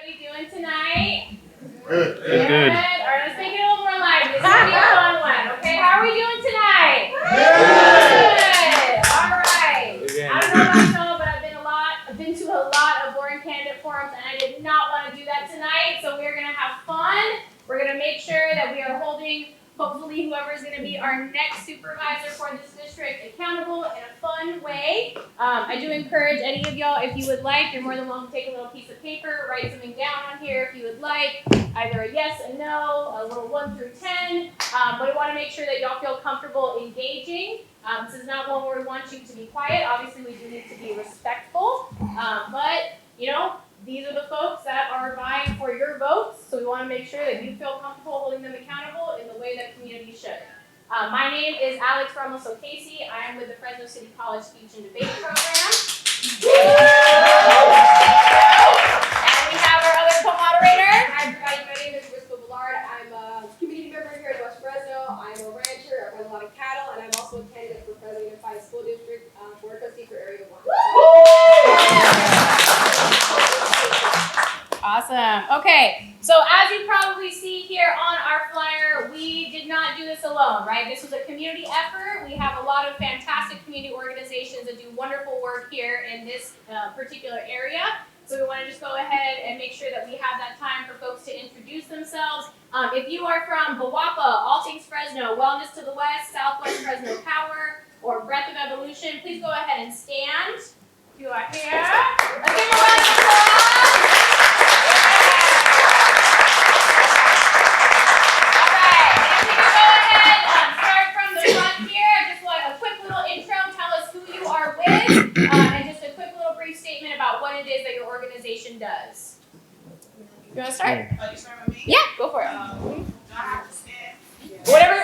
everybody doing tonight? Good. All right, let's make it a little more lively. This is gonna be a fun one. Okay, how are we doing tonight? Good. All right. I don't know about y'all, but I've been to a lot of board candidate forums, and I did not want to do that tonight. So we're gonna have fun. We're gonna make sure that we are holding, hopefully, whoever is gonna be our next supervisor for this district accountable in a fun way. I do encourage any of y'all, if you would like, you're more than welcome to take a little piece of paper, write something down on here if you would like, either a yes, a no, a little 1 through 10. But we want to make sure that y'all feel comfortable engaging. This is not one where we want you to be quiet. Obviously, we do need to be respectful. But, you know, these are the folks that are vying for your votes, so we want to make sure that you feel comfortable holding them accountable in the way that community should. My name is Alex Ramos-O'Casey. I am with the Fresno City College Speech and Debate Program. And we have our other co-moderator. Hi everybody, my name is Ballard. I'm a community member here in West Fresno. I'm a rancher, I run a lot of cattle, and I'm also a candidate for Fresno Unified School District for trustee for Area 1. Awesome. Okay, so as you probably see here on our flyer, we did not do this alone, right? This was a community effort. We have a lot of fantastic community organizations that do wonderful work here in this particular area. So we want to just go ahead and make sure that we have that time for folks to introduce themselves. If you are from BWOPA, All Things Fresno, Wellness to the West, Southwest Fresno Power, or Breath of Evolution, please go ahead and stand. If you are here, let's give a round of applause. And just a quick little brief statement about what it is that your organization does. You want to start? Oh, you start with me? Yeah, go for it. Do I have to stand?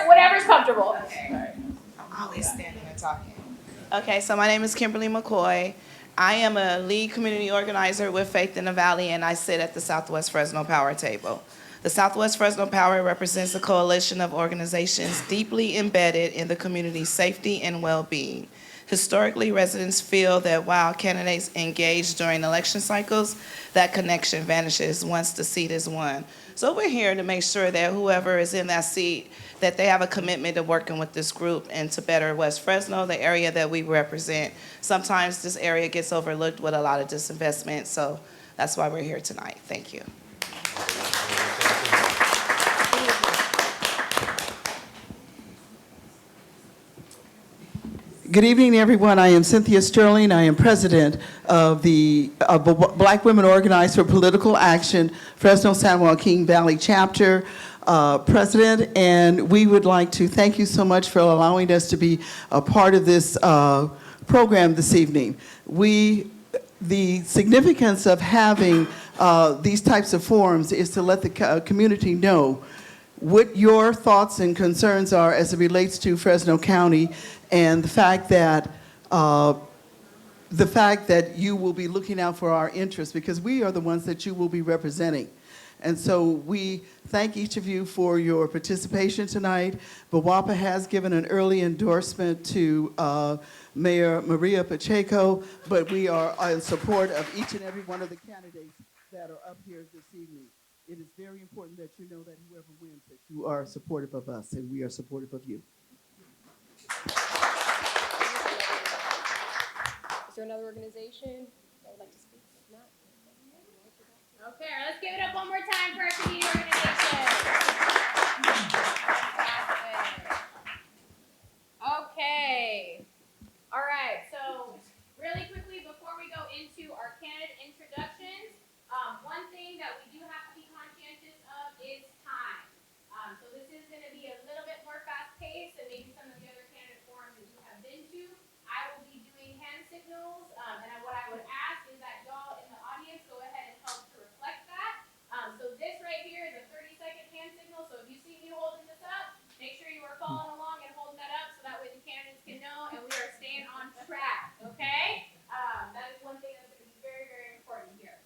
Whatever's comfortable. Okay. I'm always standing and talking. Okay, so my name is Kimberly McCoy. I am a lead community organizer with Faith in the Valley, and I sit at the Southwest Fresno Power table. The Southwest Fresno Power represents a coalition of organizations deeply embedded in the community's safety and well-being. Historically, residents feel that while candidates engage during election cycles, that connection vanishes once the seat is won. So we're here to make sure that whoever is in that seat, that they have a commitment to working with this group and to better West Fresno, the area that we represent. Sometimes this area gets overlooked with a lot of disinvestment, so that's why we're here tonight. Thank you. Good evening, everyone. I am Cynthia Sterling. I am president of the Black Women Organized for Political Action, Fresno San Joaquin Valley Chapter president, and we would like to thank you so much for allowing us to be a part of this program this evening. The significance of having these types of forums is to let the community know what your thoughts and concerns are as it relates to Fresno County, and the fact that you will be looking out for our interests, because we are the ones that you will be representing. And so we thank each of you for your participation tonight. BWOPA has given an early endorsement to Mayor Maria Pacheco, but we are in support of each and every one of the candidates that are up here this evening. It is very important that you know that whoever wins, that you are supportive of us, and we are supportive of you. Is there another organization that would like to speak? If not, Okay, let's give it up one more time for our community organization. Okay. All right, so really quickly before we go into our candidate introductions, one thing that we do have to be conscientious of is time. So this is going to be a little bit more fast-paced than maybe some of the other candidate forums that you have been to. I will be doing hand signals, and what I would ask is that y'all in the audience go ahead and help to reflect that. So this right here is a 30-second hand signal, so if you see me holding this up, make sure you are following along and holding that up so that way the candidates can know and we are staying on track, okay? That is one thing that's going to be very, very important here.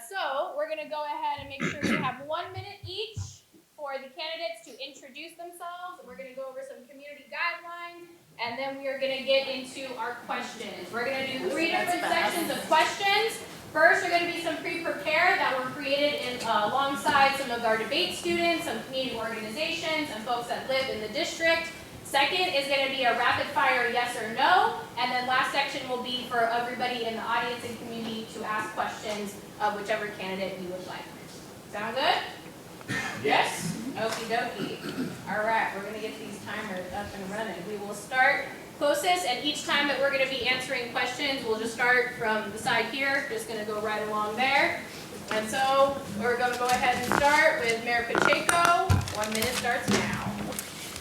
So we're going to go ahead and make sure we have 1 minute each for the candidates to introduce themselves. We're going to go over some community guidelines, and then we are going to get into our questions. We're going to do 3 different sections of questions. First are going to be some pre-prepared that were alongside some of our debate students, some community organizations, and folks that live in the district. Second is going to be a rapid fire yes or no, and then last section will be for everybody in the audience and community to ask questions of whichever candidate you would like. Sound good? Yes. Okie dokie. All right, we're going to get these timers up and running. We will start closest, and each time that we're going to be answering questions, we'll just start from the side here, just going to go right along there. And so we're going to go ahead and start with Mayor Pacheco. 1 minute starts now.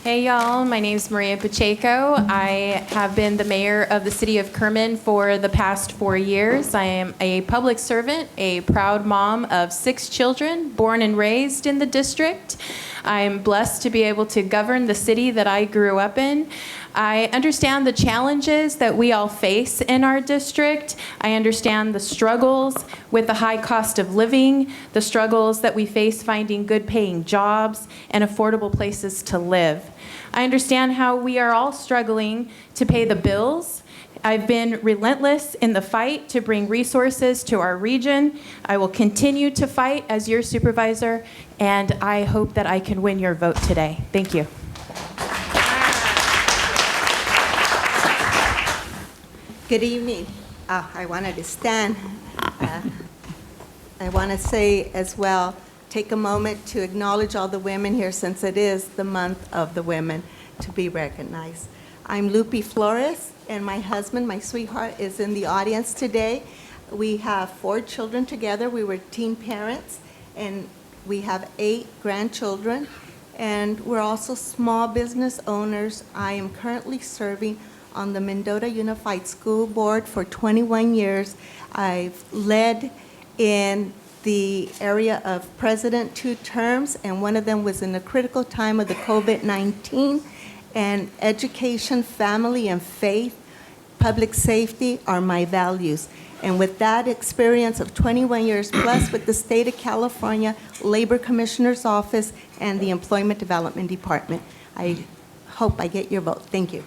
Hey y'all, my name is Maria Pacheco. I have been the mayor of the city of Kerman for the past 4 years. I am a public servant, a proud mom of 6 children, born and raised in the district. I am blessed to be able to govern the city that I grew up in. I understand the challenges that we all face in our district. I understand the struggles with the high cost of living, the struggles that we face finding good paying jobs and affordable places to live. I understand how we are all struggling to pay the bills. I've been relentless in the fight to bring resources to our region. I will continue to fight as your supervisor, and I hope that I can win your vote today. Thank you. Good evening. I wanted to stand. I want to say as well, take a moment to acknowledge all the women here since it is the month of the women to be recognized. I'm Lupe Flores, and my husband, my sweetheart, is in the audience today. We have 4 children together. We were teen parents, and we have 8 grandchildren, and we're also small business owners. I am currently serving on the Mendota Unified School Board for 21 years. I've led in the area of president 2 terms, and one of them was in the critical time of the COVID-19. And education, family, and faith, public safety are my values. And with that experience of 21 years plus with the state of California Labor Commissioner's Office and the Employment Development Department, I hope I get your vote. Thank you.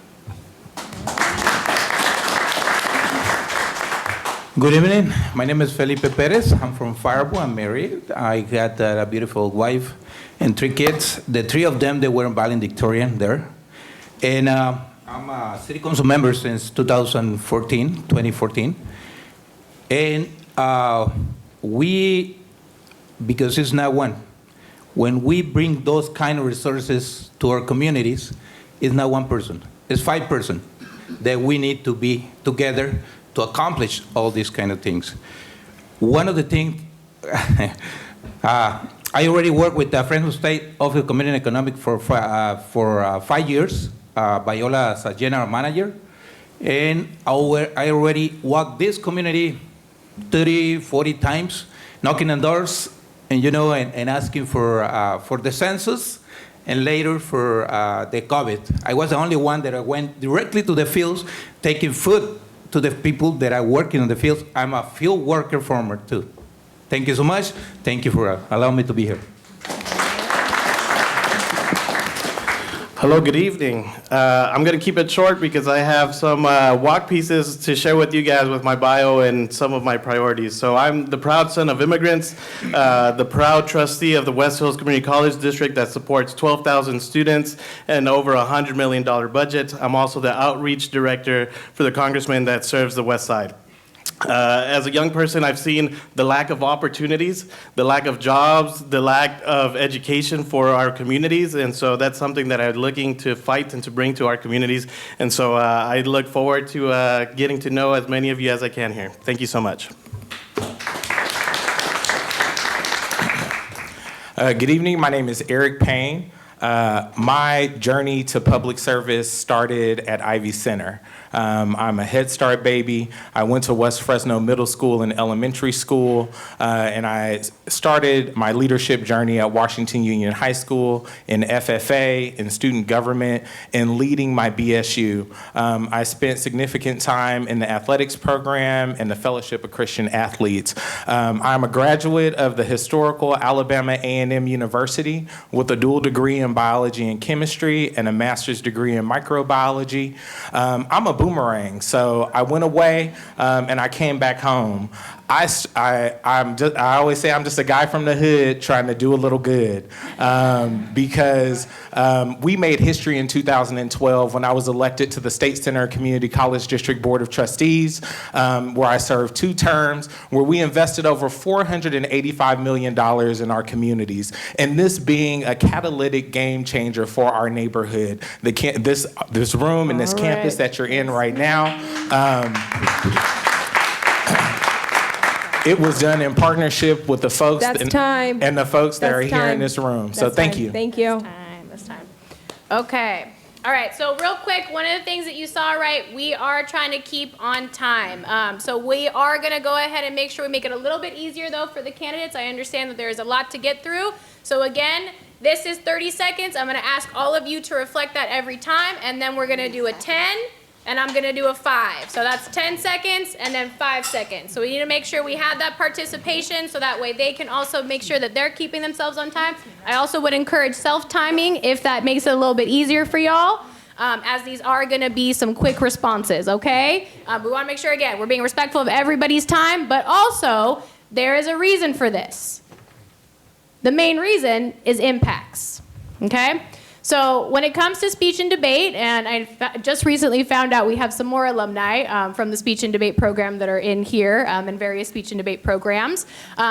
Good evening. My name is Felipe Perez. I'm from Faribault. I'm married. I got a beautiful wife and 3 kids. The 3 of them, they were valedictorian there. And I'm a city council member since 2014. And because it's not one, when we bring those kind of resources to our communities, it's not one person, it's 5 persons that we need to be together to accomplish all these kind of things. One of the things, I already worked with the Fresno State Office of Community and Economic for 5 years, Viola as a general manager, and I already walked this community 30, 40 times, knocking on doors, and and asking for the census, and later for the COVID. I was the only one that I went directly to the fields, taking food to the people that are working in the fields. I'm a field worker farmer too. Thank you so much. Thank you for allowing me to be here. Hello, good evening. I'm going to keep it short because I have some walk pieces to share with you guys with my bio and some of my priorities. So I'm the proud son of immigrants, the proud trustee of the West Hills Community College District that supports 12,000 students and over $100 million budget. I'm also the outreach director for the congressman that serves the West Side. As a young person, I've seen the lack of opportunities, the lack of jobs, the lack of education for our communities, and so that's something that I'm looking to fight and to bring to our communities. And so I look forward to getting to know as many of you as I can here. Thank you so much. Good evening. My name is Eric Payne. My journey to public service started at Ivy Center. I'm a Head Start baby. I went to West Fresno Middle School and elementary school, and I started my leadership journey at Washington Union High School in FFA, in student government, and leading my BSU. I spent significant time in the athletics program and the Fellowship of Christian Athletes. I'm a graduate of the historical Alabama A&M University with a dual degree in biology and chemistry and a master's degree in microbiology. I'm a boomerang, so I went away and I came back home. I always say I'm just a guy from the hood trying to do a little good, because we made history in 2012 when I was elected to the State Center Community College District Board of Trustees, where I served 2 terms, where we invested over $485 million in our communities, and this being a catalytic game changer for our neighborhood. This room and this campus that you're in right now. It was done in partnership with the folks and the folks that are here in this room. So thank you. Thank you. This time. Okay. All right. So real quick, one of the things that you saw, right, we are trying to keep on time. So we are going to go ahead and make sure we make it a little bit easier, though, for the candidates. I understand that there is a lot to get through. So again, this is 30 seconds. I'm going to ask all of you to reflect that every time, and then we're going to do a 10. And I'm going to do a 5. So that's 10 seconds and then 5 seconds. So we need to make sure we have that participation so that way they can also make sure that they're keeping themselves on time. I also would encourage self-timing if that makes it a little bit easier for y'all, as these are going to be some quick responses, okay? We want to make sure, again, we're being respectful of everybody's time, but also there is a reason for this. The main reason is impacts, okay? So when it comes to speech and debate, and I just recently found out we have some more alumni from the speech and debate program that are in here in various speech and debate programs.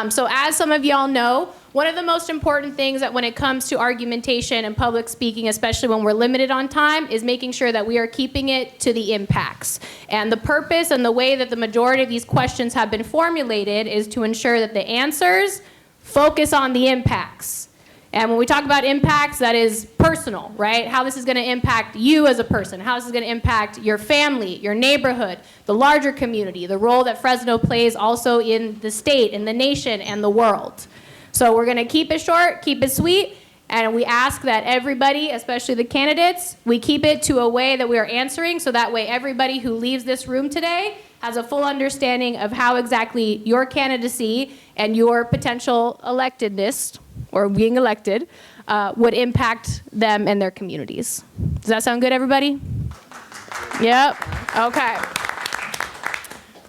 So as some of y'all know, one of the most important things that when it comes to argumentation and public speaking, especially when we're limited on time, is making sure that we are keeping it to the impacts. And the purpose and the way that the majority of these questions have been formulated is to ensure that the answers focus on the impacts. And when we talk about impacts, that is personal, right? How this is going to impact you as a person, how this is going to impact your family, your neighborhood, the larger community, the role that Fresno plays also in the state, in the nation, and the world. So we're going to keep it short, keep it sweet, and we ask that everybody, especially the candidates, we keep it to a way that we are answering so that way everybody who leaves this room today has a full understanding of how exactly your candidacy and your potential electedness or being elected would impact them and their communities. Does that sound good, everybody? Yep. Okay.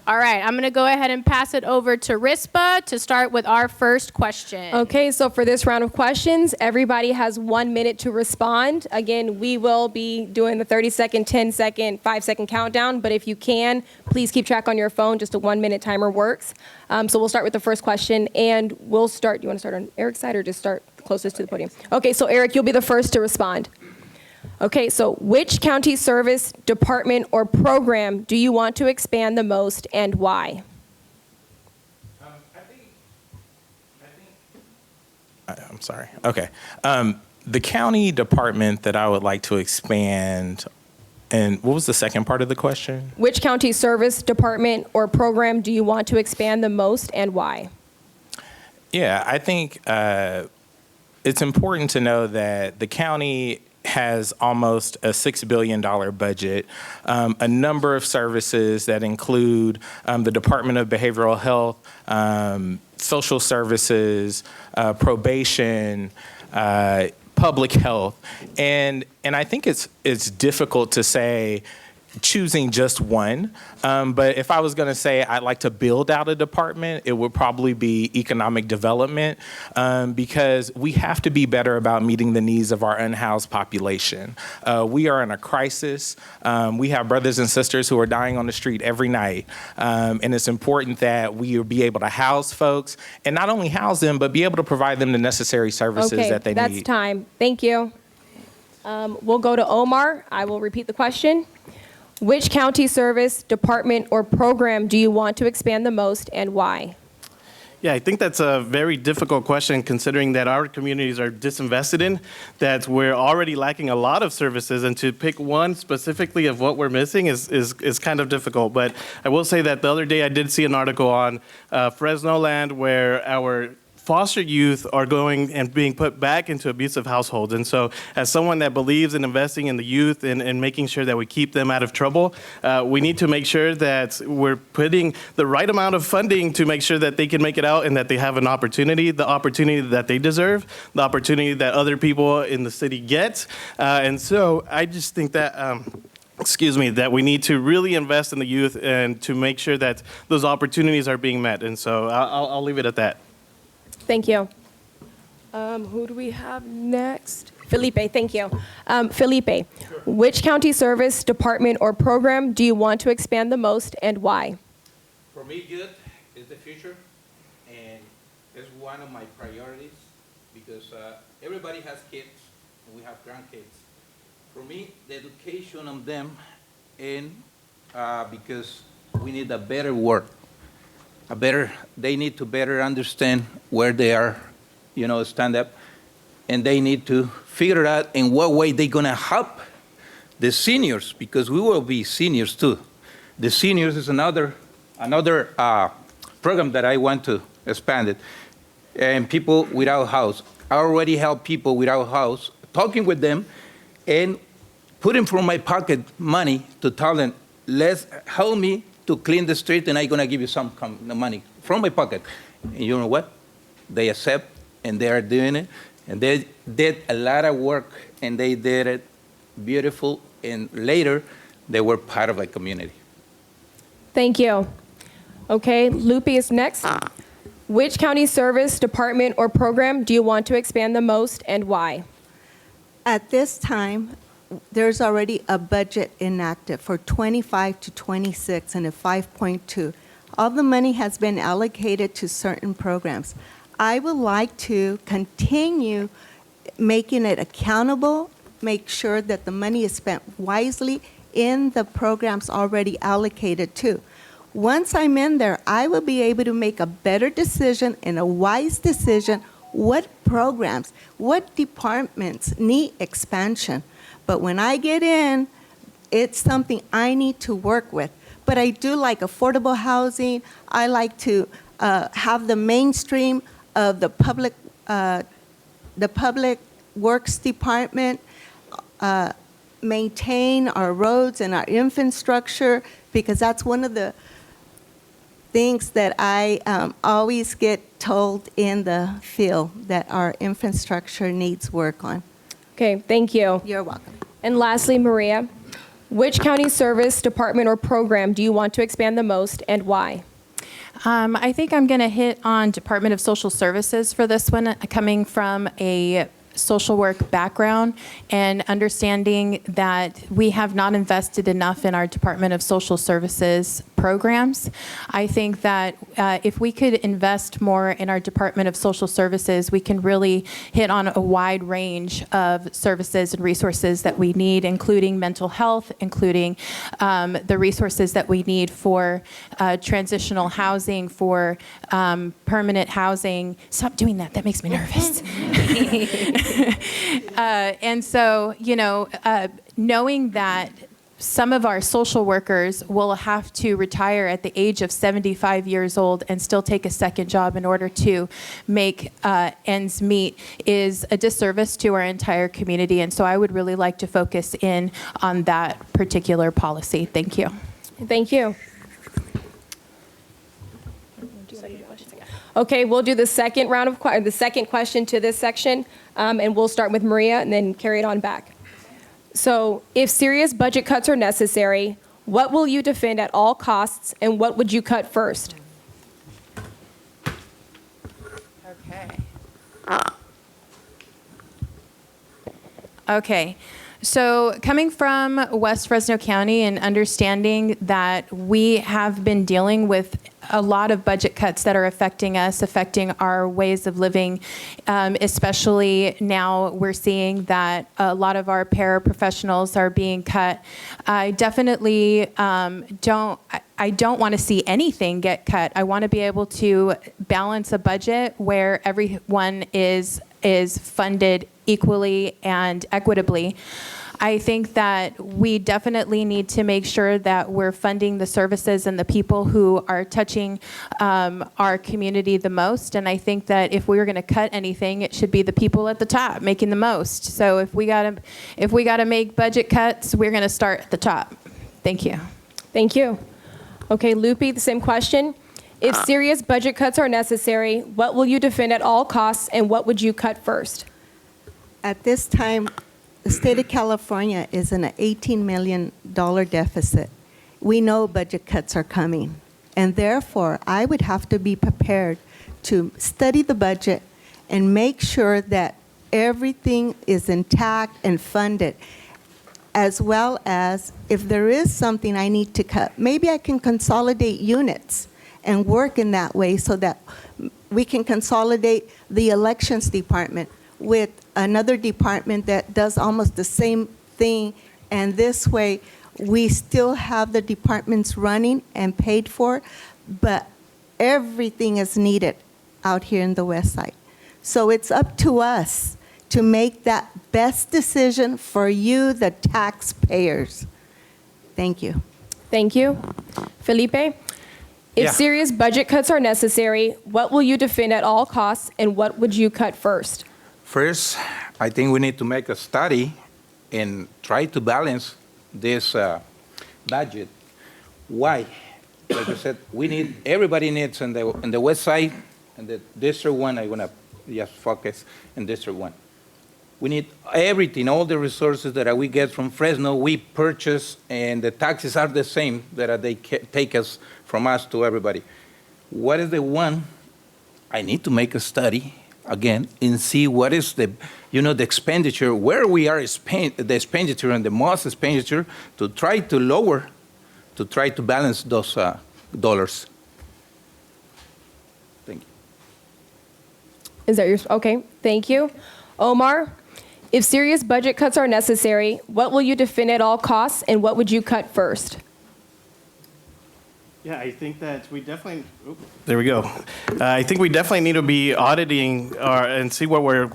All right, I'm going to go ahead and pass it over to Rispa to start with our first question. Okay, so for this round of questions, everybody has 1 minute to respond. Again, we will be doing the 30-second, 10-second, 5-second countdown, but if you can, please keep track on your phone. Just a 1-minute timer works. So we'll start with the first question, and we'll start. You want to start on Eric's side or just start closest to the podium? Okay, so Eric, you'll be the first to respond. Okay, so which county service, department, or program do you want to expand the most and why? I'm sorry. Okay. The county department that I would like to expand, and what was the second part of the question? Which county service, department, or program do you want to expand the most and why? Yeah, I think it's important to know that the county has almost a $6 billion budget, a number of services that include the Department of Behavioral Health, social services, probation, public health, and I think it's difficult to say choosing just one, but if I was going to say I'd like to build out a department, it would probably be economic development, because we have to be better about meeting the needs of our unhoused population. We are in a crisis. We have brothers and sisters who are dying on the street every night, and it's important that we be able to house folks, and not only house them, but be able to provide them the necessary services that they need. Okay, that's time. Thank you. We'll go to Omar. I will repeat the question. Which county service, department, or program do you want to expand the most and why? Yeah, I think that's a very difficult question considering that our communities are disinvested in, that we're already lacking a lot of services, and to pick one specifically of what we're missing is kind of difficult. But I will say that the other day I did see an article on Fresno land where our foster youth are going and being put back into abusive households. And so as someone that believes in investing in the youth and making sure that we keep them out of trouble, we need to make sure that we're putting the right amount of funding to make sure that they can make it out and that they have an opportunity, the opportunity that they deserve, the opportunity that other people in the city get. And so I just think that that we need to really invest in the youth and to make sure that those opportunities are being met. And so I'll leave it at that. Thank you. Who do we have next? Felipe, thank you. Felipe, which county service, department, or program do you want to expand the most and why? For me, youth is the future, and it's one of my priorities because everybody has kids, and we have grandkids. For me, the education of them, and because we need a better work, they need to better understand where they are, stand up, and they need to figure out in what way they're gonna help the seniors, because we will be seniors too. The seniors is another program that I want to expand it. And people without house. I already help people without house, talking with them and putting from my pocket money to tell them, let's help me to clean the street and I'm gonna give you some money from my pocket. And you know what? They accept and they are doing it. And they did a lot of work and they did it beautiful. And later, they were part of a community. Thank you. Okay, Lupe is next. Which county service, department, or program do you want to expand the most and why? At this time, there's already a budget enacted for 25 to 26 and a 5.2. All the money has been allocated to certain programs. I would like to continue making it accountable, make sure that the money is spent wisely in the programs already allocated to. Once I'm in there, I will be able to make a better decision and a wise decision what programs, what departments need expansion. But when I get in, it's something I need to work with. But I do like affordable housing. I like to have the mainstream of the public works department, maintain our roads and our infrastructure, because that's one of the things that I always get told in the field, that our infrastructure needs work on. Okay, thank you. You're welcome. And lastly, Maria, which county service, department, or program do you want to expand the most and why? I think I'm going to hit on Department of Social Services for this one, coming from a social work background and understanding that we have not invested enough in our Department of Social Services programs. I think that if we could invest more in our Department of Social Services, we can really hit on a wide range of services and resources that we need, including mental health, including the resources that we need for transitional housing, for permanent housing. Stop doing that. That makes me nervous. And so, knowing that some of our social workers will have to retire at the age of 75 years old and still take a second job in order to make ends meet is a disservice to our entire community. And so I would really like to focus in on that particular policy. Thank you. Thank you. Okay, we'll do the second round of the second question to this section, and we'll start with Maria and then carry it on back. So, if serious budget cuts are necessary, what will you defend at all costs, and what would you cut first? Okay. So coming from West Fresno County and understanding that we have been dealing with a lot of budget cuts that are affecting us, affecting our ways of living, especially now we're seeing that a lot of our paraprofessionals are being cut. I definitely don't want to see anything get cut. I want to be able to balance a budget where everyone is funded equally and equitably. I think that we definitely need to make sure that we're funding the services and the people who are touching our community the most. And I think that if we were going to cut anything, it should be the people at the top making the most. So if we gotta make budget cuts, we're going to start at the top. Thank you. Thank you. Okay, Lupe, the same question. If serious budget cuts are necessary, what will you defend at all costs, and what would you cut first? At this time, the state of California is in an $18 million deficit. We know budget cuts are coming, and therefore, I would have to be prepared to study the budget and make sure that everything is intact and funded, as well as if there is something I need to cut, maybe I can consolidate units and work in that way so that we can consolidate the elections department with another department that does almost the same thing, and this way we still have the departments running and paid for, but everything is needed out here in the West Side. So it's up to us to make that best decision for you, the taxpayers. Thank you. Thank you. Felipe, if Yeah. serious budget cuts are necessary, what will you defend at all costs, and what would you cut first? First, I think we need to make a study and try to balance this budget. Why? Like I said, everybody needs in the West Side and the District 1, I want to just focus in District 1. We need everything, all the resources that we get from Fresno, we purchase, and the taxes are the same that they take us from us to everybody. What is the one? I need to make a study again and see what is the expenditure, where we are the expenditure and the most expenditure to try to lower, to try to balance those dollars. Thank you. Is that yours? Okay, thank you. Omar, if serious budget cuts are necessary, what will you defend at all costs, and what would you cut first? Yeah, I think that we definitely, there we go. I think we definitely need to be auditing and see where we're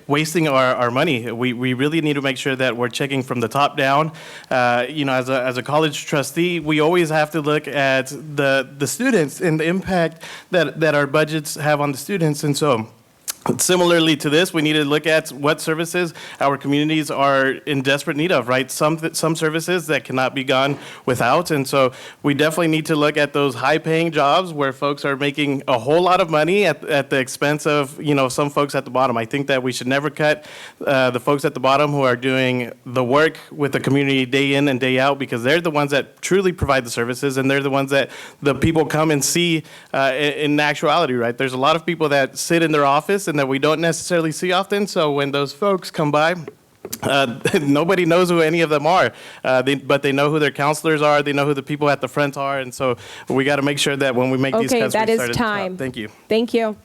wasting our money. We really need to make sure that we're checking from the top down. As a college trustee, we always have to look at the students and the impact that our budgets have on the students. And so, similarly to this, we need to look at what services our communities are in desperate need of, right? Some services that cannot be gone without. And so we definitely need to look at those high-paying jobs where folks are making a whole lot of money at the expense of, some folks at the bottom. I think that we should never cut the folks at the bottom who are doing the work with the community day in and day out, because they're the ones that truly provide the services, and they're the ones that the people come and see in actuality, right? There's a lot of people that sit in their office and that we don't necessarily see often. So when those folks come by, nobody knows who any of them are, but they know who their counselors are. They know who the people at the front are. And so we got to make sure that when we make these cuts, that we is start at the time. top. Thank you. Thank you.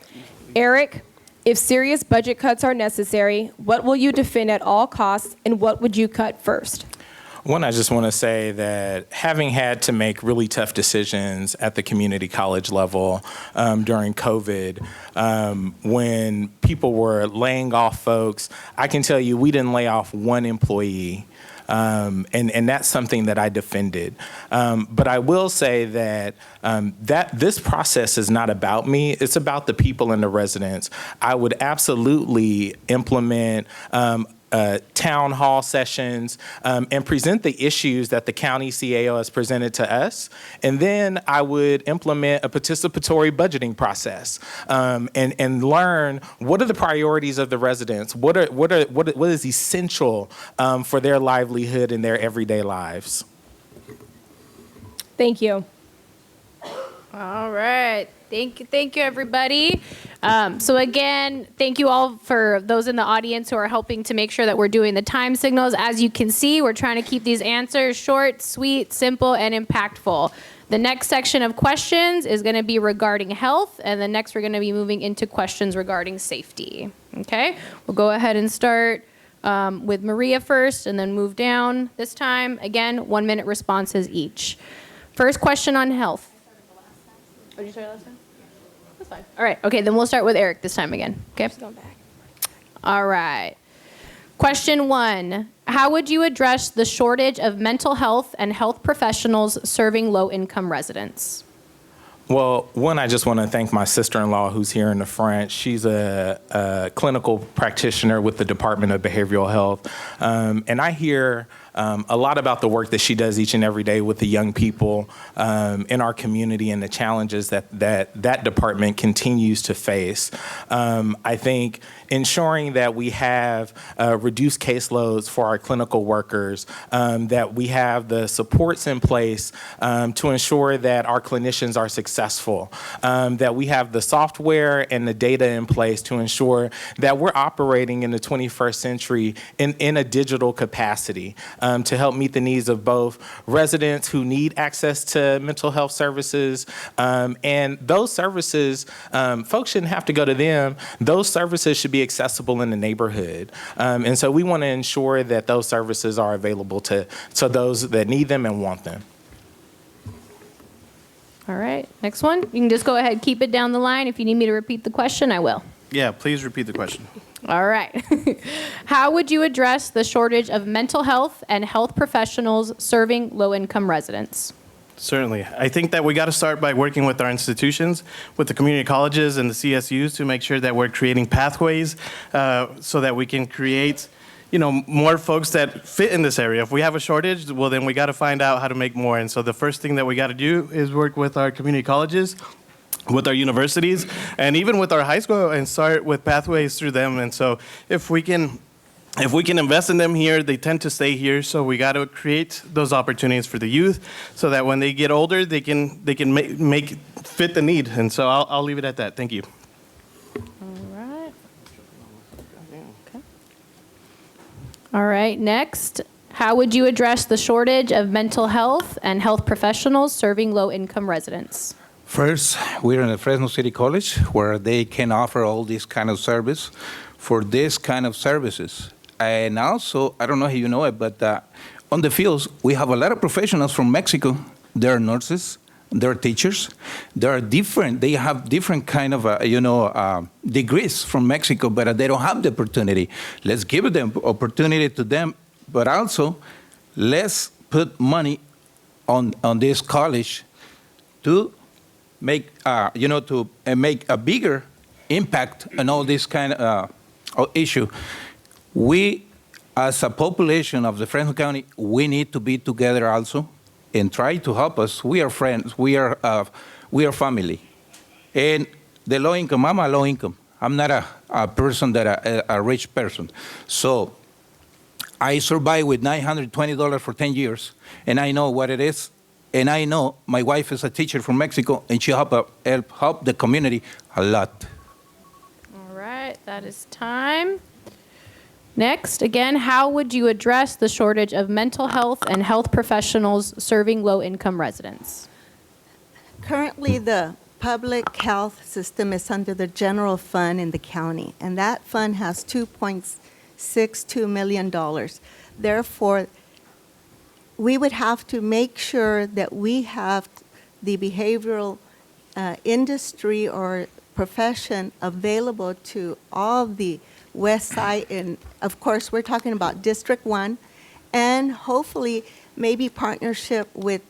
Eric, if serious budget cuts are necessary, what will you defend at all costs, and what would you cut first? One, I just want to say that having had to make really tough decisions at the community college level during COVID, when people were laying off folks, I can tell you we didn't lay off one employee. And that's something that I defended. But I will say that this process is not about me. It's about the people and the residents. I would absolutely implement town hall sessions and present the issues that the county CAO has presented to us. And then I would implement a participatory budgeting process and learn what are the priorities of the residents, what is essential for their livelihood and their everyday lives. Thank you. All right. Thank you, everybody. So again, thank you all for those in the audience who are helping to make sure that we're doing the time signals. As you can see, we're trying to keep these answers short, sweet, simple, and impactful. The next section of questions is going to be regarding health, and then next we're going to be moving into questions regarding safety. Okay? We'll go ahead and start with Maria first, and then move down this time. Again, 1-minute responses each. First question on health. Oh, did you start last time? That's fine. All right. Okay, then we'll start with Eric this time again. Okay? All right. Question 1. How would you address the shortage of mental health and health professionals serving low-income residents? Well, one, I just want to thank my sister-in-law who's here in the front. She's a clinical practitioner with the Department of Behavioral Health. And I hear a lot about the work that she does each and every day with the young people in our community and the challenges that department continues to face. I think ensuring that we have reduced caseloads for our clinical workers, that we have the supports in place to ensure that our clinicians are successful, that we have the software and the data in place to ensure that we're operating in the 21st century in a digital capacity to help meet the needs of both residents who need access to mental health services, and those services, folks shouldn't have to go to them. Those services should be accessible in the neighborhood. And so we want to ensure that those services are available to those that need them and want them. All right, next one. You can just go ahead, keep it down the line. If you need me to repeat the question, I will. Yeah, please repeat the question. All right. How would you address the shortage of mental health and health professionals serving low-income residents? Certainly. I think that we got to start by working with our institutions, with the community colleges and the CSUs to make sure that we're creating pathways so that we can create, more folks that fit in this area. If we have a shortage, well, then we got to find out how to make more. And so the first thing that we got to do is work with our community colleges, with our universities, and even with our high school, and start with pathways through them. And so if we can invest in them here, they tend to stay here. So we got to create those opportunities for the youth, so that when they get older, they can make fit the need. And so I'll leave it at that. Thank you. All right. Okay. All right, next. How would you address the shortage of mental health and health professionals serving low-income residents? First, we're in the Fresno City College, where they can offer all this kind of service for this kind of services. And also, I don't know if you know it, but on the fields, we have a lot of professionals from Mexico. They're nurses, they're teachers. They have different kind of, degrees from Mexico, but they don't have the opportunity. Let's give them opportunity to them, but also let's put money on this college to make, make a bigger impact on all this kind of issue. We, as a population of the Fresno County, we need to be together also and try to help us. We are friends. We are family. And the low income, I'm a low income. I'm not a person a rich person. So I survived with $920 for 10 years, and I know what it is. And I know my wife is a teacher from Mexico, and she help the community a lot. All right, that is time. Next, again, how would you address the shortage of mental health and health professionals serving low-income residents? Currently, the public health system is under the general fund in the county, and that fund has $2.62 million. Therefore, we would have to make sure that we have the behavioral industry or profession available to all the west side, and of course we're talking about District 1, and hopefully maybe partnership with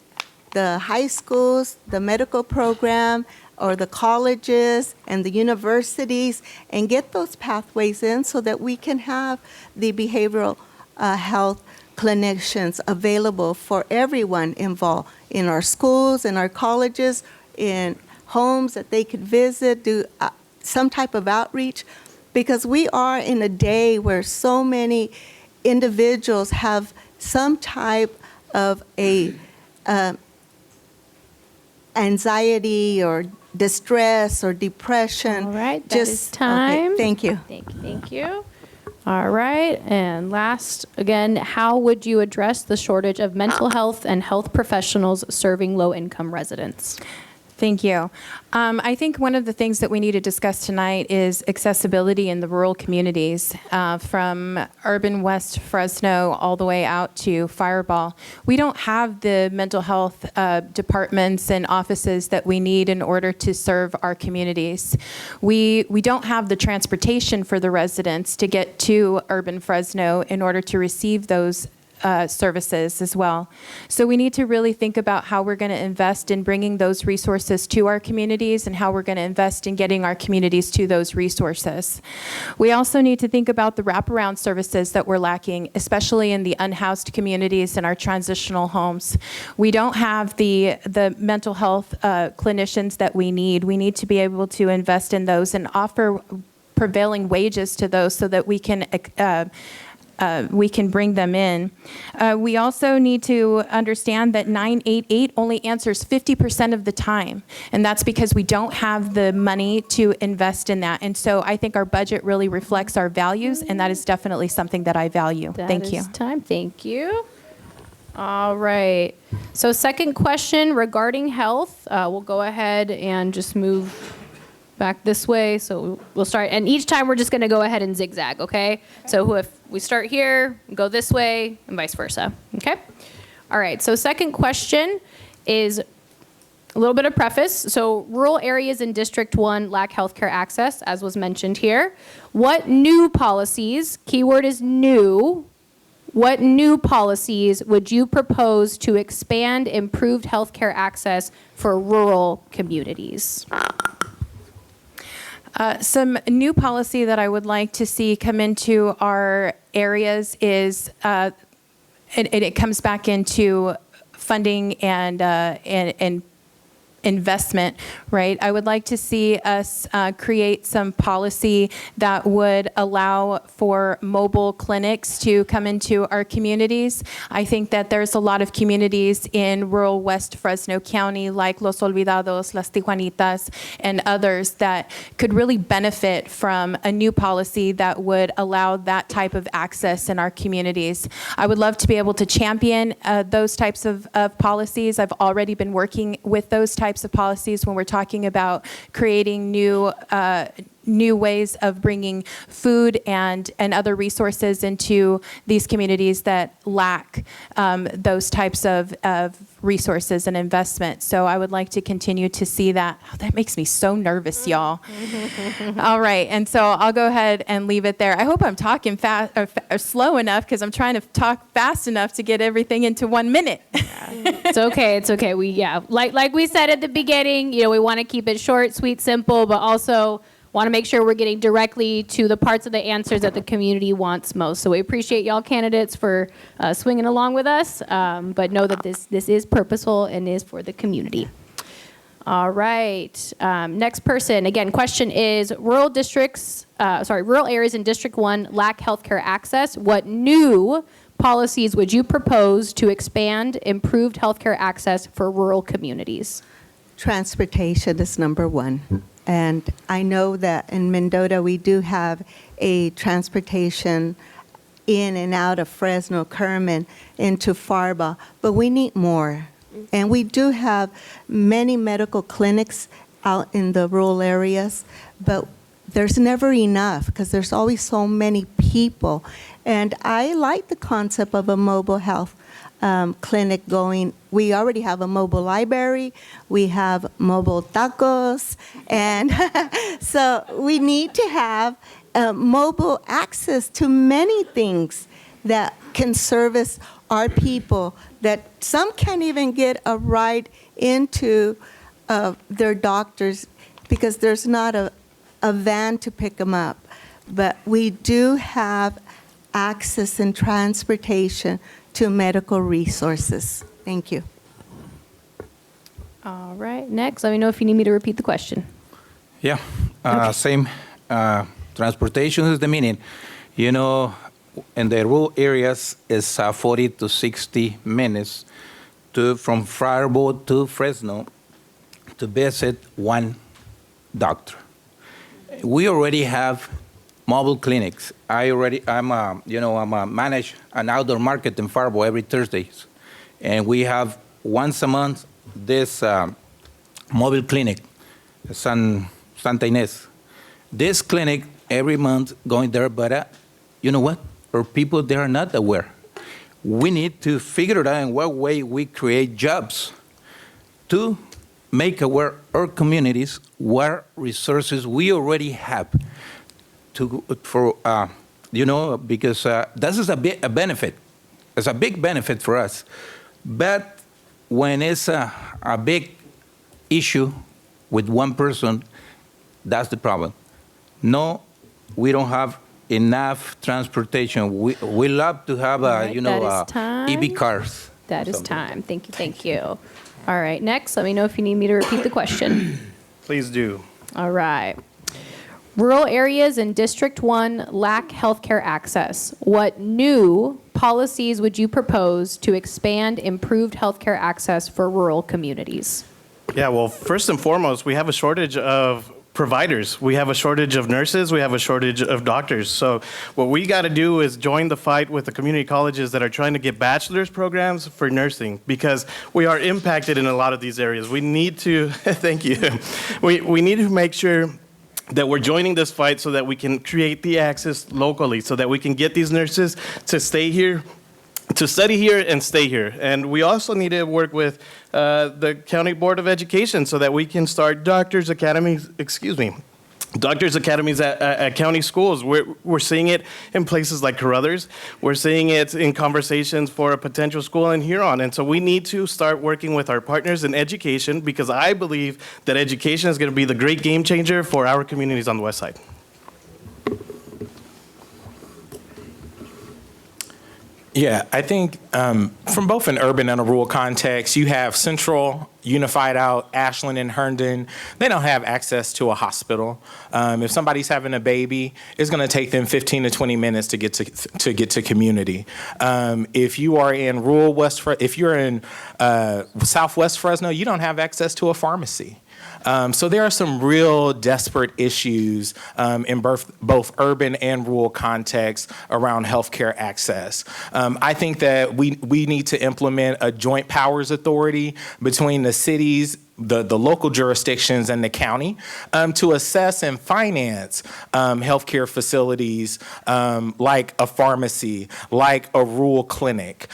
the high schools, the medical program, or the colleges and the universities, and get those pathways in so that we can have the behavioral health clinicians available for everyone involved in our schools, in our colleges, in homes that they could visit, do some type of outreach, because we are in a day where so many individuals have some type of anxiety or distress or depression. All right, that is time. Okay, thank you. Thank you. All right, and last, again, how would you address the shortage of mental health and health professionals serving low-income residents? Thank you. I think one of the things that we need to discuss tonight is accessibility in the rural communities, from urban West Fresno all the way out to Fireball. We don't have the mental health departments and offices that we need in order to serve our communities. We don't have the transportation for the residents to get to urban Fresno in order to receive those services as well. So we need to really think about how we're going to invest in bringing those resources to our communities and how we're going to invest in getting our communities to those resources. We also need to think about the wraparound services that we're lacking, especially in the unhoused communities and our transitional homes. We don't have the mental health clinicians that we need. We need to be able to invest in those and offer prevailing wages to those so that we can bring them in. We also need to understand that 988 only answers 50% of the time, and that's because we don't have the money to invest in that. And so I think our budget really reflects our values, and that is definitely something that I value. Thank you. Time. Thank you. All right. So second question regarding health. We'll go ahead and just move back this way. So we'll start, and each time we're just going to go ahead and zigzag, okay? So if we start here, go this way, and vice versa, okay? All right, so second question is a little bit of preface. So rural areas in District 1 lack healthcare access, as was mentioned here. What new policies, keyword is new, what new policies would you propose to expand improved healthcare access for rural communities? Some new policy that I would like to see come into our areas is, and it comes back into funding and investment, right? I would like to see us create some policy that would allow for mobile clinics to come into our communities. I think that there's a lot of communities in rural West Fresno County, like Los Olvidados, Las Tijuanitas, and others that could really benefit from a new policy that would allow that type of access in our communities. I would love to be able to champion those types of policies. I've already been working with those types of policies when we're talking about creating new ways of bringing food and other resources into these communities that lack those types of resources and investment. So I would like to continue to see that. Oh, that makes me so nervous, y'all. All right, and so I'll go ahead and leave it there. I hope I'm talking fast or slow enough, because I'm trying to talk fast enough to get everything into 1 minute. It's okay. It's okay. Like we said at the beginning, we want to keep it short, sweet, simple, but also want to make sure we're getting directly to the parts of the answers that the community wants most. So we appreciate y'all candidates for swinging along with us, but know that this is purposeful and is for the community. All right. Next person. Again, question is, rural areas in District 1 lack healthcare access. What new policies would you propose to expand improved healthcare access for rural communities? Transportation is number one. And I know that in Mendota, we do have a transportation in and out of Fresno, Kerman, into Farba, but we need more. And we do have many medical clinics out in the rural areas, but there's never enough because there's always so many people. And I like the concept of a mobile health clinic going. We already have a mobile library, we have mobile tacos, and so we need to have mobile access to many things that can service our people, that some can't even get a ride into their doctors because there's not a van to pick them up. But we do have access and transportation to medical resources. Thank you. All right. Next, let me know if you need me to repeat the question. Yeah, same. Transportation is the meaning. In the rural areas, it's 40 to 60 minutes from Faribault to Fresno to visit one doctor. We already have mobile clinics. I'm manage an outdoor market in Faribault every Thursdays, and we have once a month this mobile clinic, Santa Ynez. This clinic every month going there, but you know what? Our people, they are not aware. We need to figure it out in what way we create jobs to make aware our communities what resources we already have because this is a benefit. it's a big benefit for us. But when it's a big issue with one person, that's the problem. No, we don't have enough transportation. We love to have, That is time. EV cars. That is Something. time. Thank you, thank you. All right, next, let me know if you need me to repeat the question. Please do. All right. Rural areas in District 1 lack healthcare access. What new policies would you propose to expand improved healthcare access for rural communities? Yeah, well, first and foremost, we have a shortage of providers. We have a shortage of nurses. We have a shortage of doctors. So what we got to do is join the fight with the community colleges that are trying to get bachelor's programs for nursing, because we are impacted in a lot of these areas. We need to, thank you, we need to make sure that we're joining this fight so that we can create the access locally, so that we can get these nurses to stay here, to study here and stay here. And we also need to work with the County Board of Education so that we can start doctors' academies at county schools. We're seeing it in places like Carruthers. We're seeing it in conversations for a potential school in Huron. And so we need to start working with our partners in education, because I believe that education is going to be the great game changer for our communities on the west side. Yeah, I think from both an urban and a rural context, you have Central, Unified out, Ashland and Herndon. They don't have access to a hospital. If somebody's having a baby, it's going to take them 15 to 20 minutes to get to community. If you are in rural if you're in Southwest Fresno, you don't have access to a pharmacy. So there are some real desperate issues in both urban and rural contexts around healthcare access. I think that we need to implement a joint powers authority between the cities, the local jurisdictions, and the county to assess and finance healthcare facilities like a pharmacy, like a rural clinic.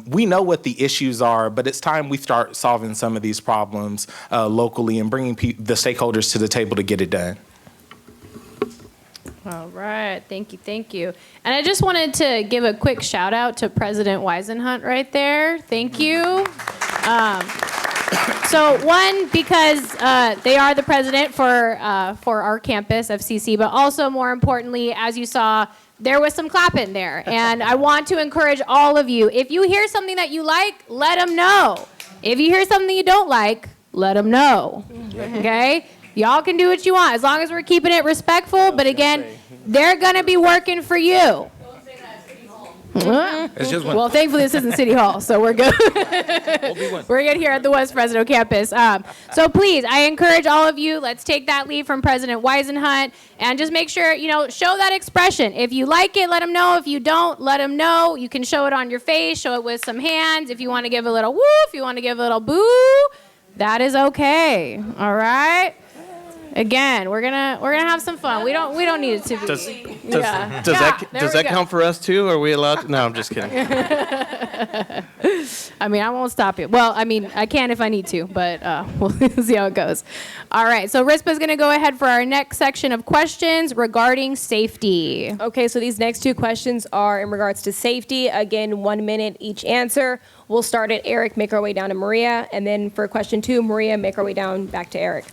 We know what the issues are, but it's time we start solving some of these problems locally and bringing the stakeholders to the table to get it done. All right, thank you, thank you. And I just wanted to give a quick shout out to President Weisenhunt right there. Thank you. So one, because they are the president for our campus, FCC, but also more importantly, as you saw, there was some clapping there. And I want to encourage all of you, if you hear something that you like, let them know. If you hear something you don't like, let them know, okay? Y'all can do what you want, as long as we're keeping it respectful, but again, they're gonna be working for you. It's just one. Well, thankfully this isn't City Hall, so we're good. We're good here at the West Fresno campus. So please, I encourage all of you, let's take that lead from President Weisenhunt and just make sure, show that expression. If you like it, let them know. If you don't, let them know. You can show it on your face, show it with some hands. If you want to give a little woo, if you want to give a little boo, that is okay. All right? Again, we're gonna have some fun. We don't need it to be. Does that count for us too? Are we allowed to? No, I'm just kidding. I mean, I won't stop you. Well, I mean, I can if I need to, but we'll see how it goes. All right, so RISPA is going to go ahead for our next section of questions regarding safety. Okay, so these next two questions are in regards to safety. Again, 1 minute each answer. We'll start at Eric, make our way down to Maria, and then for question 2, Maria, make our way down back to Eric.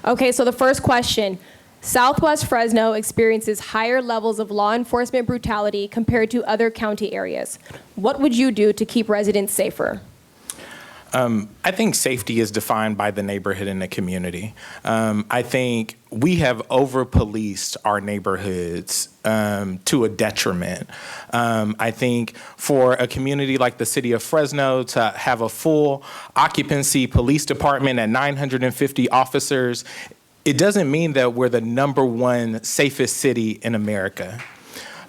Okay, so the first question. Southwest Fresno experiences higher levels of law enforcement brutality compared to other county areas. What would you do to keep residents safer? I think safety is defined by the neighborhood and the community. I think we have over-policed our neighborhoods to a detriment. I think for a community like the city of Fresno to have a full occupancy police department at 950 officers, it doesn't mean that we're the #1 safest city in America.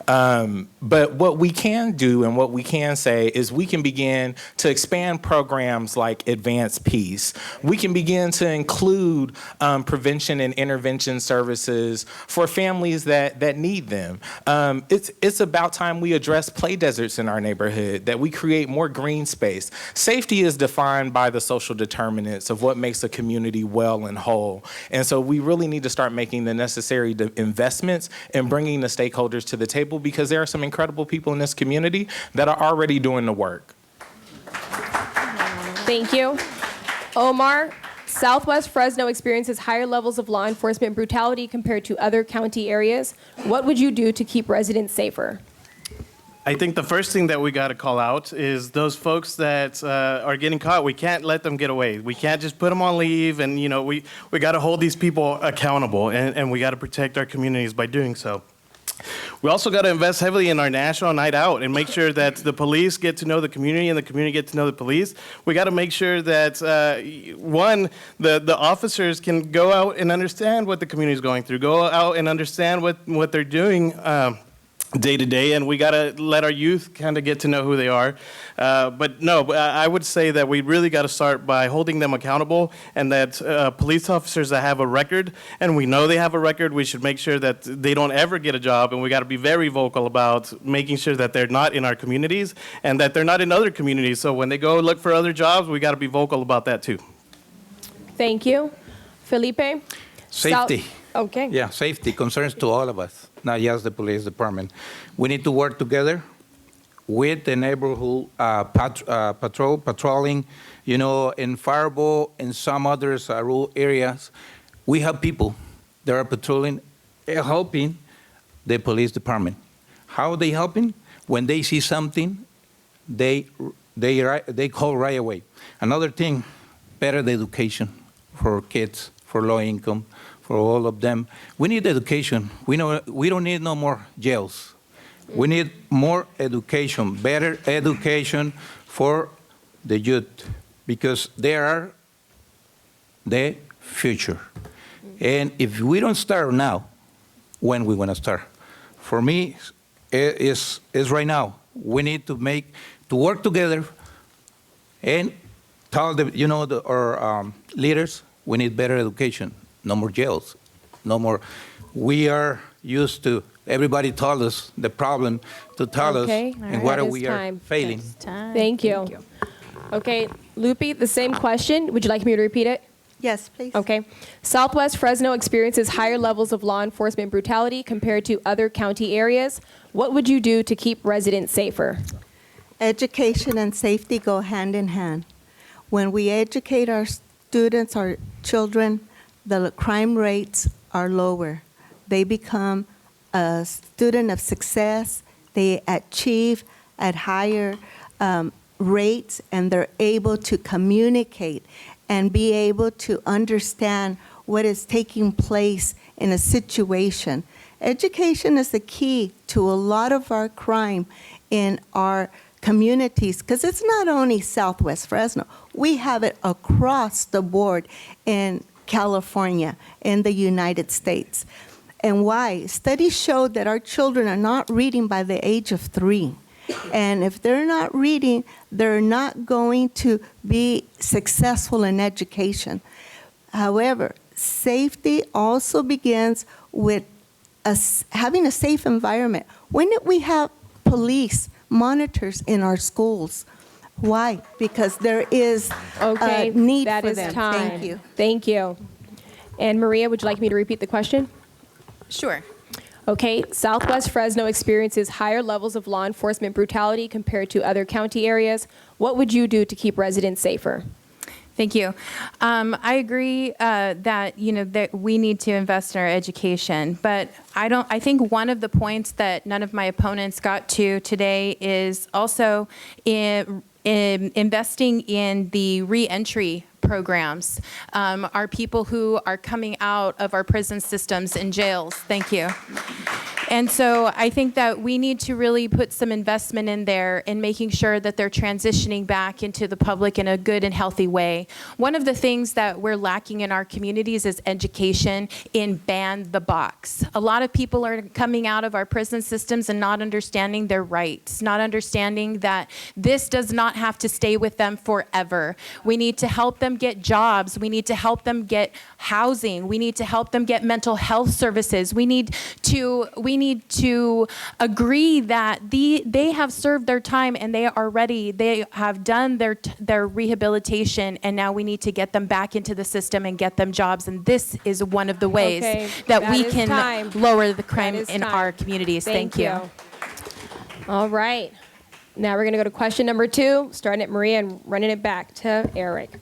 But what we can do and what we can say is we can begin to expand programs like Advanced Peace. We can begin to include prevention and intervention services for families that need them. It's about time we address play deserts in our neighborhood, that we create more green space. Safety is defined by the social determinants of what makes a community well and whole. And so we really need to start making the necessary investments and bringing the stakeholders to the table table because there are some incredible people in this community that are already doing the work. Thank you. Omar, Southwest Fresno experiences higher levels of law enforcement brutality compared to other county areas. What would you do to keep residents safer? I think the first thing that we got to call out is those folks that are getting caught. We can't let them get away. We can't just put them on leave, and we got to hold these people accountable, and we got to protect our communities by doing so. We also got to invest heavily in our national night out and make sure that the police get to know the community and the community get to know the police. We got to make sure that, the officers can go out and understand what the community is going through, go out and understand what they're doing day to day, and we got to let our youth kind of get to know who they are. But I would say that we really got to start by holding them accountable, and that police officers that have a record, and we know they have a record, we should make sure that they don't ever get a job, and we got to be very vocal about making sure that they're not in our communities and that they're not in other communities. So when they go look for other jobs, we got to be vocal about that too. Thank you. Felipe? Safety. Okay. Yeah, safety concerns to all of us, not just the police department. We need to work together with the neighborhood patrolling, in Faribault and some others rural areas. We have people that are patrolling, helping the police department. How are they helping? When they see something, they call right away. Another thing, better education for kids, for low income, for all of them. We need education. We don't need no more jails. We need more education, better education for the youth, because they are the future. And if we don't start now, when we want to start? For me, it's right now. We need to work together and tell our leaders we need better education. No more jails, no more. We are used to, everybody told us the problem to tell us, and what we are failing. Thank you. Okay, Lupi, the same question. Would you like me to repeat it? Yes, please. Okay. Southwest Fresno experiences higher levels of law enforcement brutality compared to other county areas. What would you do to keep residents safer? Education and safety go hand in hand. When we educate our students, our children, the crime rates are lower. They become a student of success. They achieve at higher rates, and they're able to communicate and be able to understand what is taking place in a situation. Education is the key to a lot of our crime in our communities, because it's not only Southwest Fresno. We have it across the board in California, in the United States. And why? Studies show that our children are not reading by the age of 3. And if they're not reading, they're not going to be successful in education. However, safety also begins with having a safe environment. When did we have police monitors in our schools? Why? Because there is a need that for is them. time. Thank you. Thank you. And Maria, would you like me to repeat the question? Sure. Okay, Southwest Fresno experiences higher levels of law enforcement brutality compared to other county areas. What would you do to keep residents safer? Thank you. I agree that that we need to invest in our education, but I think one of the points that none of my opponents got to today is also investing in the reentry programs. Our people who are coming out of our prison systems and jails. Thank you. And so I think that we need to really put some investment in there in making sure that they're transitioning back into the public in a good and healthy way. One of the things that we're lacking in our communities is education in ban the box. A lot of people are coming out of our prison systems and not understanding their rights, not understanding that this does not have to stay with them forever. We need to help them get jobs. We need to help them get housing. We need to help them get mental health services. We need we need to agree that they have served their time and they are ready. They have done their rehabilitation, and now we need to get them back into the system and get them jobs. And this is one of the ways that we can lower the crime in our communities. Thank you. All right. Now we're going to go to question number 2, starting at Maria and running it back to Eric.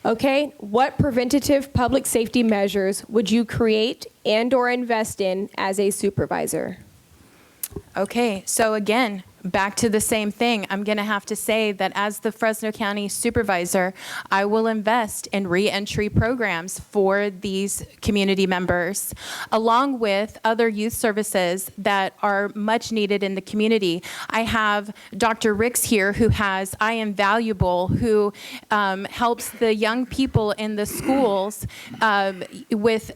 Okay, what preventative public safety measures would you create and or invest in as a supervisor? Okay, so again, back to the same thing. I'm going to have to say that as the Fresno County Supervisor, I will invest in reentry programs for these community members, along with other youth services that are much needed in the community. I have Dr. Ricks here, who has I Am Valuable, who helps the young people in the schools with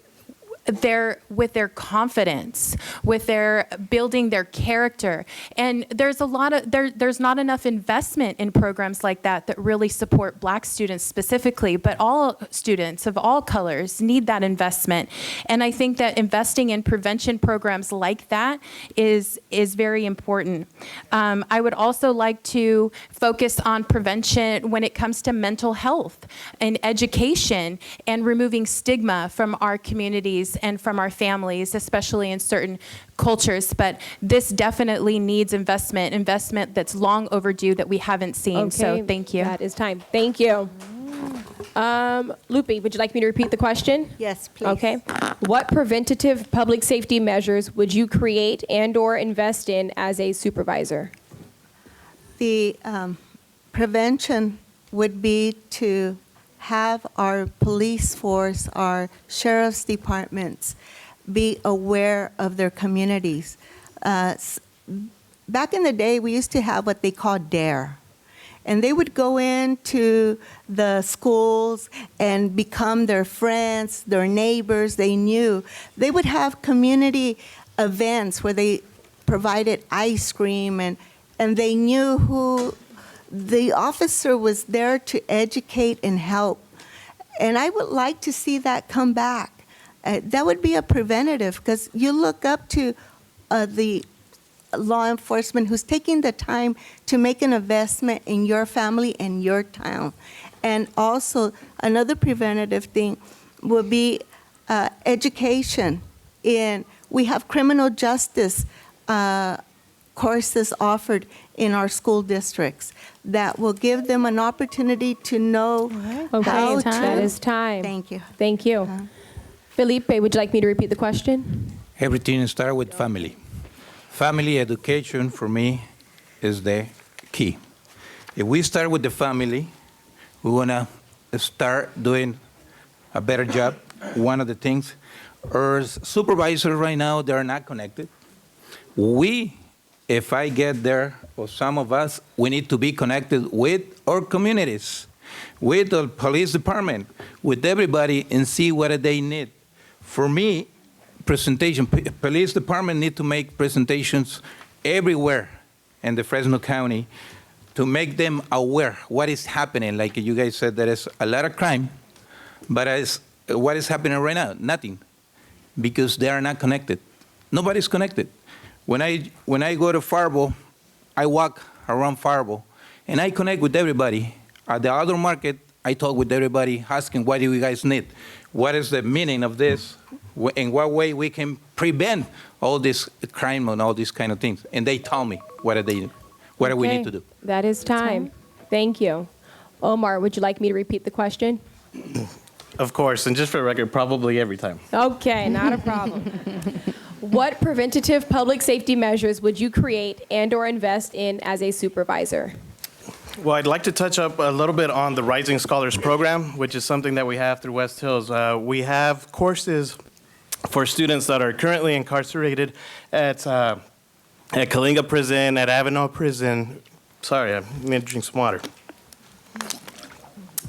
their confidence, with their building their character. And there's there's not enough investment in programs like that really support Black students specifically, but all students of all colors need that investment. And I think that investing in prevention programs like that is very important. I would also like to focus on prevention when it comes to mental health and education and removing stigma from our communities and from our families, especially in certain cultures. But this definitely needs investment that's long overdue that we haven't seen. So thank you. That is time. Thank you. Lupe, would you like me to repeat the question? Yes, please. Okay. What preventative public safety measures would you create and or invest in as a supervisor? The prevention would be to have our police force, our sheriff's departments be aware of their communities. Back in the day, we used to have what they called DARE. And they would go into the schools and become their friends, their neighbors, they knew. They would have community events where they provided ice cream and they knew who the officer was there to educate and help. And I would like to see that come back. That would be a preventative, because you look up to the law enforcement who's taking the time to make an investment in your family and your town. And also, another preventative thing would be education. We have criminal justice courses offered in our school districts that will give them an opportunity to know how to. That is time. Thank you. Thank you. Felipe, would you like me to repeat the question? Everything starts with family. Family education, for me, is the key. If we start with the family, we want to start doing a better job. One of the things, our supervisors right now, they are not connected. If I get there, or some of us, we need to be connected with our communities, with the police department, with everybody, and see what they need. For me, police department need to make presentations everywhere in the Fresno County to make them aware what is happening. Like you guys said, there is a lot of crime, but what is happening right now? Nothing, because they are not connected. Nobody's connected. When I go to Faribault, I walk around Faribault, and I connect with everybody. At the other market, I talk with everybody, asking, what do you guys need? What is the meaning of this? In what way we can prevent all this crime and all these kind of things? And they tell me what do we need to do. That is time. Thank you. Omar, would you like me to repeat the question? Of course, and just for the record, probably every time. Okay, not a problem. What preventative public safety measures would you create and or invest in as a supervisor? Well, I'd like to touch up a little bit on the Rising Scholars Program, which is something that we have through West Hills. We have courses for students that are currently incarcerated at Kalinga Prison, at Avenal Prison. Sorry, I need to drink some water.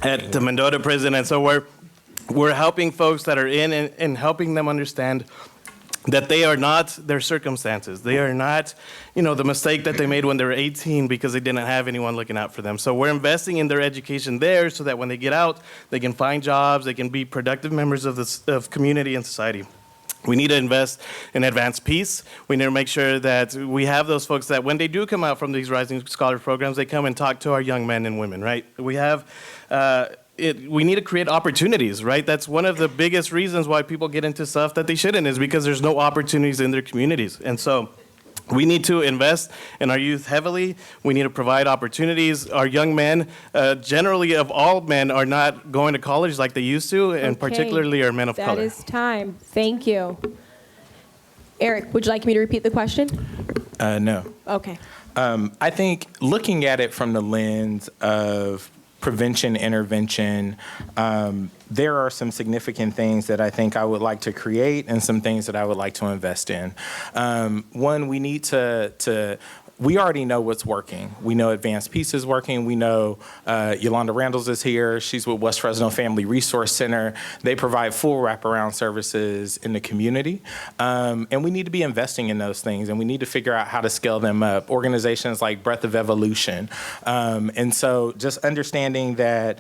At the Mendota Prison, and so we're helping folks that are in and helping them understand that they are not their circumstances. They are not, the mistake that they made when they were 18 because they didn't have anyone looking out for them. So we're investing in their education there so that when they get out, they can find jobs, they can be productive members of community and society. We need to invest in advanced peace. We need to make sure that we have those folks that when they do come out from these Rising Scholar programs, they come and talk to our young men and women, right? We have, we need to create opportunities, right? That's one of the biggest reasons why people get into stuff that they shouldn't, is because there's no opportunities in their communities. And so we need to invest in our youth heavily. We need to provide opportunities. Our young men, generally of all men, are not going to college like they used to, and particularly our men of color. That is time. Thank you. Eric, would you like me to repeat the question? No. Okay. I think looking at it from the lens of prevention, intervention, there are some significant things that I think I would like to create and some things that I would like to invest in. One, we need to we already know what's working. We know Advanced Peace is working. We know Yolanda Randles is here. She's with West Fresno Family Resource Center. They provide full wraparound services in the community. And we need to be investing in those things, and we need to figure out how to scale them up. Organizations like Breath of Evolution. And so just understanding that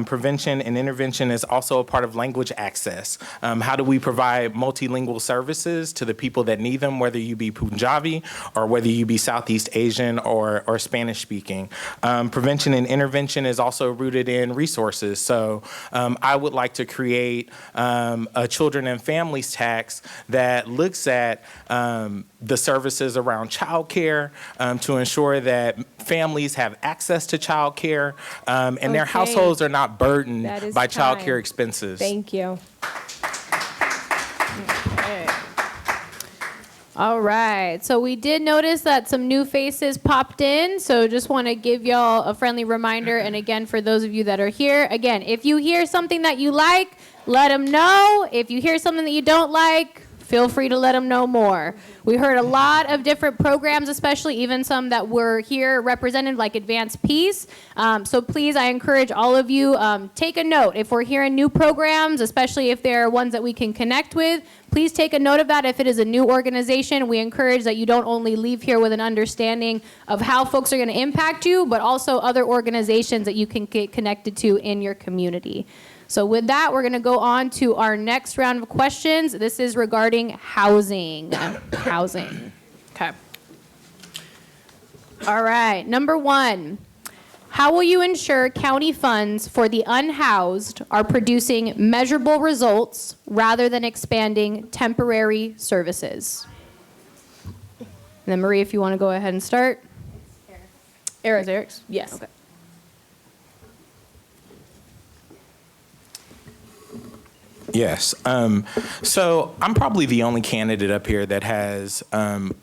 prevention and intervention is also a part of language access. How do we provide multilingual services to the people that need them, whether you be Punjabi or whether you be Southeast Asian or Spanish speaking. Prevention and intervention is also rooted in resources. So I would like to create a children and families tax that looks at the services around childcare to ensure that families have access to childcare and their households are not burdened by childcare expenses. Thank you. All right, so we did notice that some new faces popped in, so just want to give y'all a friendly reminder, and again, for those of you that are here, again, if you hear something that you like, let them know. If you hear something that you don't like, feel free to let them know more. We heard a lot of different programs, especially even some that were here represented, like Advanced Peace. So please, I encourage all of you, take a note. If we're hearing new programs, especially if there are ones that we can connect with, please take a note of that. If it is a new organization, we encourage that you don't only leave here with an understanding of how folks are going to impact you, but also other organizations that you can get connected to in your community. So with that, we're going to go on to our next round of questions. This is regarding housing. Housing. Okay. All right. Number one, how will you ensure county funds for the unhoused are producing measurable results rather than expanding temporary services? And then Marie, if you want to go ahead and start. Eric. Eric's? Yes. Okay. Yes. So I'm probably the only candidate up here that has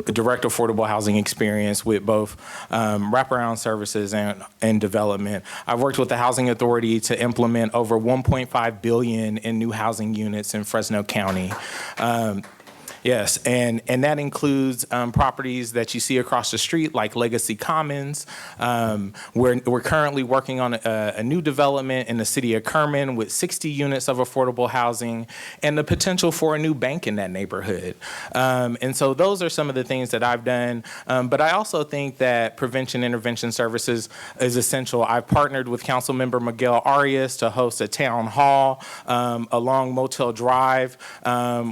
direct affordable housing experience with both wraparound services and development. I've worked with the Housing Authority to implement over $1.5 billion in new housing units in Fresno County. Yes, and that includes properties that you see across the street, like Legacy Commons. We're currently working on a new development in the city of Kerman with 60 units of affordable housing and the potential for a new bank in that neighborhood. And so those are some of the things that I've done. But I also think that prevention intervention services is essential. I've partnered with Councilmember Miguel Arias to host a town hall along Motel Drive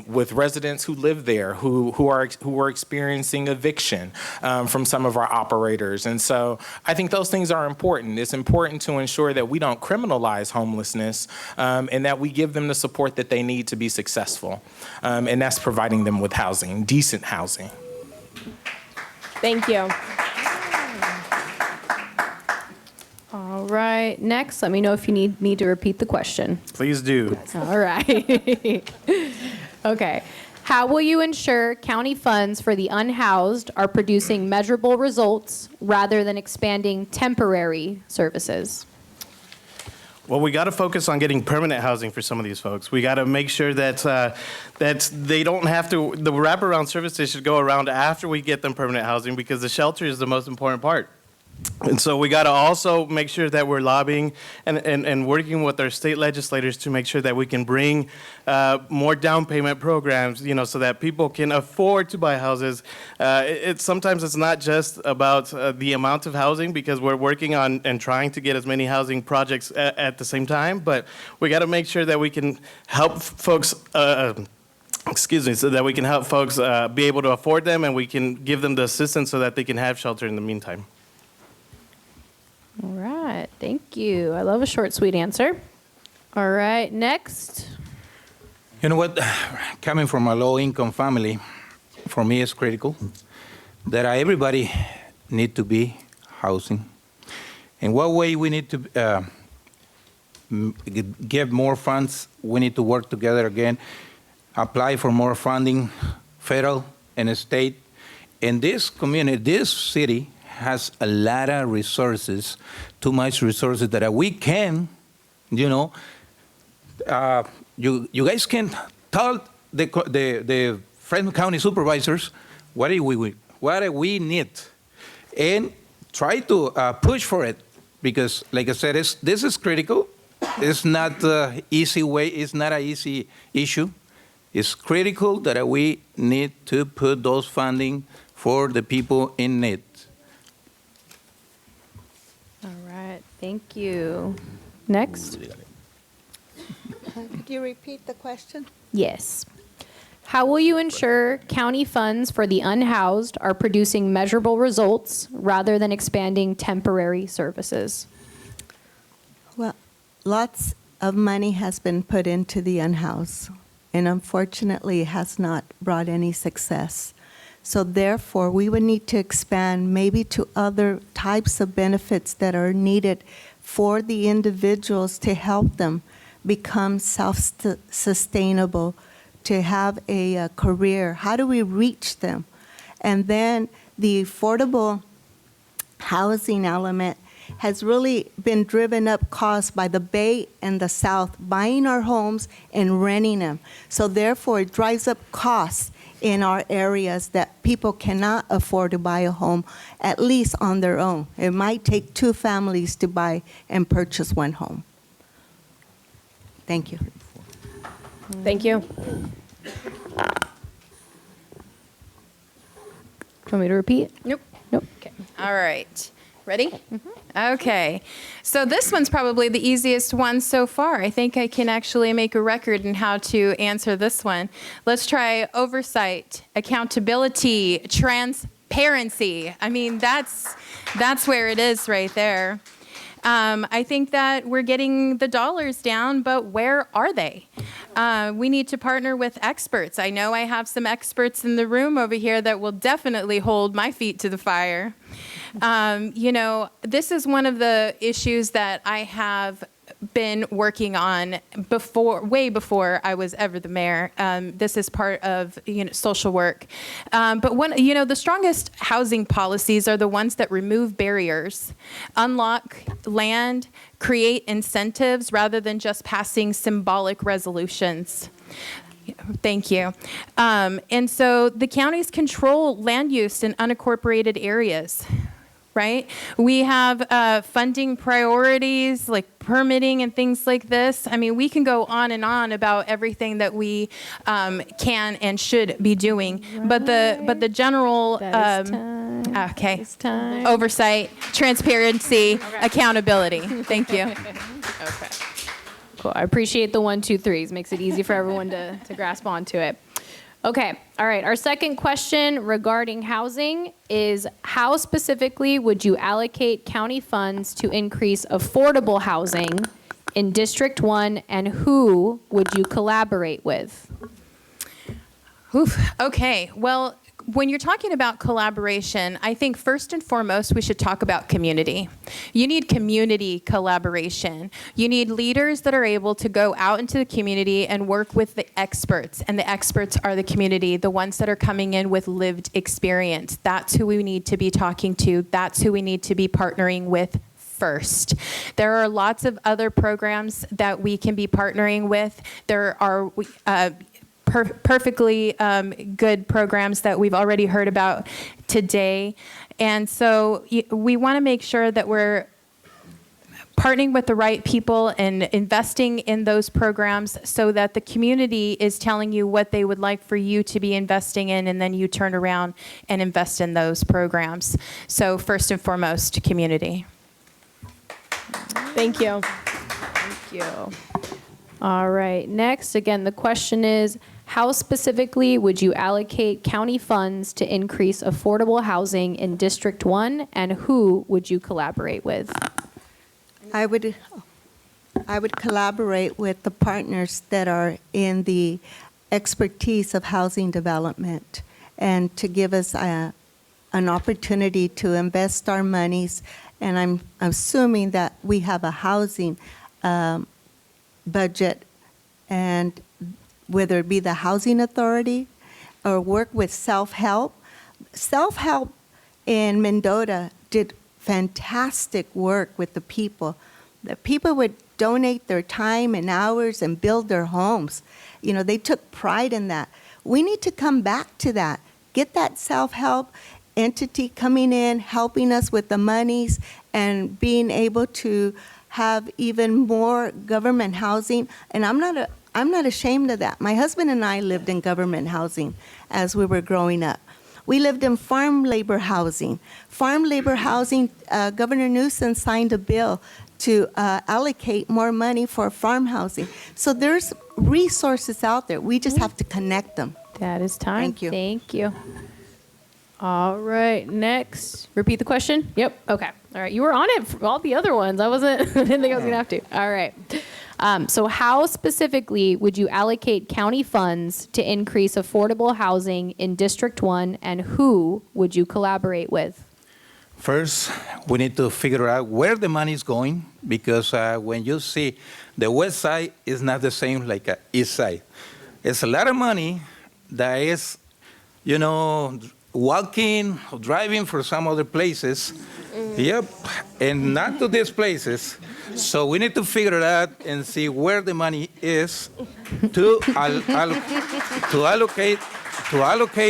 with residents who live there who are experiencing eviction from some of our operators. And so I think those things are important. It's important to ensure that we don't criminalize homelessness and that we give them the support that they need to be successful. And that's providing them with housing, decent housing. Thank you. All right, next, let me know if you need me to repeat the question. Please do. All right. Okay. How will you ensure county funds for the unhoused are producing measurable results rather than expanding temporary services? Well, we got to focus on getting permanent housing for some of these folks. We got to make sure that they don't have to, the wraparound services should go around after we get them permanent housing, because the shelter is the most important part. And so we got to also make sure that we're lobbying and working with our state legislators to make sure that we can bring more down payment programs, so that people can afford to buy houses. Sometimes it's not just about the amount of housing, because we're working on and trying to get as many housing projects at the same time, but we got to make sure that we can help folks so that we can help folks be able to afford them, and we can give them the assistance so that they can have shelter in the meantime. All right, thank you. I love a short, sweet answer. All right, next. You know what? Coming from a low-income family, for me, it's critical that everybody need to be housing. In what way we need to get more funds? We need to work together again, apply for more funding, federal and state. And this community, this city, has a lot of resources, too much resources that we can, you guys can tell the Fresno County Supervisors what do we need, and try to push for it, because, like I said, this is critical. It's not an easy way. It's not an easy issue. It's critical that we need to put those funding for the people in need. All right, thank you. Next. Could you repeat the question? Yes. How will you ensure county funds for the unhoused are producing measurable results rather than expanding temporary services? Well, lots of money has been put into the unhoused, and unfortunately, it has not brought any success. So therefore, we would need to expand maybe to other types of benefits that are needed for the individuals to help them become self-sustainable, to have a career. How do we reach them? And then the affordable housing element has really been driven up cost by the Bay and the South buying our homes and renting them. So therefore, it drives up costs in our areas that people cannot afford to buy a home, at least on their own. It might take two families to buy and purchase one home. Thank you. Thank you. Do you want me to repeat? Nope. Nope. Okay. All right. Ready? Okay. So this one's probably the easiest one so far. I think I can actually make a record in how to answer this one. Let's try oversight, accountability, transparency. I mean, that's where it is right there. I think that we're getting the dollars down, but where are they? We need to partner with experts. I know I have some experts in the room over here that will definitely hold my feet to the fire. This is one of the issues that I have been working on way before I was ever the mayor. This is part of social work. But the strongest housing policies are the ones that remove barriers, unlock land, create incentives rather than just passing symbolic resolutions. Thank you. And so the counties control land use in unincorporated areas. Right? We have funding priorities like permitting and things like this. I mean, we can go on and on about everything that we can and should be doing. But the general oversight, transparency, accountability. Thank you. Okay. Cool. I appreciate the 1, 2, 3s. Makes it easy for everyone to grasp onto it. Okay. All right. Our second question regarding housing is, how specifically would you allocate county funds to increase affordable housing in District 1, and who would you collaborate with? Okay. Well, when you're talking about collaboration, I think first and foremost, we should talk about community. You need community collaboration. You need leaders that are able to go out into the community and work with the experts. And the experts are the community, the ones that are coming in with lived experience. That's who we need to be talking to. That's who we need to be partnering with first. There are lots of other programs that we can be partnering with. There are perfectly good programs that we've already heard about today. And so we want to make sure that we're partnering with the right people and investing in those programs so that the community is telling you what they would like for you to be investing in, and then you turn around and invest in those programs. So first and foremost, community. Thank you. Thank you. All right. Next, again, the question is, How specifically would you allocate county funds to increase affordable housing in District 1, and who would you collaborate with? I would collaborate with the partners that are in the expertise of housing development and to give us an opportunity to invest our monies. And I'm assuming that we have a housing budget, and whether it be the housing authority or work with self-help. Self-help in Mendota did fantastic work with the people. The people would donate their time and hours and build their homes. You know, they took pride in that. We need to come back to that. Get that self-help entity coming in, helping us with the monies, and being able to have even more government housing. And I'm not ashamed of that. My husband and I lived in government housing as we were growing up. We lived in farm labor housing. Farm labor housing, Governor Newsom signed a bill to allocate more money for farm housing. So there's resources out there. We just have to connect them. That is time. Thank you. Thank you. All right, next. Repeat the question? Yep, okay. All right, you were on it for all the other ones. I didn't think I was gonna have to. All right. So how specifically would you allocate county funds to increase affordable housing in District 1, and who would you collaborate with? First, we need to figure out where the money is going, because when you see the west side is not the same like the east side. It's a lot of money that is, walking or driving for some other places. Yep, and not to these places. So we need to figure it out and see where the money is to allocate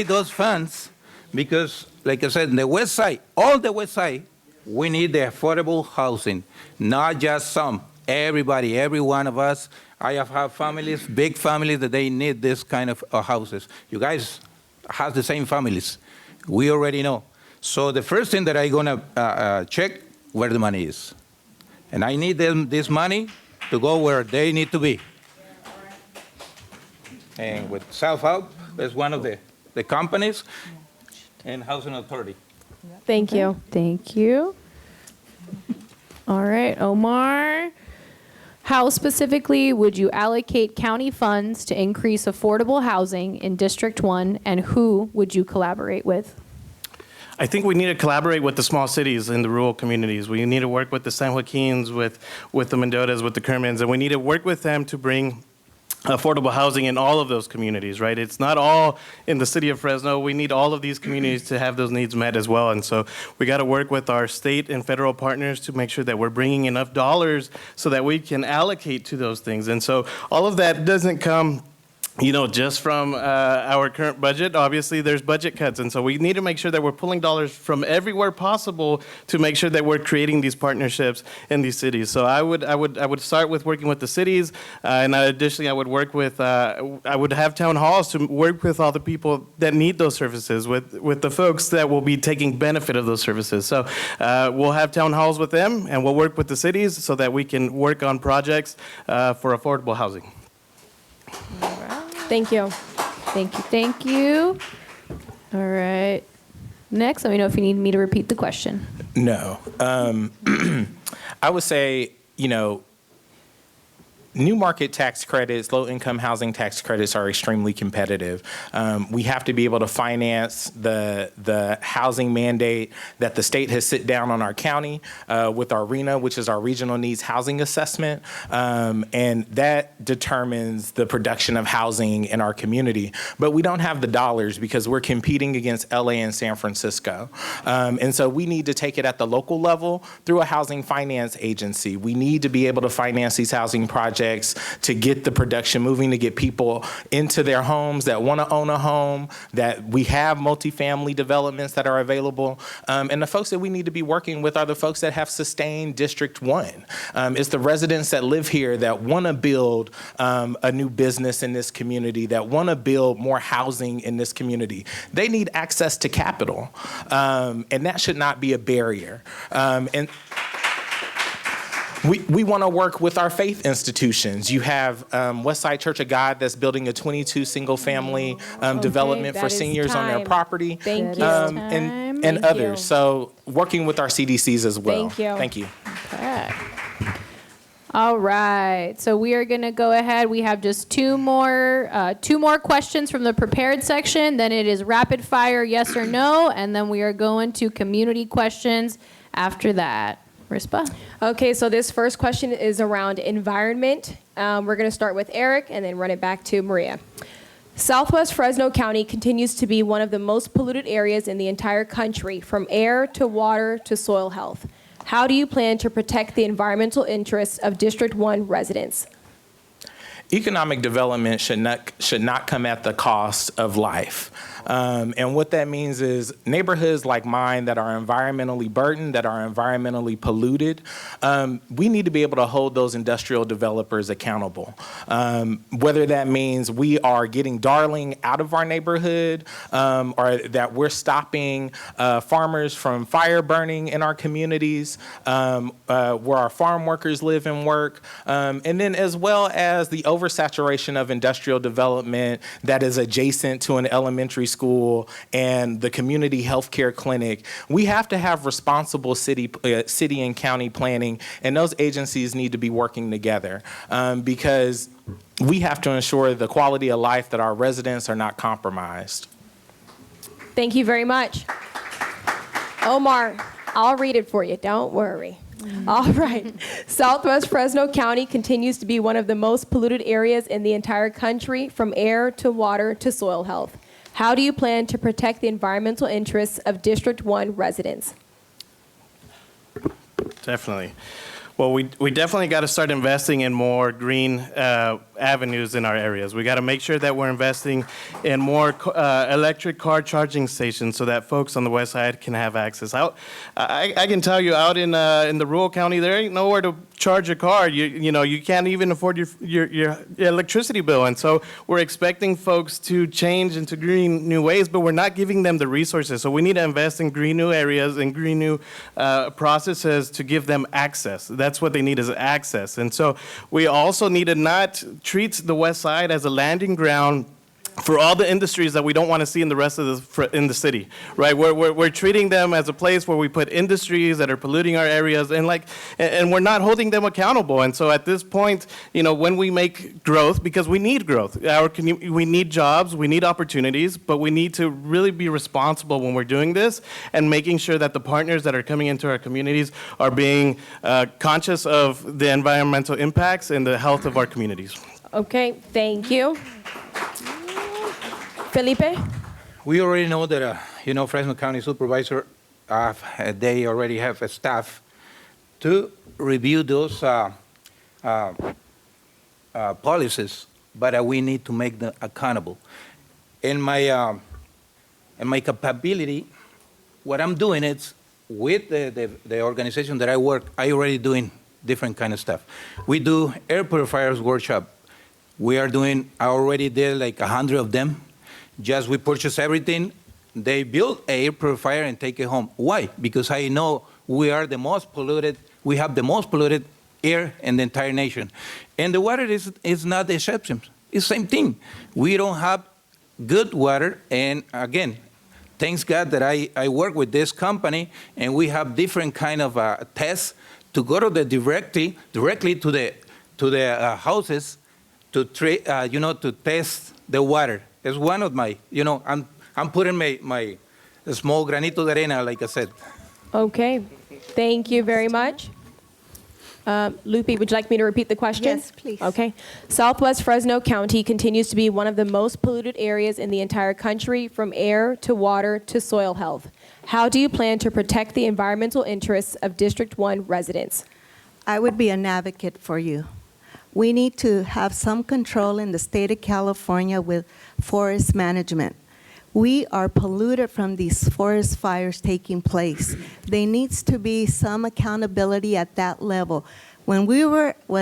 those funds, because, like I said, the west side, all the west side, we need the affordable housing, not just some. Everybody, every one of us. I have families, big families, that they need this kind of houses. You guys have the same families. We already know. So the first thing that I'm gonna check where the money is. And I need this money to go where they need to be. And with self-help, that's one of the companies, and housing authority. Thank you. Thank you. All right, Omar. How specifically would you allocate county funds to increase affordable housing in District 1, and who would you collaborate with? I think we need to collaborate with the small cities and the rural communities. We need to work with the San Joaquins, with the Mendotas, with the Kermans, and we need to work with them to bring affordable housing in all of those communities, right? It's not all in the city of Fresno. We need all of these communities to have those needs met as well. And so we got to work with our state and federal partners to make sure that we're bringing enough dollars so that we can allocate to those things. And so all of that doesn't come just from our current budget. Obviously, there's budget cuts, and so we need to make sure that we're pulling dollars from everywhere possible to make sure that we're creating these partnerships in these cities. So I would start with working with the cities, and additionally, I would work with I would have town halls to work with all the people that need those services, with the folks that will be taking benefit of those services. So we'll have town halls with them, and we'll work with the cities so that we can work on projects for affordable housing. Thank you. Thank you. Thank you. All right. Next, let me know if you need me to repeat the question. No. I would say, new market tax credits, low-income housing tax credits are extremely competitive. We have to be able to finance the housing mandate that the state has sit down on our county with our RENA, which is our Regional Needs Housing Assessment, and that determines the production of housing in our community. But we don't have the dollars because we're competing against LA and San Francisco. And so we need to take it at the local level through a housing finance agency. We need to be able to finance these housing projects to get the production moving, to get people into their homes that want to own a home, that we have multifamily developments that are available. And the folks that we need to be working with are the folks that have sustained District 1. It's the residents that live here that want to build a new business in this community, that want to build more housing in this community. They need access to capital, and that should not be a barrier. We want to work with our faith institutions. You have Westside Church of God that's building a 22 single-family development that for is seniors on their time. Property. Thank you. And Thank others. you. So working with our CDCs as well. Thank you. Thank you. Okay. All right, so we are going to go ahead. We have just two more questions from the prepared section. Then it is rapid fire, yes or no, and then we are going to community questions after that. Rispa? Okay, so this first question is around environment. We're going to start with Eric and then run it back to Maria. Southwest Fresno County continues to be one of the most polluted areas in the entire country, from air to water to soil health. How do you plan to protect the environmental interests of District 1 residents? Economic development should not come at the cost of life. And what that means is neighborhoods like mine that are environmentally burdened, that are environmentally polluted, we need to be able to hold those industrial developers accountable. Whether that means we are getting Darling out of our neighborhood, or that we're stopping farmers from fire burning in our communities, where our farm workers live and work, and then as well as the oversaturation of industrial development that is adjacent to an elementary school and the community healthcare clinic. We have to have responsible city and county planning, and those agencies need to be working together because we have to ensure the quality of life that our residents are not compromised. Thank you very much. Omar, I'll read it for you, don't worry. All right. Southwest Fresno County continues to be one of the most polluted areas in the entire country, from air to water to soil health. How do you plan to protect the environmental interests of District 1 residents? Definitely. Well, we definitely got to start investing in more green avenues in our areas. We got to make sure that we're investing in more electric car charging stations so that folks on the west side can have access. I can tell you, out in the rural county, there ain't nowhere to charge your car. You can't even afford your electricity bill. And so we're expecting folks to change into green new ways, but we're not giving them the resources. So we need to invest in green new areas and green new processes to give them access. That's what they need, is access. And so we also need to not treat the west side as a landing ground for all the industries that we don't want to see in the rest of the city, right? We're treating them as a place where we put industries that are polluting our areas, and we're not holding them accountable. And so at this point, when we make growth, because we need growth, we need jobs, we need opportunities, but we need to really be responsible when we're doing this and making sure that the partners that are coming into our communities are being conscious of the environmental impacts and the health of our communities. Okay, thank you. Felipe? We already know that, Fresno County Supervisor, they already have a staff to review those policies, but we need to make them accountable. In my capability, what I'm doing is, with the organization that I work, I already doing different kind of stuff. We do air purifiers workshop. I already did like 100 of them. Just we purchase everything. They build an air purifier and take it home. Why? Because I know we have the most polluted air in the entire nation. And the water is not the exception. It's the same thing. We don't have good water. And again, thanks God that I work with this company, and we have different kind of tests to go to directly to the houses to test the water. It's one of my, I'm putting my small granito de arena, like I said. Okay, thank you very much. Lupi, would you like me to repeat the question? Yes, please. Okay. Southwest Fresno County continues to be one of the most polluted areas in the entire country, from air to water to soil health. How do you plan to protect the environmental interests of District 1 residents? I would be an advocate for you. We need to have some control in the state of California with forest management. We are polluted from these forest fires taking place. There needs to be some accountability at that level. When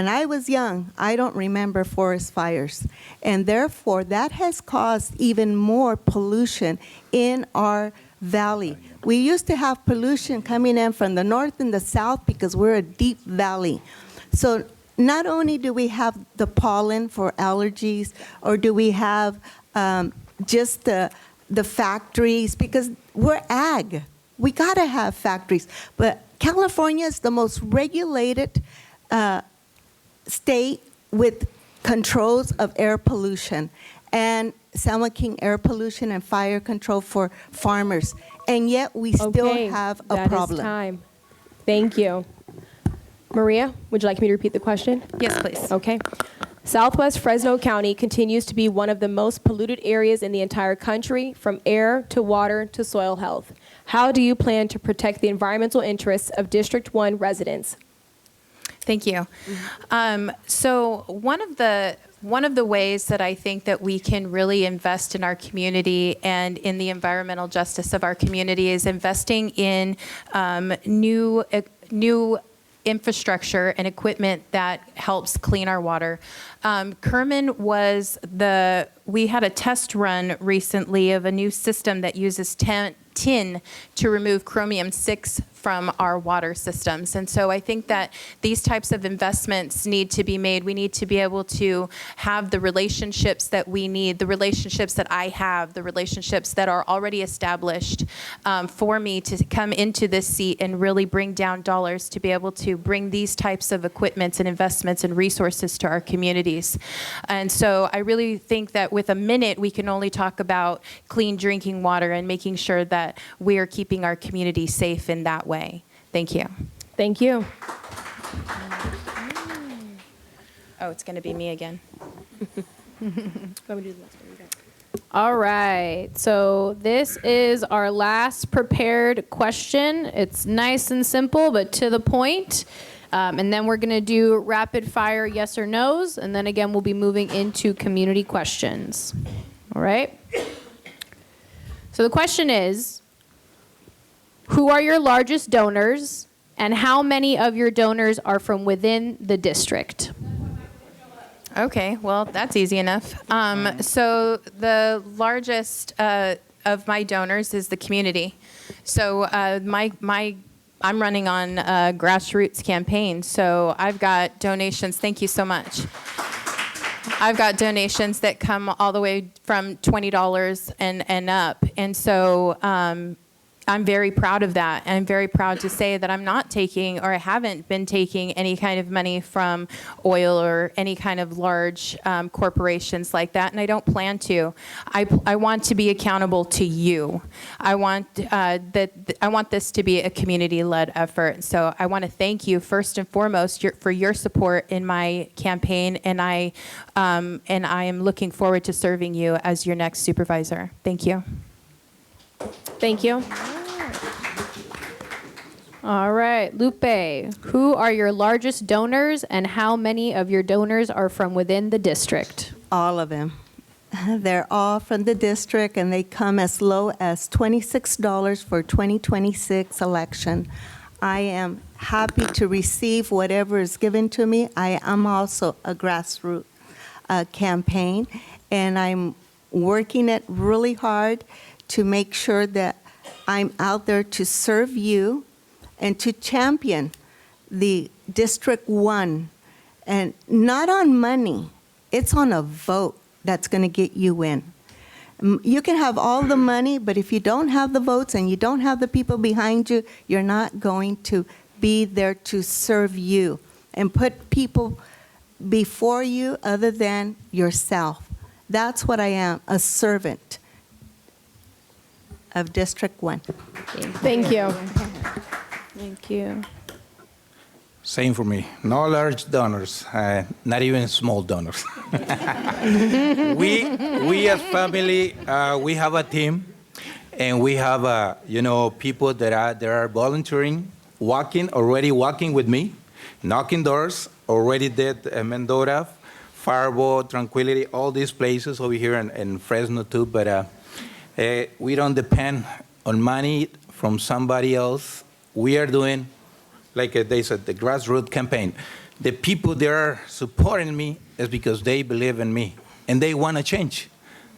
I was young, I don't remember forest fires. And therefore, that has caused even more pollution in our valley. We used to have pollution coming in from the north and the south because we're a deep valley. So not only do we have the pollen for allergies, or do we have just the factories, because we're ag. We got to have factories. But California is the most regulated state with controls of air pollution and San Joaquin air pollution and fire control for farmers. And yet we still have a problem. That is time. Thank you. Maria, would you like me to repeat the question? Yes, please. Okay. Southwest Fresno County continues to be one of the most polluted areas in the entire country, from air to water to soil health. How do you plan to protect the environmental interests of District 1 residents? Thank you. So one of the ways that I think that we can really invest in our community and in the environmental justice of our community is investing in new infrastructure and equipment that helps clean our water. Kerman we had a test run recently of a new system that uses tin to remove chromium-6 from our water systems. And so I think that these types of investments need to be made. We need to be able to have the relationships that we need, the relationships that I have, the relationships that are already established for me to come into this seat and really bring down dollars to be able to bring these types of equipments and investments and resources to our communities. And so I really think that with a minute, we can only talk about clean drinking water and making sure that we are keeping our community safe in that way. Thank you. Thank you. Oh, it's going to be me again. All right. So this is our last prepared question. It's nice and simple, but to the point. And then we're going to do rapid fire yes or no's. And then again, we'll be moving into community questions. All right. So the question is, who are your largest donors, and how many of your donors are from within the district? Okay, well, that's easy enough. So the largest of my donors is the community. So I'm running on a grassroots campaign, so I've got donations. Thank you so much. I've got donations that come all the way from $20 and up, and so I'm very proud of that. And I'm very proud to say that I'm not taking, or I haven't been taking, any kind of money from oil or any kind of large corporations like that, and I don't plan to. I want to be accountable to you. I want this to be a community-led effort. So I want to thank you first and foremost for your support in my campaign, and I am looking forward to serving you as your next supervisor. Thank you. Thank you. All right, Lupe, who are your largest donors, and how many of your donors are from within the district? All of them. They're all from the district, and they come as low as $26 for 2026 election. I am happy to receive whatever is given to me. I am also a grassroots campaign, and I'm working it really hard to make sure that I'm out there to serve you and to champion the District 1. And not on money, it's on a vote that's going to get you in. You can have all the money, but if you don't have the votes and you don't have the people behind you, you're not going to be there to serve you and put people before you other than yourself. That's what I am, a servant of District 1. Thank you. Thank you. Same for me. No large donors, not even small donors. We as family, we have a team, and we have people that are volunteering, already walking with me, knocking doors. Already did Mendota, Farbo, Tranquility, all these places over here in Fresno too. But we don't depend on money from somebody else. We are doing, like they said, the grassroots campaign. The people that are supporting me is because they believe in me, and they want to change.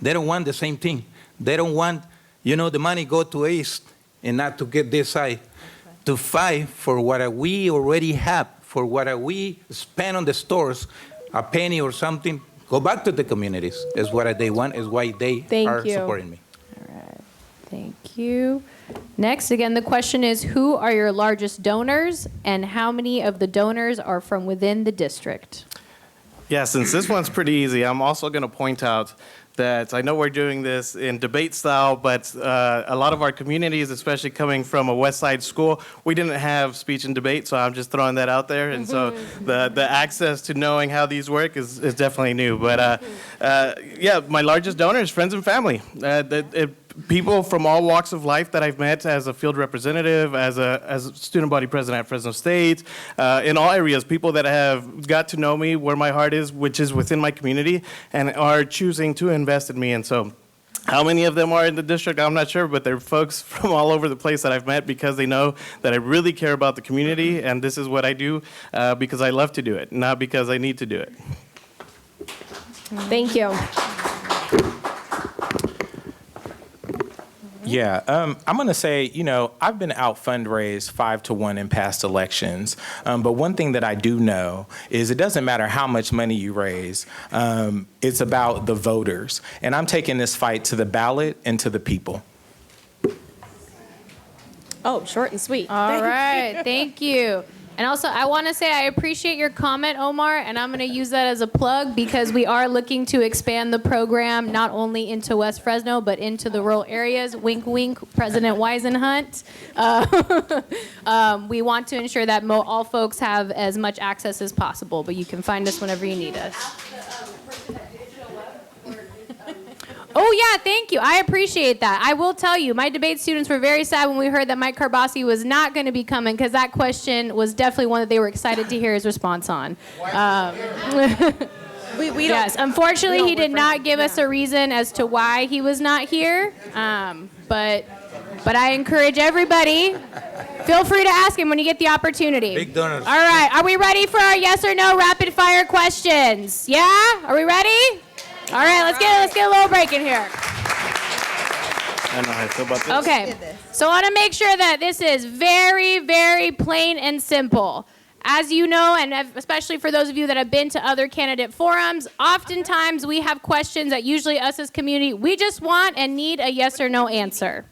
They don't want the same thing. They don't want, the money go to east and not to get this side. To fight for what we already have for what we spend on the stores, a penny or something, go back to the communities. Is what they want, is why they are supporting me. All right. Thank you. Next, again, the question is, who are your largest donors and how many of the donors are from within the district? Yeah, since this one's pretty easy, I'm also going to point out that I know we're doing this in debate style, but a lot of our communities, especially coming from a West Side school, we didn't have speech and debate, so I'm just throwing that out there. And so the access to knowing how these work is definitely new. But yeah, my largest donor is friends and family. People from all walks of life that I've met as a field representative, as a student body president at Fresno State, in all areas, people that have got to know me where my heart is, which is within my community, and are choosing to invest in me. And so how many of them are in the district, I'm not sure, but they're folks from all over the place that I've met because they know that I really care about the community, and this is what I do because I love to do it, not because I need to do it. Thank you. Yeah, I'm going to say, I've been out fundraised 5-1 in past elections. But one thing that I do know is it doesn't matter how much money you raise. It's about the voters. And I'm taking this fight to the ballot and to the people. Oh, short and sweet. All right, thank you. And also, I want to say I appreciate your comment, Omar, and I'm going to use that as a plug because we are looking to expand the program not only into West Fresno, but into the rural areas. Wink, wink, President Weisenhunt. We want to ensure that all folks have as much access as possible, but you can find us whenever you need us. Oh, yeah, thank you. I appreciate that. I will tell you, my debate students were very sad when we heard that Mike Carbasi was not going to be coming because that question was definitely one that they were excited to hear his response on. Yes, unfortunately, he did not give us a reason as to why he was not here. But I encourage everybody, feel free to ask him when you get the opportunity. Big donors. All right, are we ready for our yes or no rapid fire questions? Yeah? Are we ready? All right, let's get a little break in here. I don't know how I feel about this. Okay, so I want to make sure that this is very, very plain and simple. As you know, and especially for those of you that have been to other candidate forums, oftentimes we have questions that usually us as community, we just want and need a yes or no answer.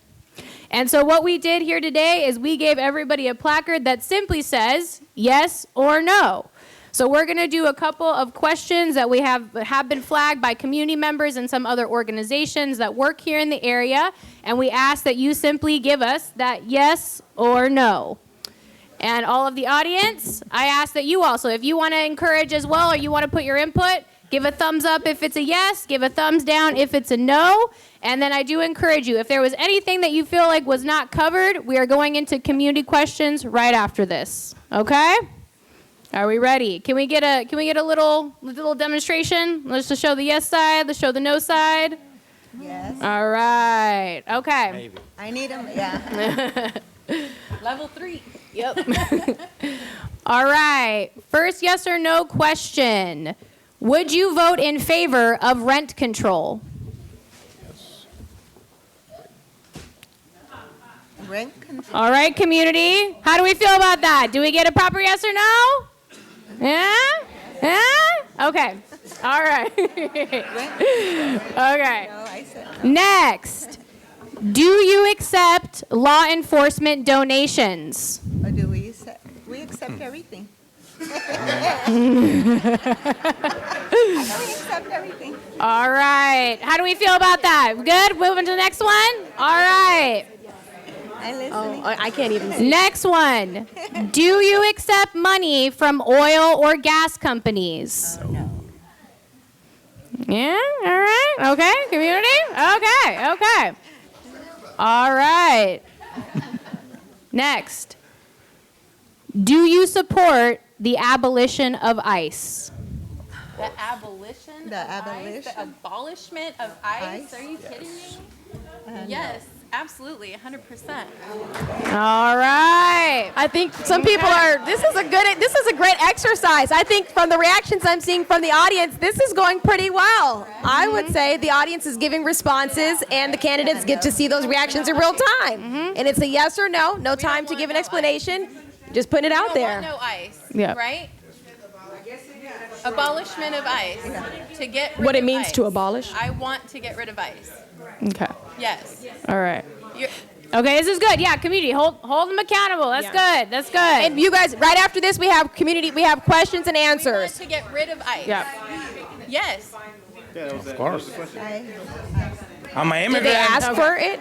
And so what we did here today is we gave everybody a placard that simply says yes or no. So we're going to do a couple of questions that we have been flagged by community members and some other organizations that work here in the area, and we ask that you simply give us that yes or no. And all of the audience, I ask that you also, if you want to encourage as well or you want to put your input, give a thumbs up if it's a yes, give a thumbs down if it's a no. And then I do encourage you, if there was anything that you feel like was not covered, we are going into community questions right after this. Okay? Are we ready? Can we get a little demonstration? Let's just show the yes side. Let's show the no side. Yes. All right. Okay. Maybe. I need them, yeah. Level 3. Yep. All right. First yes or no question. Would you vote in favor of rent control? Rent control. All right, community. How do we feel about that? Do we get a proper yes or no? Yeah? Yeah? Okay. All right. Okay. No, I said Next. Do you accept law enforcement donations? or do we accept? We accept everything. We accept everything. All right. How do we feel about that? Good? Moving to the next one? All right. I listening. Oh, I can't even see. Next one. Do you accept money from oil or gas companies? No. Yeah? All right. Okay. Community? Okay. Okay. All right. Next. Do you support the abolition of ICE? The abolition? The of ICE? abolition? The abolishment of ICE? ICE? Are you kidding me? Yes, absolutely, 100%. All right. I think some people are, this is a great exercise. I think from the reactions I'm seeing from the audience, this is going pretty well. I would say the audience is giving responses and the candidates get to see those reactions in real time. And it's a yes or no, no time to give an explanation. Just putting it We out don't there. want no ICE, Yeah. right? Abolishment of ICE. To get rid What it of means ICE. to abolish? I want to get rid of ICE. Okay. Yes. All right. You're- Okay, this is good. Yeah, community, hold them accountable. That's good. That's good. And you guys, right after this, we have questions and We want answers. to get rid of ICE. Yeah. Yes. Of course. I'm an Did immigrant. they ask for it?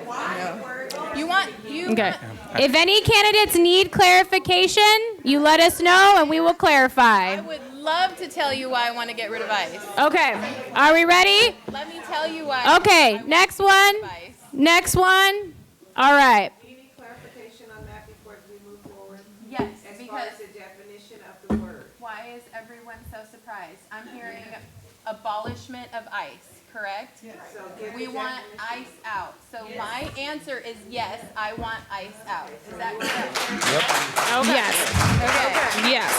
You want, you Okay. want, If any candidates need clarification, you let us know and we will clarify. I would love to tell you why I want to get rid of ICE. Okay, are we ready? Let me tell you why. Okay, next one. ICE. Next one. All right. Do you need clarification on that before we move forward? Yes, As far because as the definition of the word. why is everyone so surprised? I'm hearing abolishment of ICE, correct? So give We the want definition. ICE out. So my answer is yes, I want ICE out. Is that correct? Yes. Okay. Yes.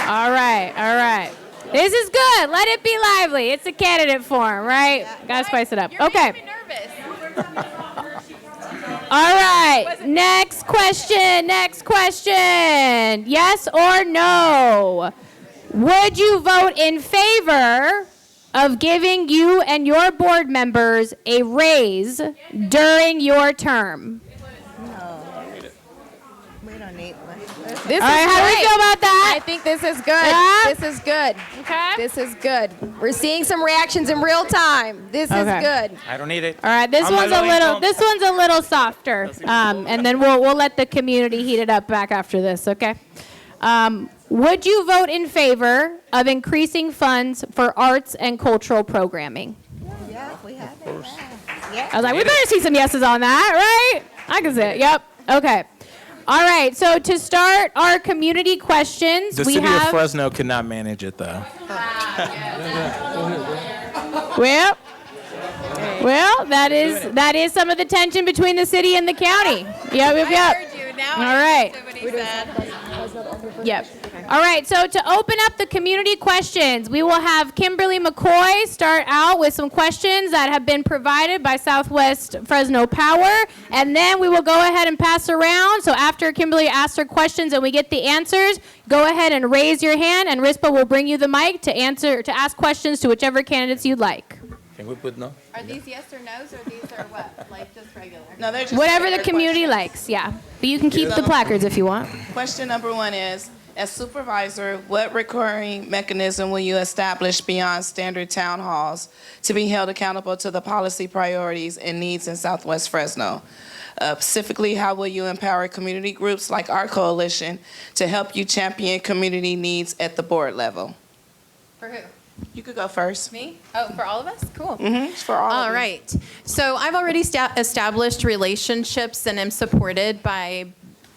All right. All right. This is good. Let it be lively. It's a candidate form, right? Gotta spice it up. You're Okay. making me nervous. All right. Next question. Next question. Yes or no? Would you vote in favor of giving you and your board members a raise during your term? We don't need one. This All right, is how do we great. feel about that? I think this is good. Yeah? This is good. Okay. This is good. We're seeing some reactions in real time. This Okay. is good. I don't need it. All right, this I'm one's a low little. income. This one's a little softer, and then we'll let the community heat it up back after this. Okay. Would you vote in favor of increasing funds for arts and cultural programming? Yeah, we have it. I was like, we better see some yeses on that, right? I can say it. Yep. Okay. All right. So to start our community questions, The we city of have. Fresno could not manage it though. Well, that is some of the tension between the city and the county. Yep. I heard you. Now All I right. understood what he said. Yep. All right, so to open up the community questions, we will have Kimberly McCoy start out with some questions that have been provided by Southwest Fresno Power, and then we will go ahead and pass around. So after Kimberly asks her questions and we get the answers, go ahead and raise your hand, and RISPA will bring you the mic to ask questions to whichever candidates you'd like. Can we put no? Are these yes or no's, or these are what? Like just regular? No, they're just Whatever the regular community questions. likes, yeah. But you can keep the placards if you want. Question number one is, as supervisor, what recurring mechanism will you establish beyond standard town halls to be held accountable to the policy priorities and needs in Southwest Fresno? Specifically, how will you empower community groups like our coalition to help you champion community needs at the board level? For who? You could go first. Me? Oh, for all of us? Cool. It's for all of All you. right. So I've already established relationships and am supported by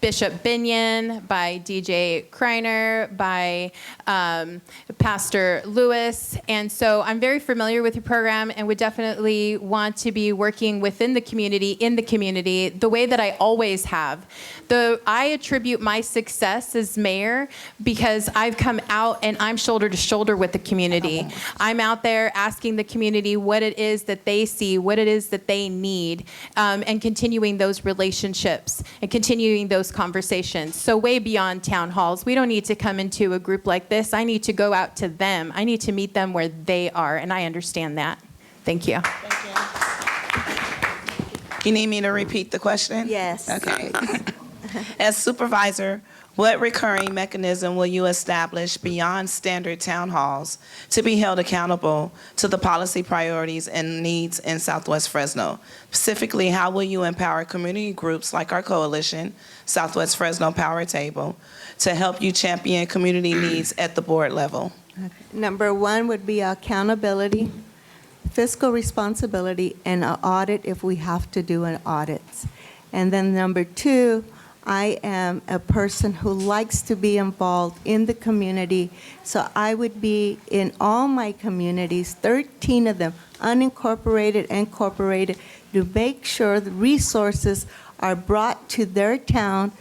Bishop Binion, by DJ Kreiner, by Pastor Lewis. And so I'm very familiar with your program and would definitely want to be working within the community, in the community, the way that I always have. I attribute my success as mayor because I've come out and I'm shoulder to shoulder with the community. I'm out there asking the community what it is that they see, what it is that they need, and continuing those relationships and continuing those conversations. So way beyond town halls. We don't need to come into a group like this. I need to go out to them. I need to meet them where they are, and I understand that. Thank you. You need me to repeat the question? Yes. Okay. As supervisor, what recurring mechanism will you establish beyond standard town halls to be held accountable to the policy priorities and needs in Southwest Fresno? Specifically, how will you empower community groups like our coalition, Southwest Fresno Power Table, to help you champion community needs at the board level? Number one would be accountability, fiscal responsibility, and an audit if we have to do an audit. And then number two, I am a person who likes to be involved in the community, so I would be in all my communities, 13 of them, unincorporated, incorporated, to make sure the resources are brought to their town,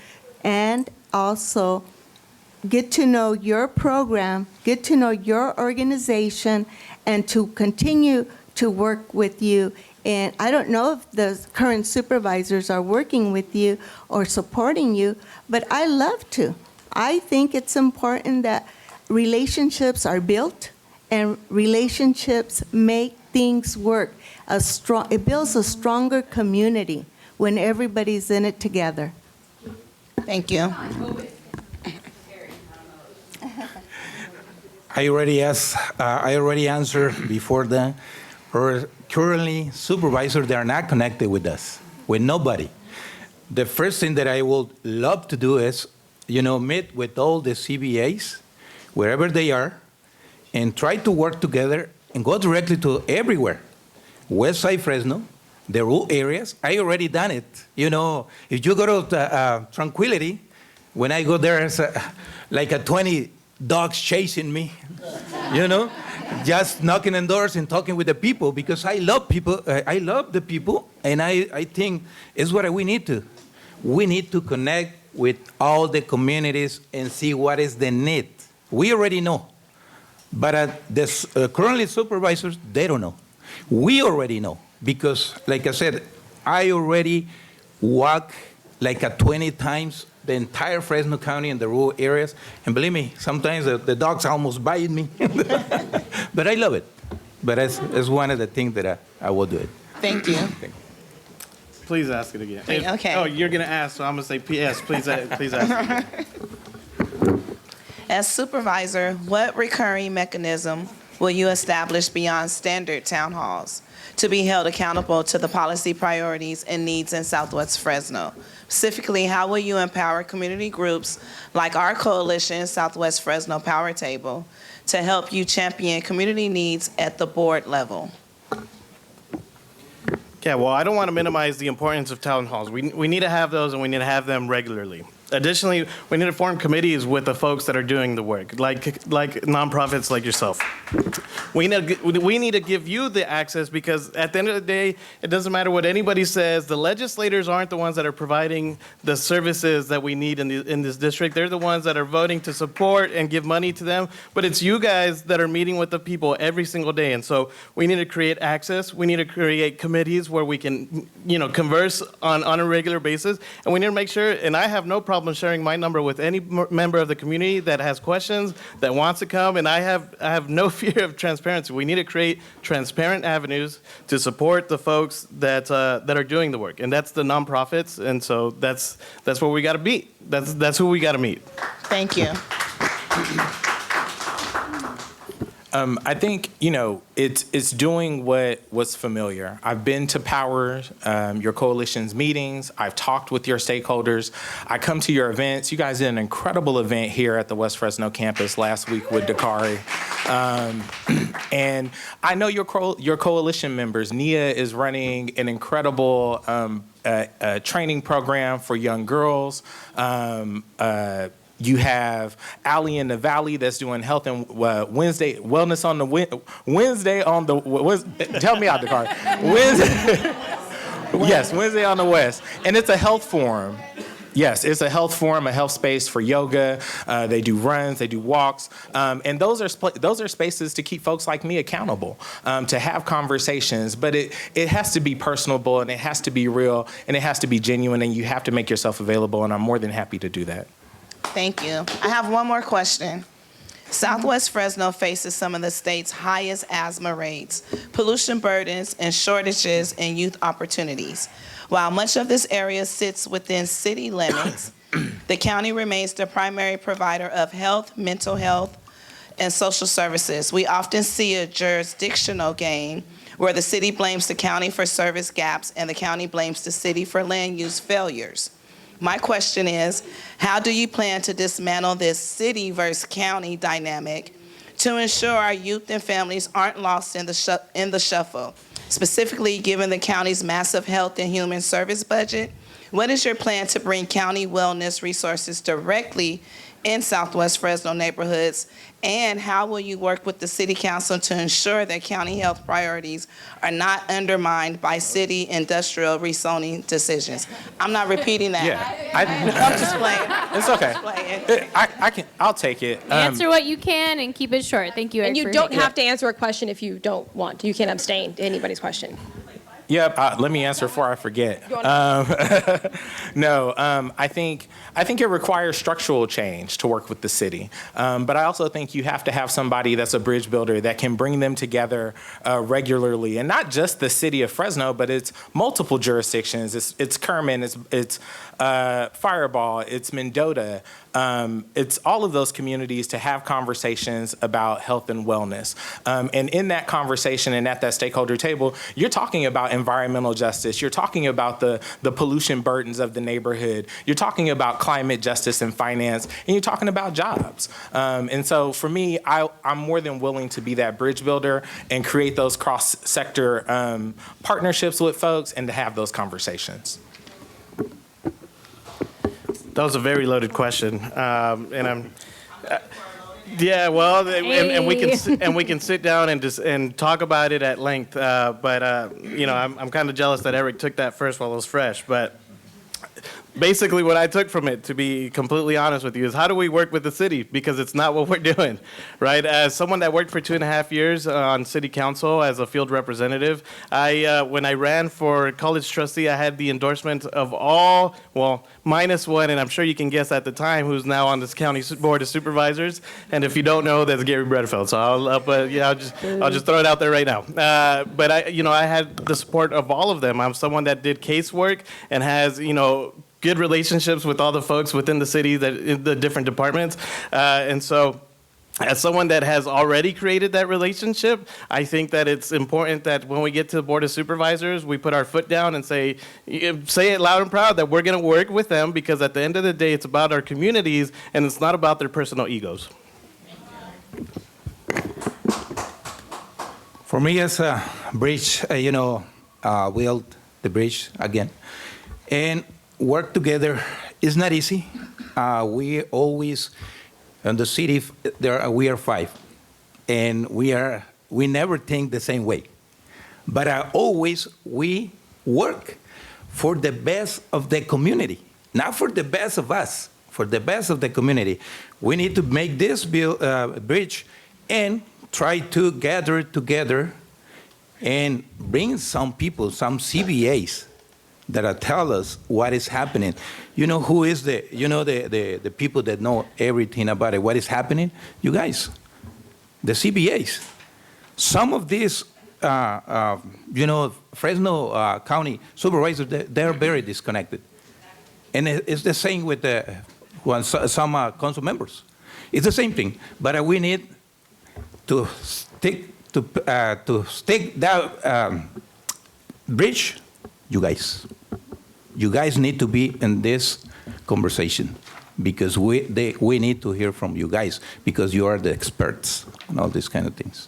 and also get to know your program, get to know your organization, and to continue to work with you And I don't know if the current supervisors are working with you or supporting you, but I love to. I think it's important that relationships are built and relationships make things work. It builds a stronger community when everybody's in it together. Thank you. I already answered before that. Currently, supervisors, they are not connected with us, with nobody. The first thing that I would love to do is, meet with all the CBAs, wherever they are, and try to work together and go directly to everywhere. Westside Fresno, the rural areas, I already done it. If you go to Tranquility, when I go there, it's like a 20 dogs chasing me, just knocking on doors and talking with the people, because I love people. I love the people, and I think it's what we need to. We need to connect with all the communities and see what is the need. We already know, but currently supervisors, they don't know. We already know, because like I said, I already walk like 20 times the entire Fresno County and the rural areas, and believe me, sometimes the dogs almost bite me, but I love it. But it's one of the things that I will do it. Thank you. Please ask it again. Okay. Oh, you're going to ask, so I'm going to say P.S. Please ask it again. As supervisor, what recurring mechanism will you establish beyond standard town halls to be held accountable to the policy priorities and needs in Southwest Fresno? Specifically, how will you empower community groups like our coalition, Southwest Fresno Power Table, to help you champion community needs at the board level? Yeah, well, I don't want to minimize the importance of town halls. We need to have those, and we need to have them regularly. Additionally, we need to form committees with the folks that are doing the work, like nonprofits like yourself. We need to give you the access, because at the end of the day, it doesn't matter what anybody says. The legislators aren't the ones that are providing the services that we need in this district. They're the ones that are voting to support and give money to them. But it's you guys that are meeting with the people every single day. And so we need to create access. We need to create committees where we can, converse on a regular basis. And we need to make sure, and I have no problem sharing my number with any member of the community that has questions, that wants to come, and I have no fear of transparency. We need to create transparent avenues to support the folks that are doing the work, and that's the nonprofits, and so that's what we got to meet. That's who we got to meet. Thank you. I think, it's doing what's familiar. I've been to Power, your coalition's meetings. I've talked with your stakeholders. I come to your events. You guys did an incredible event here at the West Fresno campus last week with Dakari. And I know your coalition members. Nia is running an incredible training program for young girls. You have Allie in the Valley that's doing health and Wednesday wellness on the Wednesday on the help me out, Dakar. Wednesday, yes, Wednesday on the West, and it's a health forum. Yes, it's a health forum, a health space for yoga. They do runs, they do walks, and those are spaces to keep folks like me accountable, to have conversations. But it has to be personable, and it has to be real, and it has to be genuine, and you have to make yourself available. And I'm more than happy to do that. Thank you. I have one more question. Southwest Fresno faces some of the state's highest asthma rates, pollution burdens, and shortages in youth opportunities. While much of this area sits within city limits, the county remains the primary provider of health, mental health, and social services. We often see a jurisdictional game where the city blames the county for service gaps and the county blames the city for land use failures. My question is, how do you plan to dismantle this city versus county dynamic to ensure our youth and families aren't lost in the shuffle? Specifically, given the county's massive health and human service budget, what is your plan to bring county wellness resources directly in Southwest Fresno neighborhoods? And how will you work with the city council to ensure that county health priorities are not undermined by city industrial rezoning decisions? I'm not repeating that. Yeah, I'm just playing. It's okay. I'll take it. Answer what you can and keep it short. Thank you, Eric. And you don't have to answer a question if you don't want to. You can't abstain to anybody's question. Yep. Let me answer before I forget. I think it requires structural change to work with the city. But I also think you have to have somebody that's a bridge builder that can bring them together regularly, and not just the city of Fresno, but it's multiple jurisdictions. It's Kerman, it's Fireball, it's Mendota. It's all of those communities to have conversations about health and wellness. And in that conversation and at that stakeholder table, you're talking about environmental justice. You're talking about the pollution burdens of the neighborhood. You're talking about climate justice and finance, and you're talking about jobs. And so for me, I'm more than willing to be that bridge builder and create those cross-sector partnerships with folks and to have those conversations. That was a very loaded question, and I'm. Yeah, well, and we can sit down and talk about it at length. But I'm kind of jealous that Eric took that first while it was fresh. But basically, what I took from it, to be completely honest with you, is how do we work with the city? Because it's not what we're doing, right? As someone that worked for 2.5 years on city council as a field representative, when I ran for college trustee, I had the endorsement of all, well, minus one, and I'm sure you can guess at the time who's now on this county board of supervisors. And if you don't know, that's Gary Bredefeld. So I'll just throw it out there right now. But I had the support of all of them. I'm someone that did casework and has good relationships with all the folks within the city, the different departments. And so as someone that has already created that relationship, I think that it's important that when we get to the Board of Supervisors, we put our foot down and say it loud and proud that we're going to work with them, because at the end of the day, it's about our communities and it's not about their personal egos. For me, as a bridge, build the bridge again. And work together is not easy. We always, in the city, we are 5, and we never think the same way. But we work for the best of the community, not for the best of us, for the best of the community. We need to make this bridge and try to gather together and bring some people, some CBAs, that tell us what is happening. You know who is the people that know everything about it, what is happening? You guys, the CBAs. Some of these, Fresno County supervisors, they're very disconnected. And it's the same with some council members. It's the same thing, but we need to stick that bridge. You guys need to be in this conversation, because we need to hear from you guys, because you are the experts on all these kind of things.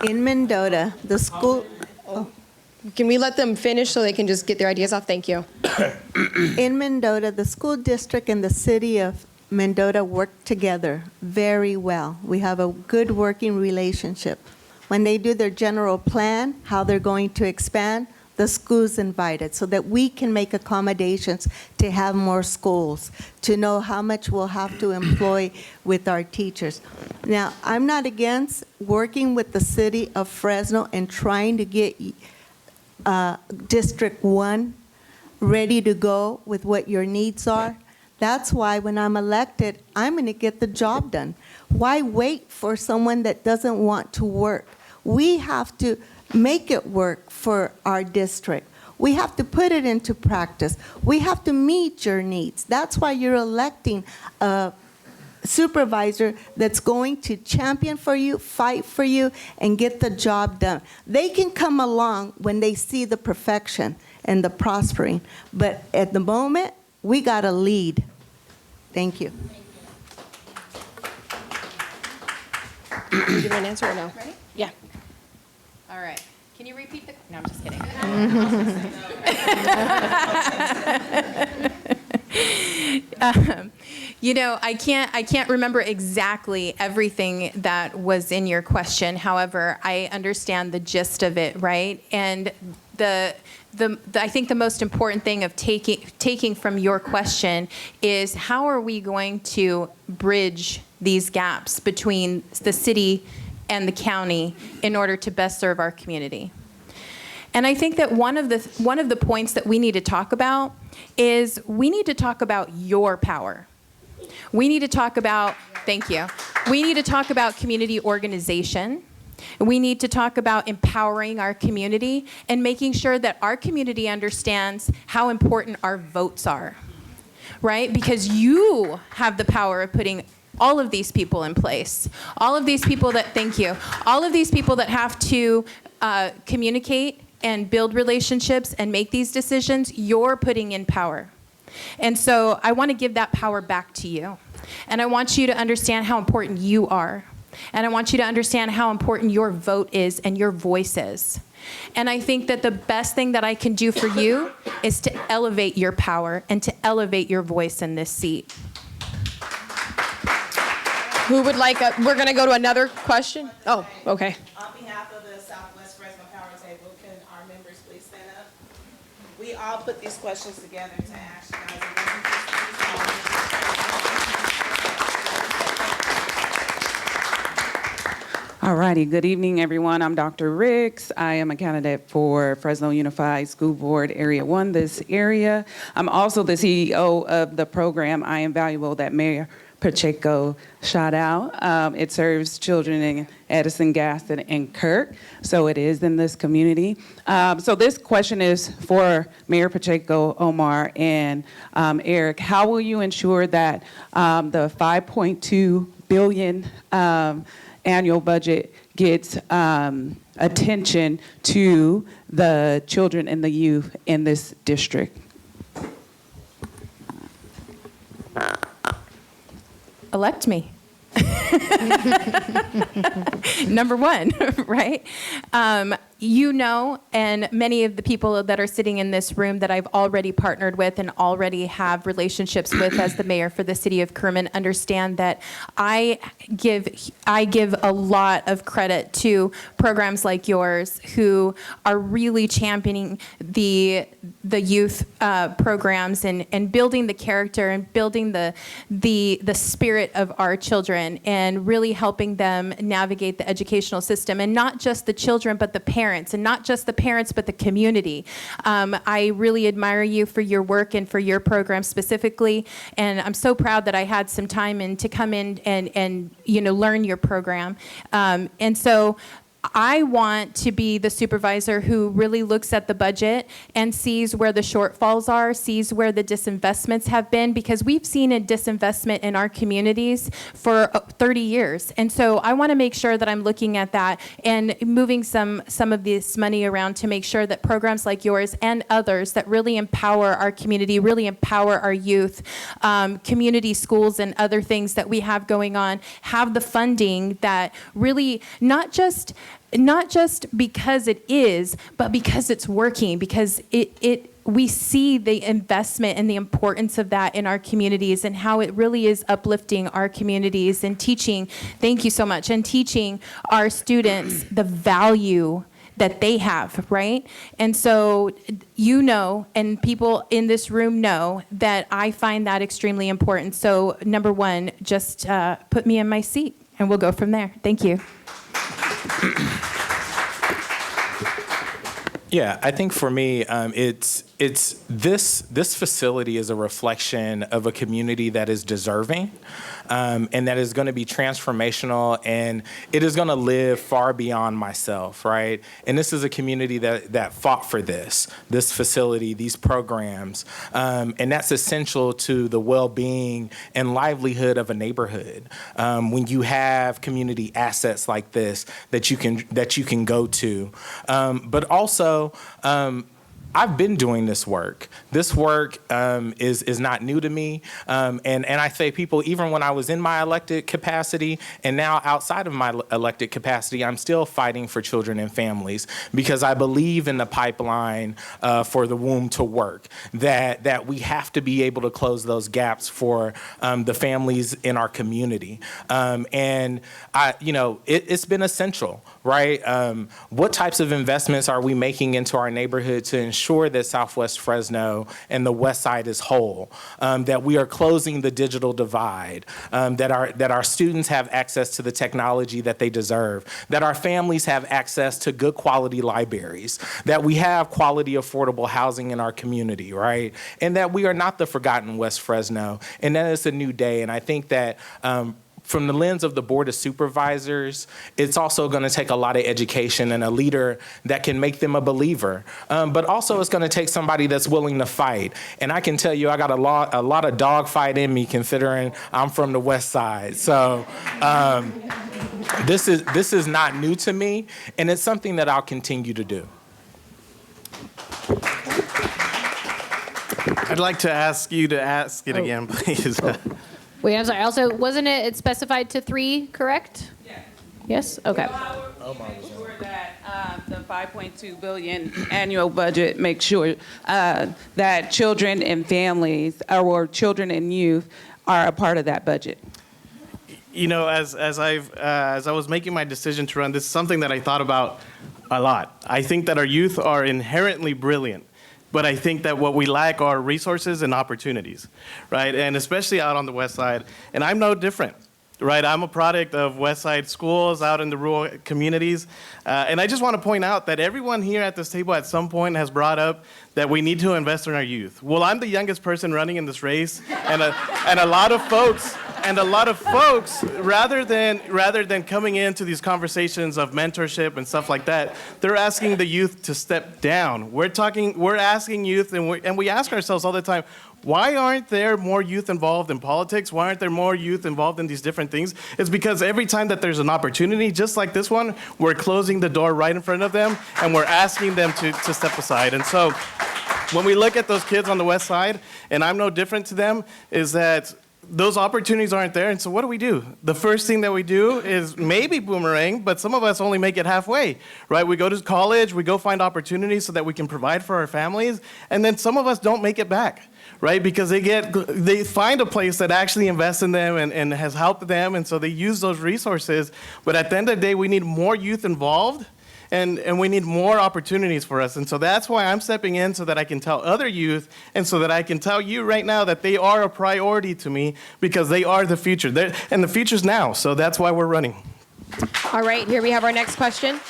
In Mendota, the school. Can we let them finish so they can just get their ideas off? Thank you. In Mendota, the school district and the city of Mendota work together very well. We have a good working relationship. When they do their general plan, how they're going to expand, the school's invited so that we can make accommodations to have more schools, to know how much we'll have to employ with our teachers. Now, I'm not against working with the city of Fresno and trying to get District 1 ready to go with what your needs are. That's why when I'm elected, I'm going to get the job done. Why wait for someone that doesn't want to work? We have to make it work for our district. We have to put it into practice. We have to meet your needs. That's why you're electing a supervisor that's going to champion for you, fight for you, and get the job done. They can come along when they see the perfection and the prospering. But at the moment, we got to lead. Thank you. You give an answer or no? Ready? Yeah. All right. Can you repeat the? No, I'm just kidding. I can't remember exactly everything that was in your question. However, I understand the gist of it, right? And I think the most important thing of taking from your question is, how are we going to bridge these gaps between the city and the county in order to best serve our community. And I think that one of the points that we need to talk about is we need to talk about your power. We need to talk about, thank you, we need to talk about community organization. We need to talk about empowering our community and making sure that our community understands how important our votes are, right? Because you have the power of putting all of these people in place. All of these people that, thank you, all of these people that have to communicate and build relationships and make these decisions, you're putting in power. And so I want to give that power back to you. And I want you to understand how important you are. And I want you to understand how important your vote is and your voice is. And I think that the best thing that I can do for you is to elevate your power and to elevate your voice in this seat. Who would like we're going to go to another question. Oh, okay. On behalf of the Southwest Fresno Power Table, can our members please stand up? We all put these questions together to ask you guys. All righty, good evening, everyone. I'm Dr. Ricks. I am a candidate for Fresno Unified School Board Area 1, this area. I'm also the CEO of the program I Am Valuable that Mayor Pacheco shot out. It serves children in Edison, Gaston, and Kirk, so it is in this community. So this question is for Mayor Pacheco, Omar, and Eric. How will you ensure that the $5.2 billion annual budget gets attention to the children and the youth in this district? Elect me. Number one, right? You know, and many of the people that are sitting in this room that I've already partnered with and already have relationships with as the mayor for the city of Kerman understand that I give a lot of credit to programs like yours who are really championing the youth programs and building the character and building the spirit of our children and really helping them navigate the educational system, and not just the children but the parents, and not just the parents but the community. I really admire you for your work and for your program specifically, and I'm so proud that I had some time to come in and learn your program. And so I want to be the supervisor who really looks at the budget and sees where the shortfalls are, sees where the disinvestments have been, because we've seen a disinvestment in our communities for 30 years. And so I want to make sure that I'm looking at that and moving some of this money around to make sure that programs like yours and others that really empower our community, really empower our youth, community schools and other things that we have going on, have the funding that really not just because it is, but because it's working, because we see the investment and the importance of that in our communities and how it really is uplifting our communities and teaching, thank you so much, and teaching our students the value that they have, right? And so and people in this room know that I find that extremely important. So number one, just put me in my seat and we'll go from there. Thank you. Yeah, I think for me, it's this facility is a reflection of a community that is deserving, and that is going to be transformational, and it is going to live far beyond myself, right? And this is a community that fought for this facility, these programs, and that's essential to the well-being and livelihood of a neighborhood. When you have community assets like this that you can go to, but also. I've been doing this work. This work is not new to me. And I say people, even when I was in my elected capacity and now outside of my elected capacity, I'm still fighting for children and families because I believe in the pipeline for the womb to work, that we have to be able to close those gaps for the families in our community. And it's been essential right? What types of investments are we making into our neighborhood to ensure that Southwest Fresno and the West Side is whole, that we are closing the digital divide, that our students have access to the technology that they deserve, that our families have access to good quality libraries, that we have quality affordable housing in our community, right? And that we are not the forgotten West Fresno, and that it's a new day. And I think that from the lens of the Board of Supervisors, it's also going to take a lot of education and a leader that can make them a believer. But also it's going to take somebody that's willing to fight. And I can tell you I got a lot of dog fight in me considering I'm from the West Side. So this is not new to me, and it's something that I'll continue to do. I'd like to ask you to ask it again, please. Wait, I'm sorry. Also, wasn't it specified to 3, correct? Yes. Yes? Okay. Sure that the $5.2 billion annual budget makes sure that children and families, or children and youth, are a part of that budget. You know, as I was making my decision to run, this is something that I thought about a lot. I think that our youth are inherently brilliant. But I think that what we lack are resources and opportunities, right? And especially out on the West Side. And I'm no different, right? I'm a product of West Side schools out in the rural communities. And I just want to point out that everyone here at this table at some point has brought up that we need to invest in our youth. Well, I'm the youngest person running in this race, and a lot of folks, rather than coming into these conversations of mentorship and stuff like that, they're asking the youth to step down. We're asking youth, and we ask ourselves all the time, why aren't there more youth involved in politics? Why aren't there more youth involved in these different things? It's because every time that there's an opportunity, just like this one, we're closing the door right in front of them, and we're asking them to step aside. And so when we look at those kids on the West Side, and I'm no different to them, is that those opportunities aren't there, and so what do? The first thing that we do is maybe boomerang, but some of us only make it halfway, right? We go to college, we go find opportunities so that we can provide for our families, and then some of us don't make it back, right? Because they find a place that actually invests in them and has helped them, and so they use those resources, but at the end of the day, we need more youth involved, and we need more opportunities for us. And so that's why I'm stepping in, so that I can tell other youth, and so that I can tell you right now that they are a priority to me, because they are the future. And the future's now, so that's why we're running. All right, here we have our next question.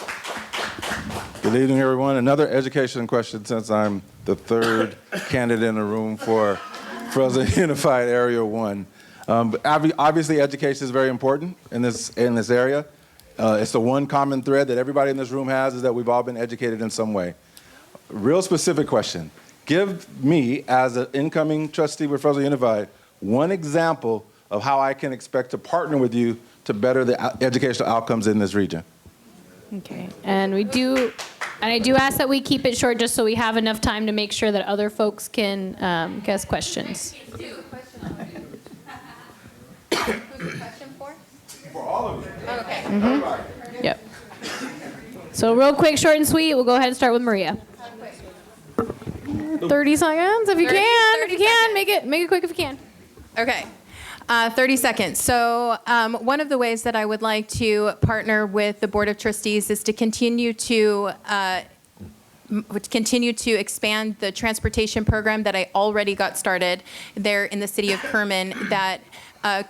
Good evening, everyone. Another education question, since I'm the third candidate in the room for Fresno Unified Area 1. Obviously, education is very important in this area. It's the one common thread that everybody in this room has, is that we've all been educated in some way. Real specific question. Give me, as an incoming trustee with Fresno Unified, one example of how I can expect to partner with you to better the educational outcomes in this region. Okay. And I do ask that we keep it short, just so we have enough time to make sure that other folks can ask questions. Who's the question for? For all of you. Okay. Mm-hmm. Yep. So real quick, short and sweet, we'll go ahead and start with Maria. 30 seconds, if you can. If you can, make it quick if you can. Okay. 30 seconds. So one of the ways that I would like to partner with the Board of Trustees is to continue to expand the transportation program that I already got started there in the city of Kerman, that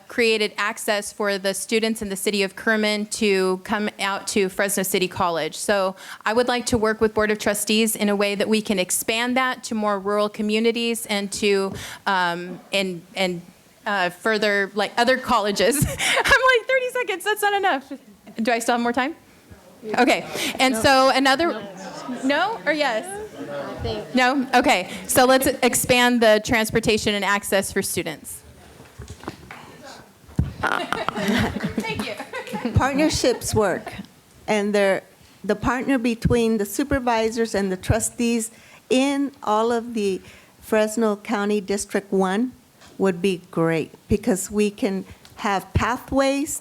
created access for the students in the city of Kerman to come out to Fresno City College. So I would like to work with Board of Trustees in a way that we can expand that to more rural communities and to further, like, other colleges. I'm like, 30 seconds, that's not enough. Do I still have more time? Okay, and so another, no or yes? No? Okay, so let's expand the transportation and access for students. Thank you. Partnerships work, and the partner between the supervisors and the trustees in all of the Fresno County District 1 would be great, because we can have pathways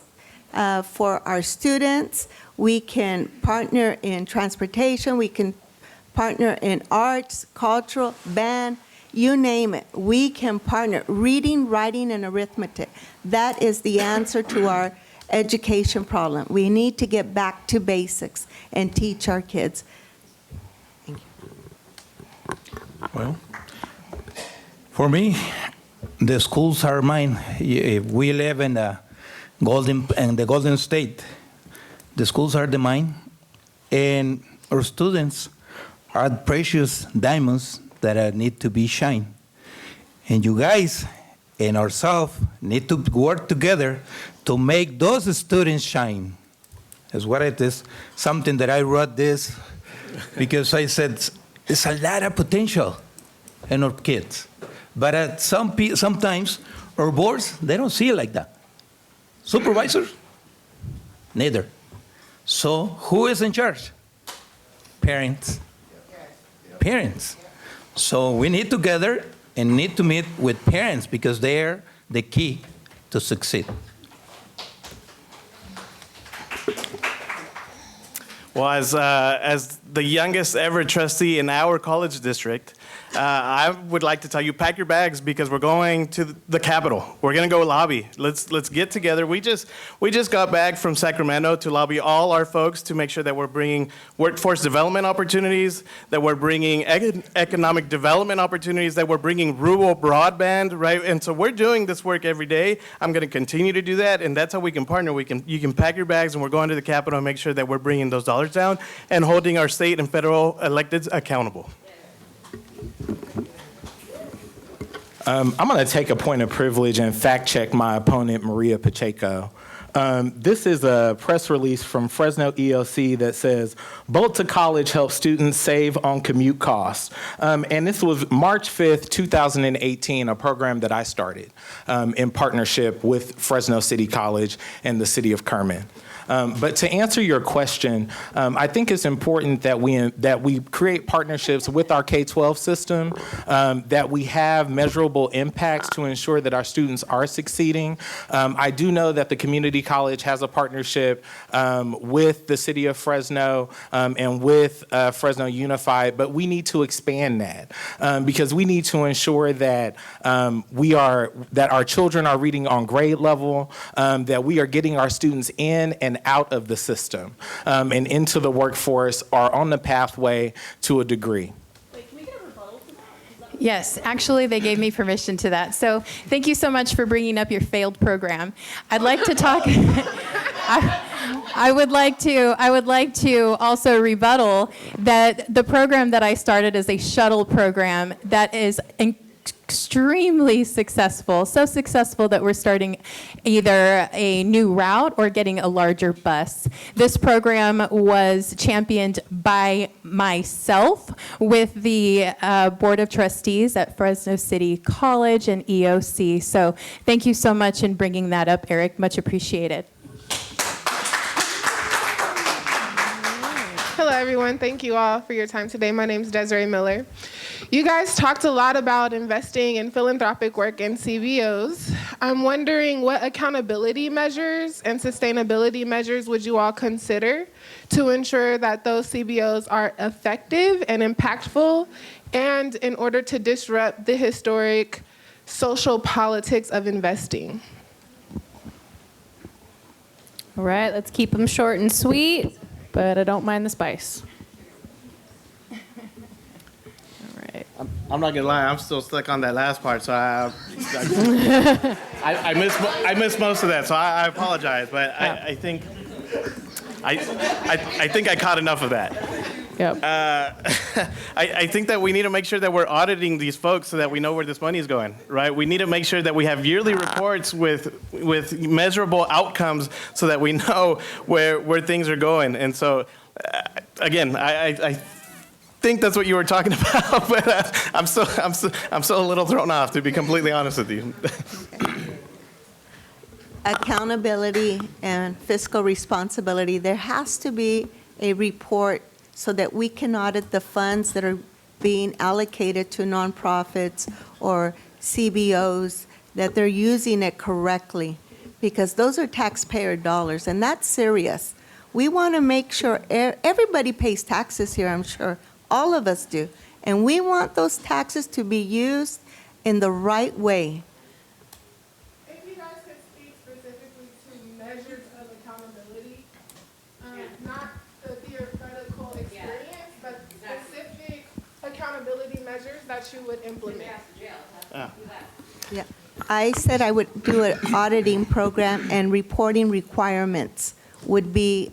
for our students. We can partner in transportation. We can partner in arts, cultural, band, you name it. We can partner. Reading, writing, and arithmetic. That is the answer to our education problem. We need to get back to basics and teach our kids. Well, for me, the schools are mine. We live in the Golden State. The schools are mine, and our students are precious diamonds that need to be shined. And you guys and ourselves need to work together to make those students shine. That's what it is. Something that I wrote this because I said it's a lot of potential in our kids. But sometimes our boards, they don't see it like that. Supervisors, neither. So who is in charge? Parents. Parents. So we need together and need to meet with parents because they're the key to succeed. Well, as the youngest ever trustee in our college district, I would like to tell you, pack your bags because we're going to the Capitol. We're going to go lobby. Let's get together. We just got back from Sacramento to lobby all our folks to make sure that we're bringing workforce development opportunities, that we're bringing economic development opportunities, that we're bringing rural broadband, right? And so we're doing this work every day. I'm going to continue to do that, and that's how we can partner. You can pack your bags, and we're going to the Capitol and make sure that we're bringing those dollars down and holding our state and federal electeds accountable. I'm going to take a point of privilege and fact check my opponent, Maria Pacheco. This is a press release from Fresno ELC that says, Bolt to College helps students save on commute costs. And this was March 5th, 2018, a program that I started in partnership with Fresno City College and the city of Kerman. But to answer your question, I think it's important that we create partnerships with our K-12 system, that we have measurable impacts to ensure that our students are succeeding. I do know that the community college has a partnership with the city of Fresno and with Fresno Unified, but we need to expand that because we need to ensure that that our children are reading on grade level, that we are getting our students in and out of the system and into the workforce or on the pathway to a degree. Yes, actually, they gave me permission to that. So thank you so much for bringing up your failed program. I'd like to talk. I would like to also rebuttal that the program that I started is a shuttle program that is extremely successful, so successful that we're starting either a new route or getting a larger bus. This program was championed by myself with the Board of Trustees at Fresno City College and EOC. So thank you so much in bringing that up, Eric. Much appreciated. Hello, everyone. Thank you all for your time today. My name is Desiree Miller. You guys talked a lot about investing in philanthropic work and CBOs. I'm wondering what accountability measures and sustainability measures would you all consider to ensure that those CBOs are effective and impactful, and in order to disrupt the historic social politics of investing? All right, let's keep them short and sweet, but I don't mind the spice. I'm not gonna lie, I'm still stuck on that last part, so I missed most of that, so I apologize, but I think I caught enough of that. Yep. I think that we need to make sure that we're auditing these folks so that we know where this money is going, right? We need to make sure that we have yearly reports with measurable outcomes so that we know where things are going. And so, again, I think that's what you were talking about, but I'm still a little thrown off, to be completely honest with you. Accountability and fiscal responsibility. There has to be a report so that we can audit the funds that are being allocated to nonprofits or CBOs, that they're using it correctly, because those are taxpayer dollars, and that's serious. We want to make sure everybody pays taxes here, I'm sure. All of us do. And we want those taxes to be used in the right way. If you guys could speak specifically to measures of accountability measures that you would implement? Yeah. I said I would do an auditing program, and reporting requirements would be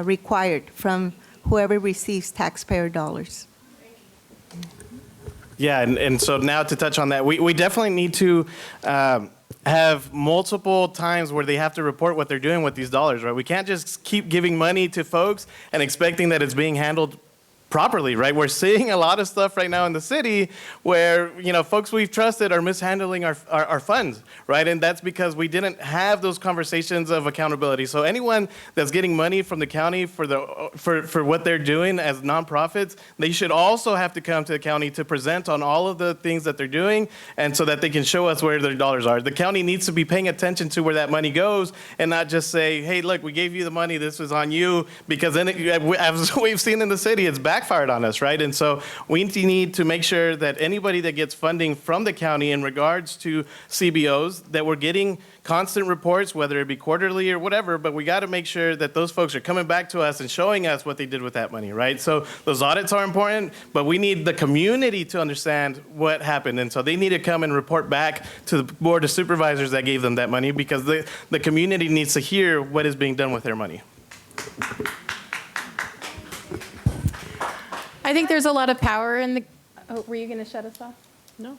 required from whoever receives taxpayer dollars. Yeah, and so now to touch on that, we definitely need to have multiple times where they have to report what they're doing with these dollars, right? We can't just keep giving money to folks and expecting that it's being handled properly, right? We're seeing a lot of stuff right now in the city where, folks we've trusted are mishandling our funds, right? And that's because we didn't have those conversations of accountability. So anyone that's getting money from the county for what they're doing as nonprofits, they should also have to come to the county to present on all of the things that they're doing, and so that they can show us where their dollars are. The county needs to be paying attention to where that money goes and not just say, hey, look, we gave you the money, this was on you, because then as we've seen in the city, it's backfired on us, right? And so we need to make sure that anybody that gets funding from the county in regards to CBOs, that we're getting constant reports, whether it be quarterly or whatever, but we got to make sure that those folks are coming back to us and showing us what they did with that money, right? So those audits are important, but we need the community to understand what happened. And so they need to come and report back to the Board of Supervisors that gave them that money, because the community needs to hear what is being done with their money. I think there's a lot of power in the, oh, were you going to shut us off? No.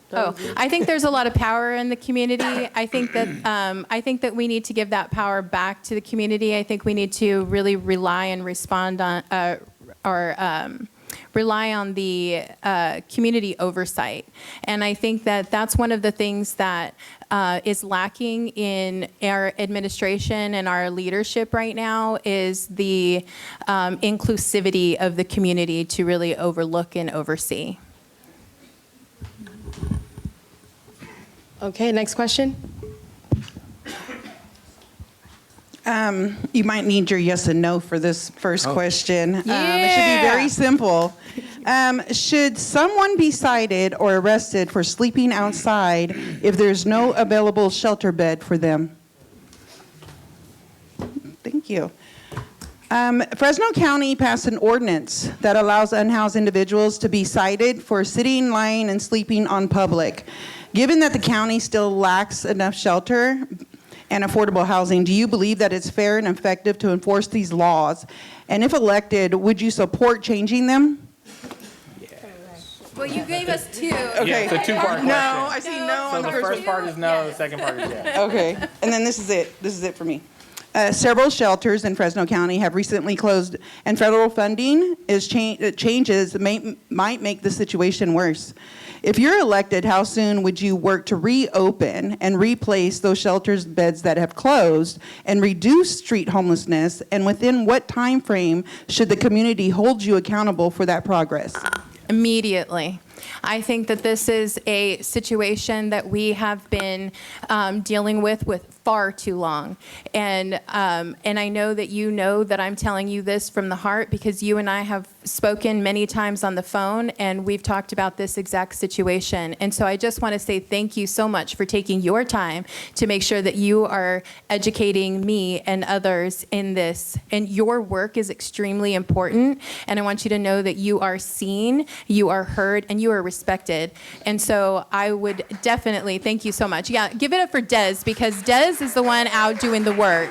I think there's a lot of power in the community. I think that we need to give that power back to the community. I think we need to really rely and respond on, rely on the community oversight. And I think that that's one of the things that is lacking in our administration and our leadership right now, is the inclusivity of the community to really overlook and oversee. Okay, next question. You might need your yes and no for this first question. It should be Yeah. very simple. Should someone be cited or arrested for sleeping outside if there's no available shelter bed for them? Thank you. Fresno County passed an ordinance that allows unhoused individuals to be cited for sitting, lying, and sleeping on public. Given that the county still lacks enough shelter and affordable housing, do you believe that it's fair and effective to enforce these laws? And if elected, would you support changing them? Well, you gave us two. Okay. Yeah, it's a two-part question. No, I see no So on the the first part is no, the second part is yes. Okay, and then this is it. This is it for me. Several shelters in Fresno County have recently closed, and federal funding changes might make the situation worse. If you're elected, how soon would you work to reopen and replace those shelters beds that have closed and reduce street homelessness? And within what time frame should the community hold you accountable for that progress? Immediately. I think that this is a situation that we have been dealing with far too long. And I know that you know that I'm telling you this from the heart, because you and I have spoken many times on the phone, and we've talked about this exact situation. And so I just want to say thank you so much for taking your time to make sure that you are educating me and others in this. And your work is extremely important. And I want you to know that you are seen, you are heard, and you are respected. And so I would definitely, thank you so much. Yeah, give it up for Des, because Des is the one out doing the work.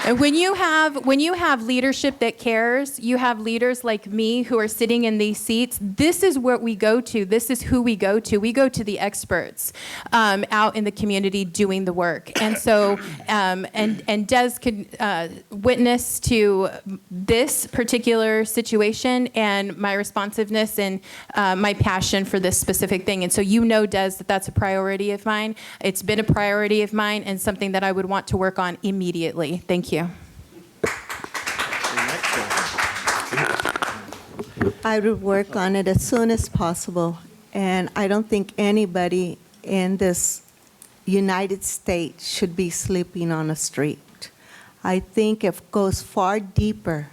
And when you have leadership that cares, you have leaders like me who are sitting in these seats, this is what we go to. This is who we go to. We go to the experts out in the community doing the work. And so, and Des could witness to this particular situation and my responsiveness and my passion for this specific thing. And so you know, Des, that that's a priority of mine. It's been a priority of mine and something that I would want to work on immediately. Thank you. I would work on it as soon as possible, and I don't think anybody in this United States should be sleeping on a street. I think it goes far deeper.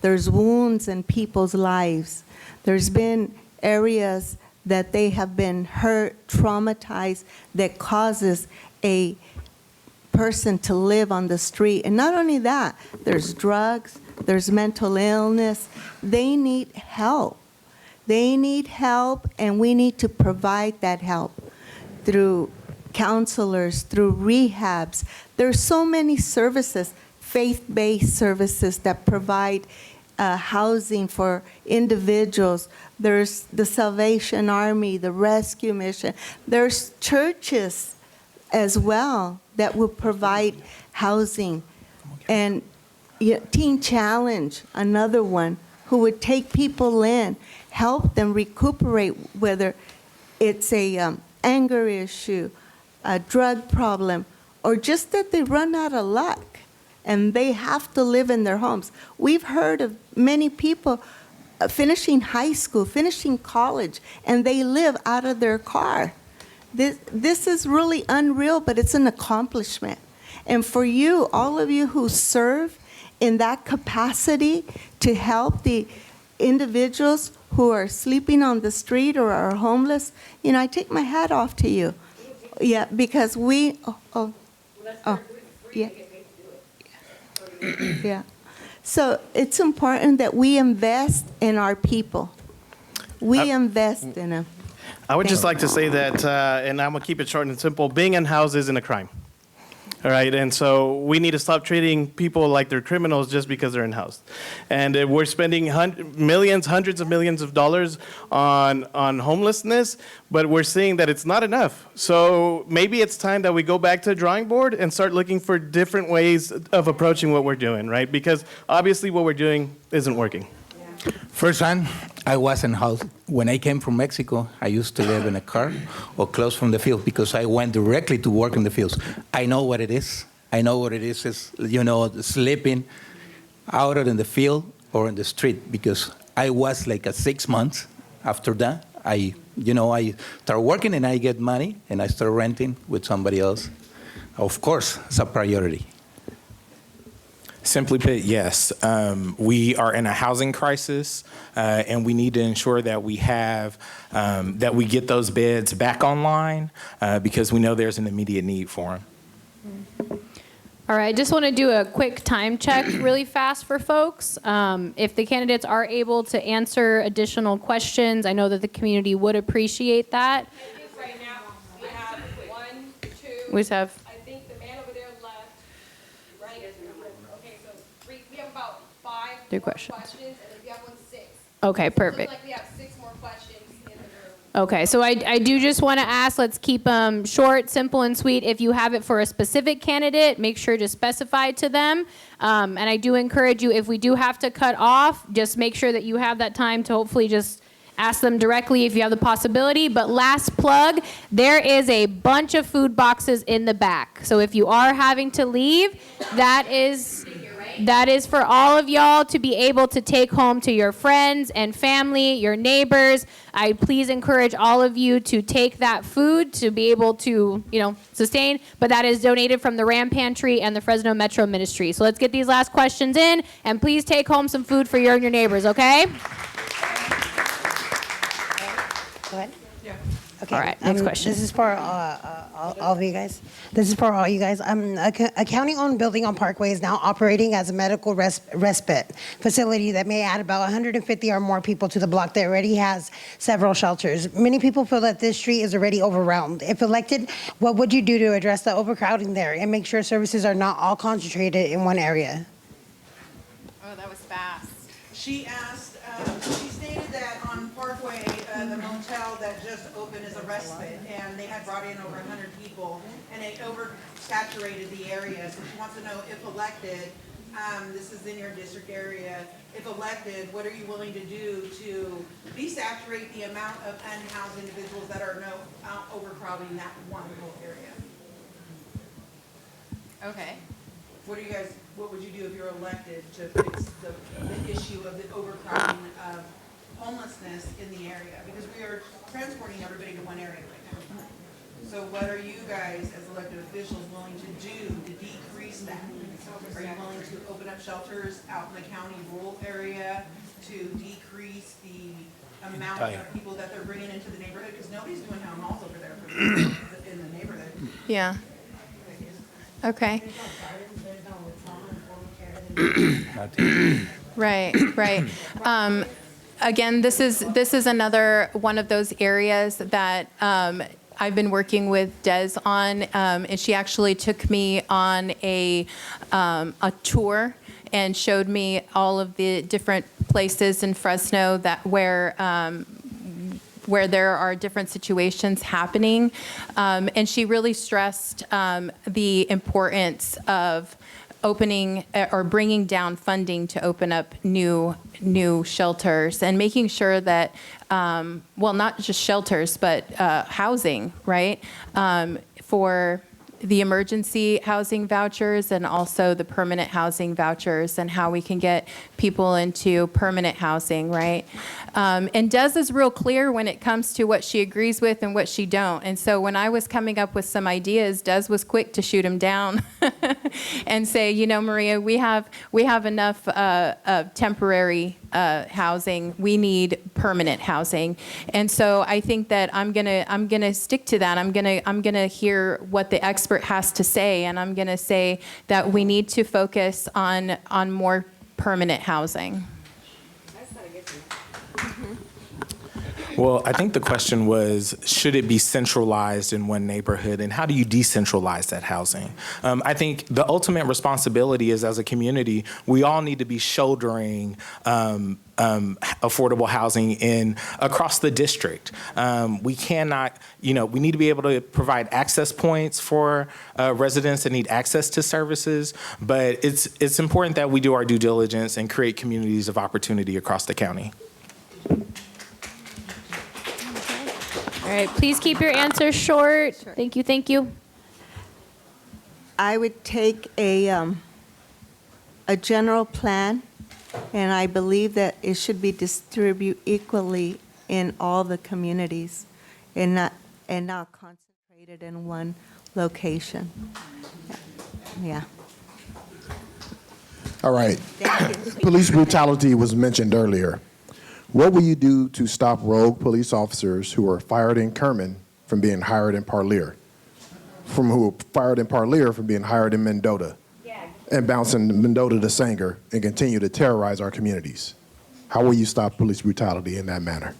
There's wounds in people's lives. There's been areas that they have been hurt, traumatized, that causes a person to live on the street. And not only that, there's drugs, there's mental illness. They need help. They need help, and we need to provide that help through counselors, through rehabs. There's so many services, faith-based services that provide housing for individuals. There's the Salvation Army, the Rescue Mission. There's churches as well that will provide housing. And Teen Challenge, another one, who would take people in, help them recuperate, whether it's a anger issue, a drug problem, or just that they run out of luck and they have to live in their homes. We've heard of many people finishing high school, finishing college, and they live out of their car. This is really unreal, but it's an accomplishment. And for you, all of you who serve in that capacity to help the individuals who are sleeping on the street or are homeless, I take my hat off to you. Yeah, because yeah. So it's important that we invest in our people. We invest in them. I would just like to say that, and I'm going to keep it short and simple, being in house isn't a crime. All right, and so we need to stop treating people like they're criminals just because they're in house. And we're spending millions, hundreds of millions of dollars on homelessness, but we're seeing that it's not enough. So maybe it's time that we go back to the drawing board and start looking for different ways of approaching what we're doing, right? Because obviously what we're doing isn't working. First time I was in house, when I came from Mexico, I used to live in a car or close from the field because I went directly to work in the fields. I know what it is. I know what it is sleeping out in the field or in the street, because I was like 6 months after that. I start working and I get money and I start renting with somebody else. Of course, it's a priority. Simply put, yes. We are in a housing crisis, and we need to ensure that we have, that we get those beds back online because we know there's an immediate need for them. All right, I just want to do a quick time check really fast for folks. If the candidates are able to answer additional questions, I know that the community would appreciate that. Right now, we have 1, 2. We just have. I think the man over there left. Right. Okay, so we have about 5 Three more questions. questions, and if you have 1, 6. Okay, So it perfect. looks like we have 6 more questions in the room. Okay, so I do just want to ask, let's keep them short, simple, and sweet. If you have it for a specific candidate, make sure to specify to them. And I do encourage you, if we do have to cut off, just make sure that you have that time to hopefully just ask them directly if you have the possibility. But last plug, there is a bunch of food boxes in the back. So if you are having to leave, that is for all of y'all to be able to take home to your friends and family, your neighbors. I please encourage all of you to take that food to be able to, sustain, but that is donated from the Ram Pantry and the Fresno Metro Ministry. So let's get these last questions in, and please take home some food for you and your neighbors, okay? Go ahead. Yeah. Okay. All right. Next question. This is for all of you guys. This is for all you guys. A county-owned building on Parkway is now operating as a medical respite facility that may add about 150 or more people to the block that already has several shelters. Many people feel that this street is already overwhelmed. If elected, what would you do to address the overcrowding there and make sure services are not all concentrated in one area? Oh, that was fast. She asked, she stated that on Parkway, the motel that just opened is a respite, and they had brought in over 100 people, and it oversaturated the area. So she wants to know if elected, this is in your district area, if elected, what are you willing to do to desaturate the amount of unhoused individuals that are overcrowding that one little area? Okay. What would you do if you're elected to fix the issue of the overcrowding of homelessness in the area? Because we are transporting everybody to one area right now. So what are you guys as elected officials willing to do to decrease that? Are you willing to open up shelters out in the county rural area to decrease the amount of people that they're bringing into the neighborhood? Because nobody's doing town halls over there in the neighborhood. Yeah. Okay. Right. Again, this is another one of those areas that I've been working with Des on, and she actually took me on a tour and showed me all of the different places in Fresno that where there are different situations happening, and she really stressed the importance of opening or bringing down funding to open up new shelters and making sure that, well, not just shelters, but housing, right? For the emergency housing vouchers and also the permanent housing vouchers and how we can get people into permanent housing, right? And Des is real clear when it comes to what she agrees with and what she don't. And so when I was coming up with some ideas, Des was quick to shoot him down and say, you know, Maria, we have enough of temporary housing. We need permanent housing. And so I think that I'm gonna stick to that. I'm gonna hear what the expert has to say, and I'm gonna say that we need to focus on more permanent housing. Well, I think the question was, should it be centralized in one neighborhood, and how do you decentralize that housing? I think the ultimate responsibility is, as a community, we all need to be shouldering affordable housing across the district. We cannot, we need to be able to provide access points for residents that need access to services, but it's important that we do our due diligence and create communities of opportunity across the county. All right, please keep your answers short. Sure. Thank you, thank you. I would take a general plan, and I believe that it should be distributed equally in all the communities and not concentrated in one location. Yeah. All right. Police brutality was mentioned earlier. What will you do to stop rogue police officers who are fired in Kerman from being hired in Parlier? Who were fired in Parlier from being hired in Mendota? And bouncing Mendota to Sanger and continue to terrorize our communities? How will you stop police brutality in that manner?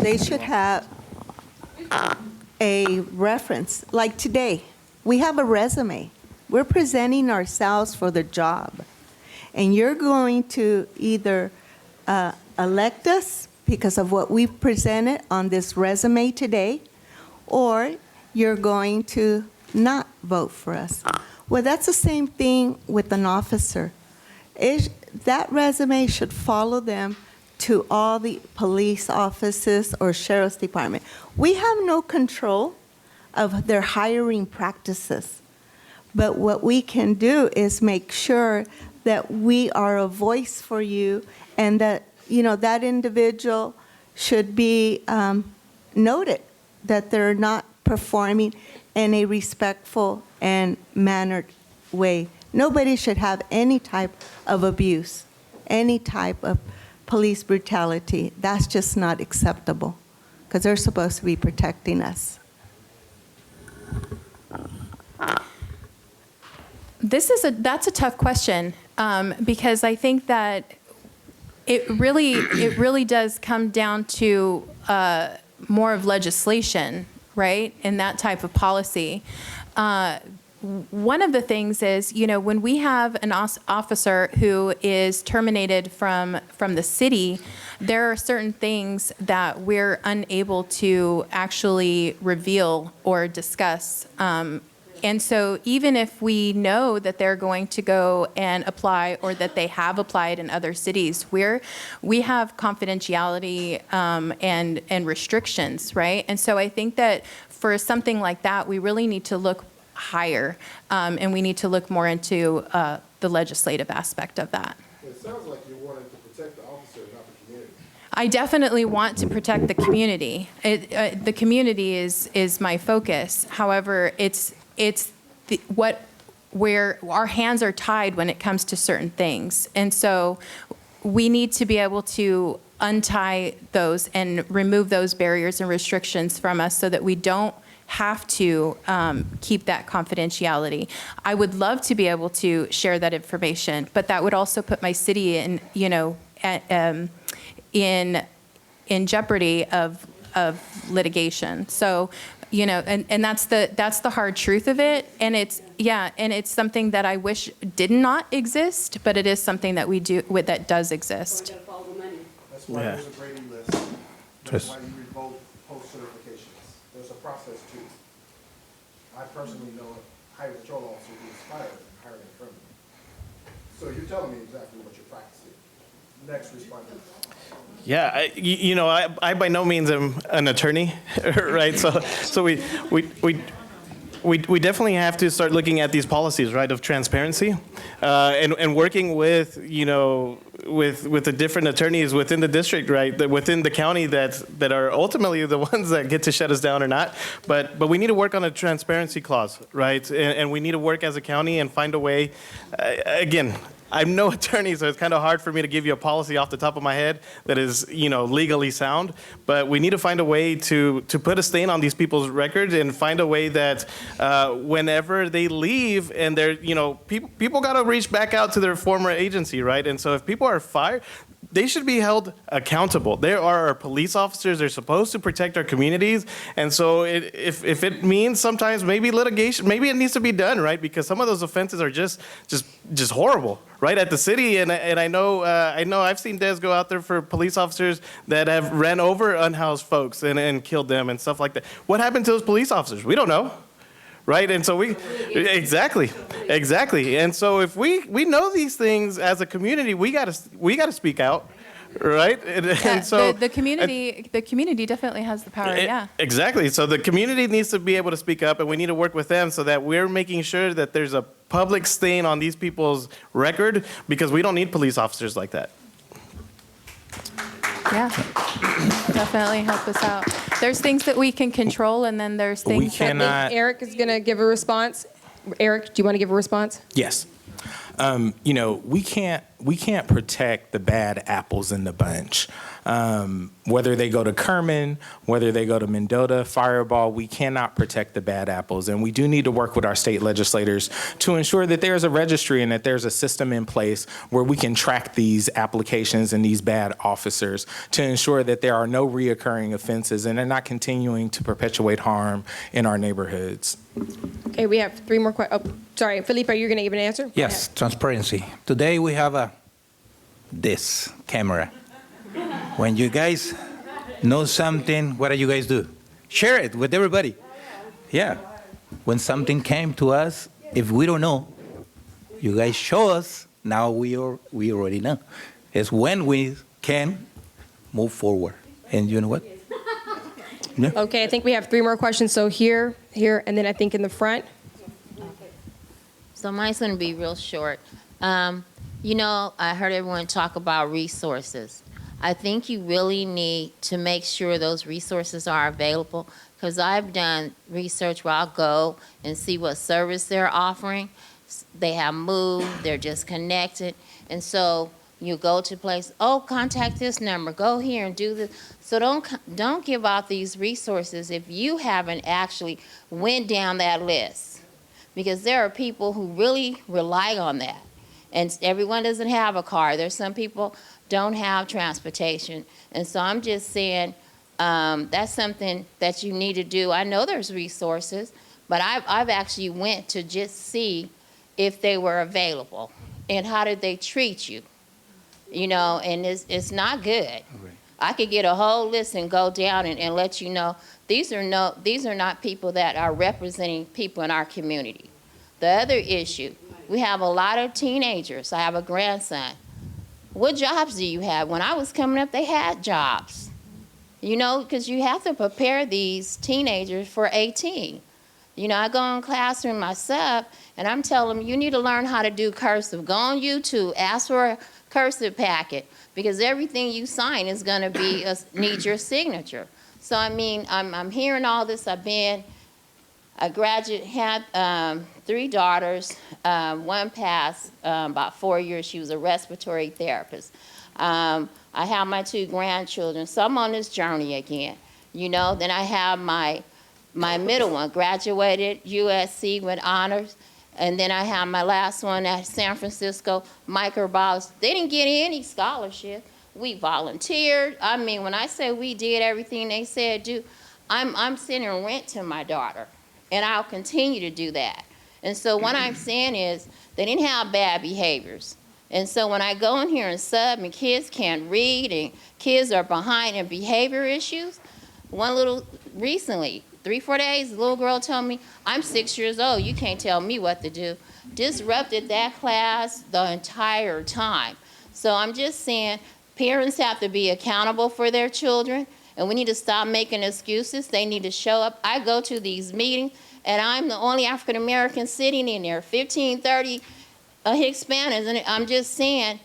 They should have a reference. Like today, we have a resume. We're presenting ourselves for the job. And you're going to either elect us because of what we've presented on this resume today, or you're going to not vote for us. Well, that's the same thing with an officer. That resume should follow them to all the police offices or sheriff's department. We have no control of their hiring practices. But what we can do is make sure that we are a voice for you, and that, that individual should be noted, that they're not performing in a respectful and mannered way. Nobody should have any type of abuse, any type of police brutality. That's just not acceptable, because they're supposed to be protecting us. That's a tough question, because I think that it really does come down to more of legislation, right, and that type of policy. One of the things is, when we have an officer who is terminated from the city, there are certain things that we're unable to actually reveal or discuss. And so even if we know that they're going to go and apply, or that they have applied in other cities, we have confidentiality and restrictions, right? And so I think that for something like that, we really need to look higher, and we need to look more into the legislative aspect of that. It sounds like you're wanting to protect the officer, not the community. I definitely want to protect the community. The community is my focus. However, it's where our hands are tied when it comes to certain things. And so we need to be able to untie those and remove those barriers and restrictions from us, so that we don't have to keep that confidentiality. I would love to be able to share that information, but that would also put my city in, in jeopardy of litigation. So, and that's the hard truth of it. And it's something that I wish did not exist, but it is something that we do that does exist. That's why there's a grading list. That's why you revoke post certifications. There's a process too. I personally know a highway patrol officer who is fired and hired in criminal. So you're telling me exactly what you're practicing. Next respondent. Yeah, I by no means am an attorney, right? So we definitely have to start looking at these policies, right, of transparency, and working with with the different attorneys within the district, right, within the county that are ultimately the ones that get to shut us down or not. But we need to work on a transparency clause, right, and we need to work as a county and find a way. Again, I'm no attorney, so it's kind of hard for me to give you a policy off the top of my head that is, legally sound. But we need to find a way to put a stain on these people's records and find a way that whenever they leave and they're, people got to reach back out to their former agency, right? And so if people are fired, they should be held accountable. They are our police officers. They're supposed to protect our communities. And so if it means sometimes maybe litigation, maybe it needs to be done, right? Because some of those offenses are just horrible, right, at the city. And I know I've seen Des go out there for police officers that have ran over unhoused folks and killed them and stuff like that. What happened to those police officers? We don't know. Right, and so exactly. And so if we know these things as a community, we gotta speak out, right? And so the community definitely has the power. Yeah. Exactly. So the community needs to be able to speak up, and we need to work with them so that we're making sure that there's a public stain on these people's record, because we don't need police officers like that. Yeah, definitely help us out. There's things that we can control, and then there's things we cannot. I think Eric is going to give a response. Eric, do you want to give a response? Yes. We can't protect the bad apples in the bunch. Whether they go to Kerman, whether they go to Mendota, Fireball, we cannot protect the bad apples. And we do need to work with our state legislators to ensure that there's a registry and that there's a system in place where we can track these applications and these bad officers to ensure that there are no reoccurring offenses and they're not continuing to perpetuate harm in our neighborhoods. Okay, we have 3 more questions. Oh, sorry, Felipe, are you going to give an answer? Yes, transparency. Today we have this camera. When you guys know something, what do you guys do? Share it with everybody. Yeah. When something came to us, if we don't know, you guys show us. Now we already know. It's when we can move forward. And you know what? Yeah. Okay, I think we have 3 more questions. So here, and then I think in the front. So mine's going to be real short. I heard everyone talk about resources. I think you really need to make sure those resources are available, because I've done research where I'll go and see what service they're offering. They have moved, they're just connected. And so you go to a place, contact this number, go here and do this. So don't give out these resources if you haven't actually went down that list, because there are people who really rely on that. And everyone doesn't have a car. There's some people don't have transportation. And so I'm just saying that's something that you need to do. I know there's resources, but I've actually went to just see if they were available and how did they treat you, and it's not good. Right. I could get a whole list and go down and let you know these are not people that are representing people in our community. The other issue, we have a lot of teenagers. I have a grandson. What jobs do you have? When I was coming up, they had jobs, because you have to prepare these teenagers for 18. I go in classroom myself, and I'm telling them, you need to learn how to do cursive. Go on YouTube, ask for a cursive packet, because everything you sign is going to need your signature. So, I'm hearing all this. I graduated, had 3 daughters. One passed about 4 years. She was a respiratory therapist. I have my 2 grandchildren. So I'm on this journey again. Then I have my My middle one graduated USC with honors. And then I have my last one at San Francisco, microbiology. They didn't get any scholarship. We volunteered. I mean, when I say we did everything they said do, I'm sending rent to my daughter, and I'll continue to do that. And so what I'm saying is they didn't have bad behaviors. And so when I go in here and sub and kids can't read and kids are behind in behavior issues, recently, 3-4 days, the little girl told me, I'm 6 years old, you can't tell me what to do. Disrupted that class the entire time. So I'm just saying, parents have to be accountable for their children, and we need to stop making excuses. They need to show up. I go to these meetings, and I'm the only African American sitting in there, 15, 30 Hispanics, and I'm just saying,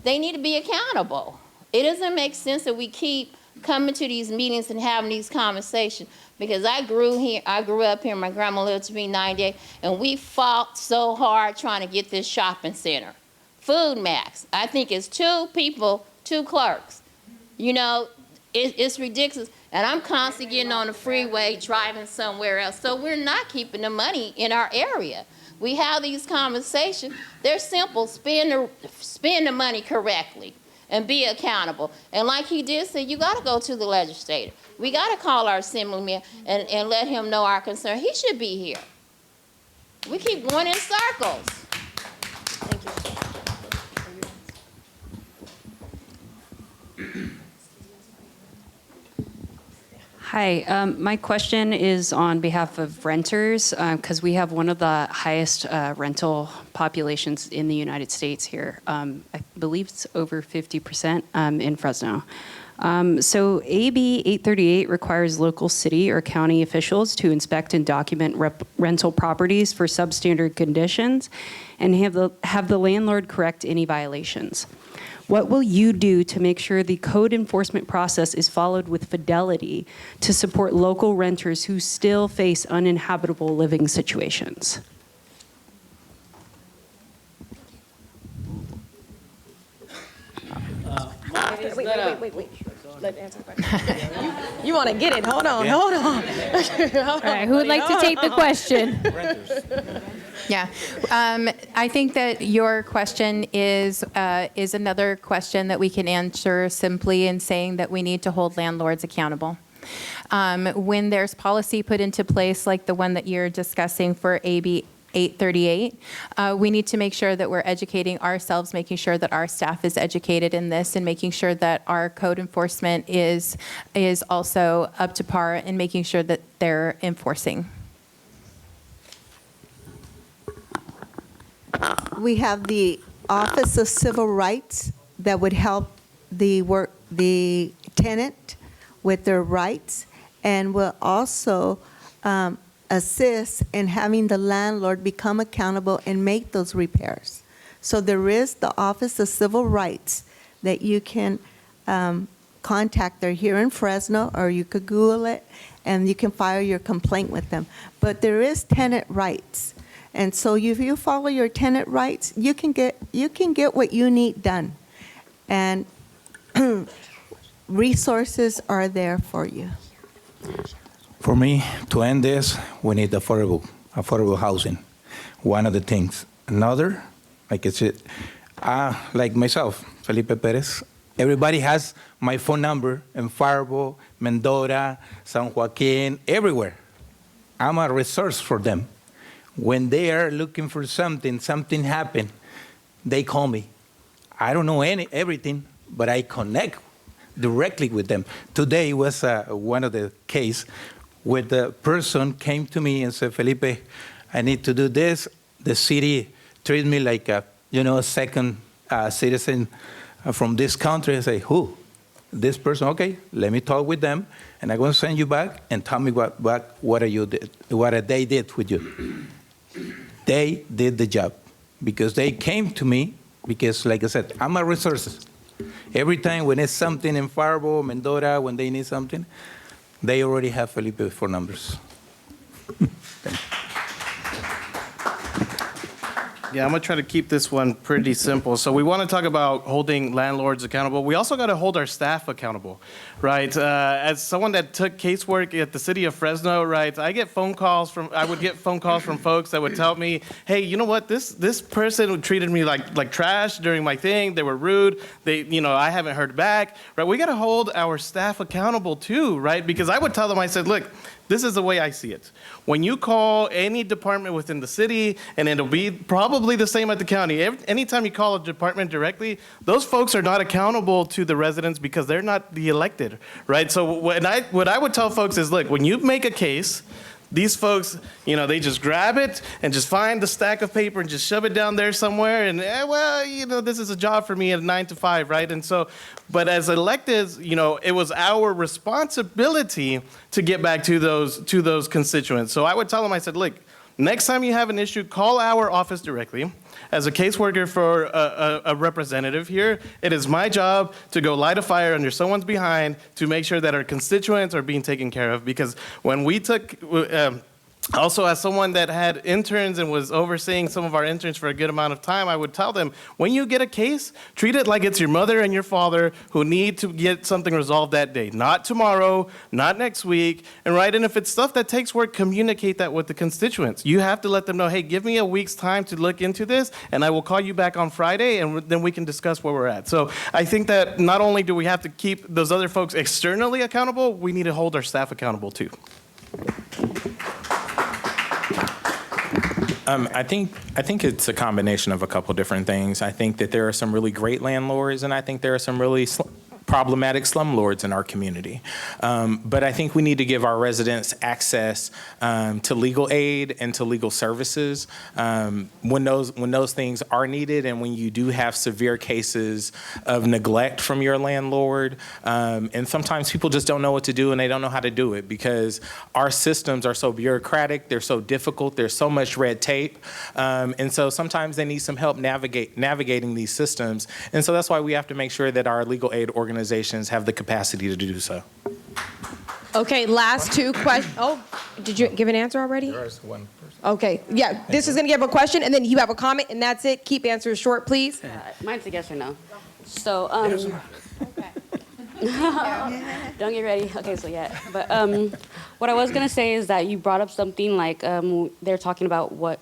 they need to be accountable. It doesn't make sense that we keep coming to these meetings and having these conversations, because I grew up here, my grandma lived to be 98, and we fought so hard trying to get this shopping center. Food Max, I think it's 2 people, 2 clerks. You know, it's ridiculous. And I'm constantly getting on the freeway, driving somewhere else. So we're not keeping the money in our area. We have these conversations. They're simple. Spend the money correctly and be accountable. And like he did say, you got to go to the legislator. We got to call our assemblyman and let him know our concern. He should be here. We keep going in circles. Thank you. Hi, my question is on behalf of renters, because we have one of the highest rental populations in the United States here. I believe it's over 50% in Fresno. So AB 838 requires local city or county officials to inspect and document rental properties for substandard conditions and have the landlord correct any violations. What will you do to make sure the code enforcement process is followed with fidelity to support local renters who still face uninhabitable living situations? Wait. Let answer the question. You want to get it? Hold on. All right, who would like to take the question? Yeah, I think that your question is another question that we can answer simply in saying that we need to hold landlords accountable. When there's policy put into place like the one that you're discussing for AB 838, we need to make sure that we're educating ourselves, making sure that our staff is educated in this, and making sure that our code enforcement is also up to par and making sure that they're enforcing. We have the Office of Civil Rights that would help the tenant with their rights, and will also assist in having the landlord become accountable and make those repairs. So there is the Office of Civil Rights that you can contact. They're here in Fresno, or you could Google it, and you can file your complaint with them. But there is tenant rights. And so if you follow your tenant rights, you can get what you need done. And resources are there for you. For me, to end this, we need affordable housing. One of the things. Another, like I said, like myself, Felipe Perez, everybody has my phone number in Faribault, Mendota, San Joaquin, everywhere. I'm a resource for them. When they are looking for something happened, they call me. I don't know everything, but I connect directly with them. Today was one of the case where the person came to me and said, Felipe, I need to do this. The city treats me like a second citizen from this country. I say, who? This person? Okay, let me talk with them, and I'm going to send you back and tell me what they did with you. They did the job because they came to me because, like I said, I'm a resource. Every time when it's something in Faribault, Mendota, when they need something, they already have Felipe for numbers. Yeah, I'm gonna try to keep this one pretty simple. So we want to talk about holding landlords accountable. We also got to hold our staff accountable, right? As someone that took casework at the city of Fresno, right, I would get phone calls from folks that would tell me, hey, you know what? This person treated me like trash during my thing. They were rude. I haven't heard back, right? We got to hold our staff accountable too, right? Because I would tell them, I said, look, this is the way I see it. When you call any department within the city, and it'll be probably the same at the county, anytime you call a department directly, those folks are not accountable to the residents because they're not the elected, right? So what I would tell folks is, look, when you make a case, these folks, they just grab it and just find the stack of paper and just shove it down there somewhere. And, this is a job for me at 9 to 5, right? And so, but as electeds, it was our responsibility to get back to those constituents. So I would tell them, I said, look, next time you have an issue, call our office directly. As a caseworker for a representative here, it is my job to go light a fire under someone's behind to make sure that our constituents are being taken care of. Because when we took, also as someone that had interns and was overseeing some of our interns for a good amount of time, I would tell them, when you get a case, treat it like it's your mother and your father who need to get something resolved that day. Not tomorrow, not next week, and if it's stuff that takes work, communicate that with the constituents. You have to let them know, hey, give me a week's time to look into this, and I will call you back on Friday, and then we can discuss where we're at. So I think that not only do we have to keep those other folks externally accountable, we need to hold our staff accountable too. I think it's a combination of a couple different things. I think that there are some really great landlords, and I think there are some really problematic slumlords in our community. But I think we need to give our residents access to legal aid and to legal services when those things are needed, and when you do have severe cases of neglect from your landlord. And sometimes people just don't know what to do, and they don't know how to do it because our systems are so bureaucratic, they're so difficult, there's so much red tape. And so sometimes they need some help navigating these systems. And so that's why we have to make sure that our legal aid organizations have the capacity to do so. Okay, last two questions. Oh, did you give an answer already? There is one person. Okay, yeah, this is gonna give a question, and then you have a comment, and that's it. Keep answers short, please. Mine's a yes or no. So, don't get ready. Okay, so yeah. But what I was gonna say is that you brought up something like they're talking about what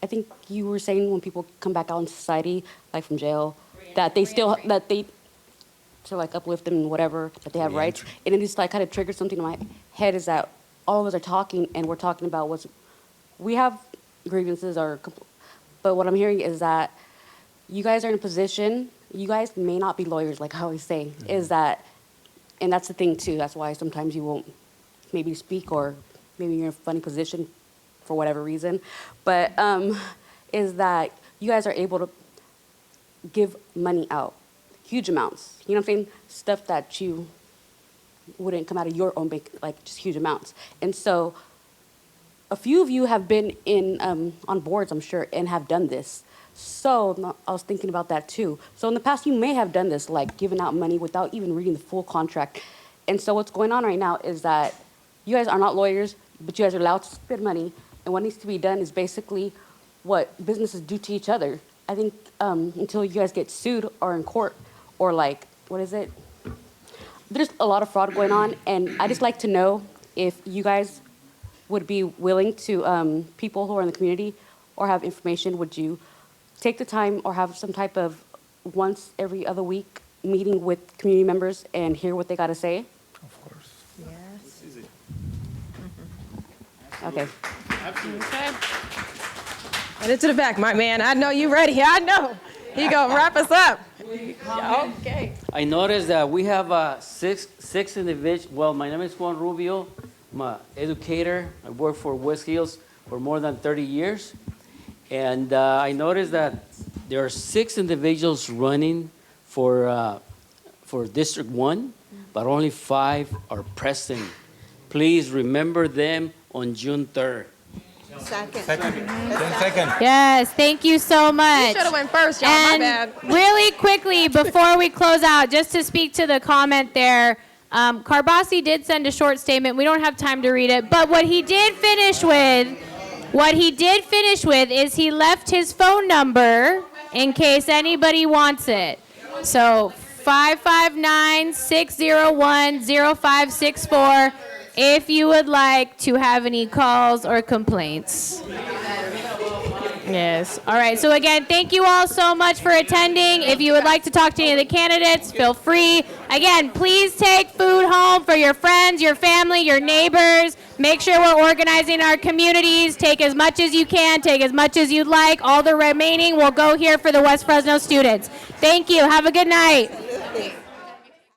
I think you were saying when people come back out in society, like from jail, that they to like uplift them and whatever, that they have rights. And it just like kind of triggered something in my head is that all of us are talking and we're talking about we have grievances but what I'm hearing is that you guys are in a position, you guys may not be lawyers like I always say, is that, and that's the thing too, that's why sometimes you won't maybe speak or maybe you're in a funny position for whatever reason, but is that you guys are able to give money out. Huge amounts, you know what I'm saying? Stuff that you wouldn't come out of your own bank, like just huge amounts. And so a few of you have been on boards, I'm sure, and have done this. So I was thinking about that too. So in the past, you may have done this, like giving out money without even reading the full contract. And so what's going on right now is that you guys are not lawyers, but you guys are allowed to spend money. And what needs to be done is basically what businesses do to each other. I think until you guys get sued or in court, or like, what is it? There's a lot of fraud going on, and I just like to know if you guys would be willing to, people who are in the community or have information, would you take the time or have some type of once every other week meeting with community members and hear what they got to say? Of course. Yes. Easy. Okay. Absolutely. Okay. Get it to the back, my man. I know you ready. I know. He gonna wrap us up. Okay. I noticed that we have six individuals. Well, my name is Juan Rubio. I'm an educator. I work for West Hills for more than 30 years. And I noticed that there are 6 individuals running for District 1, but only 5 are present. Please remember them on June 3rd. Second. Yes, thank you so much. You should have went first, y'all. And my bad. really quickly, before we close out, just to speak to the comment there, Carbasi did send a short statement. We don't have time to read it, but what he did finish with What he did finish with is he left his phone number in case anybody wants it. So 559-601-0564 if you would like to have any calls or complaints. Yes. All right. So again, thank you all so much for attending. If you would like to talk to any of the candidates, feel free. Again, please take food home for your friends, your family, your neighbors. Make sure we're organizing our communities. Take as much as you can. Take as much as you'd like. All the remaining will go here for the West Fresno students. Thank you. Have a good night.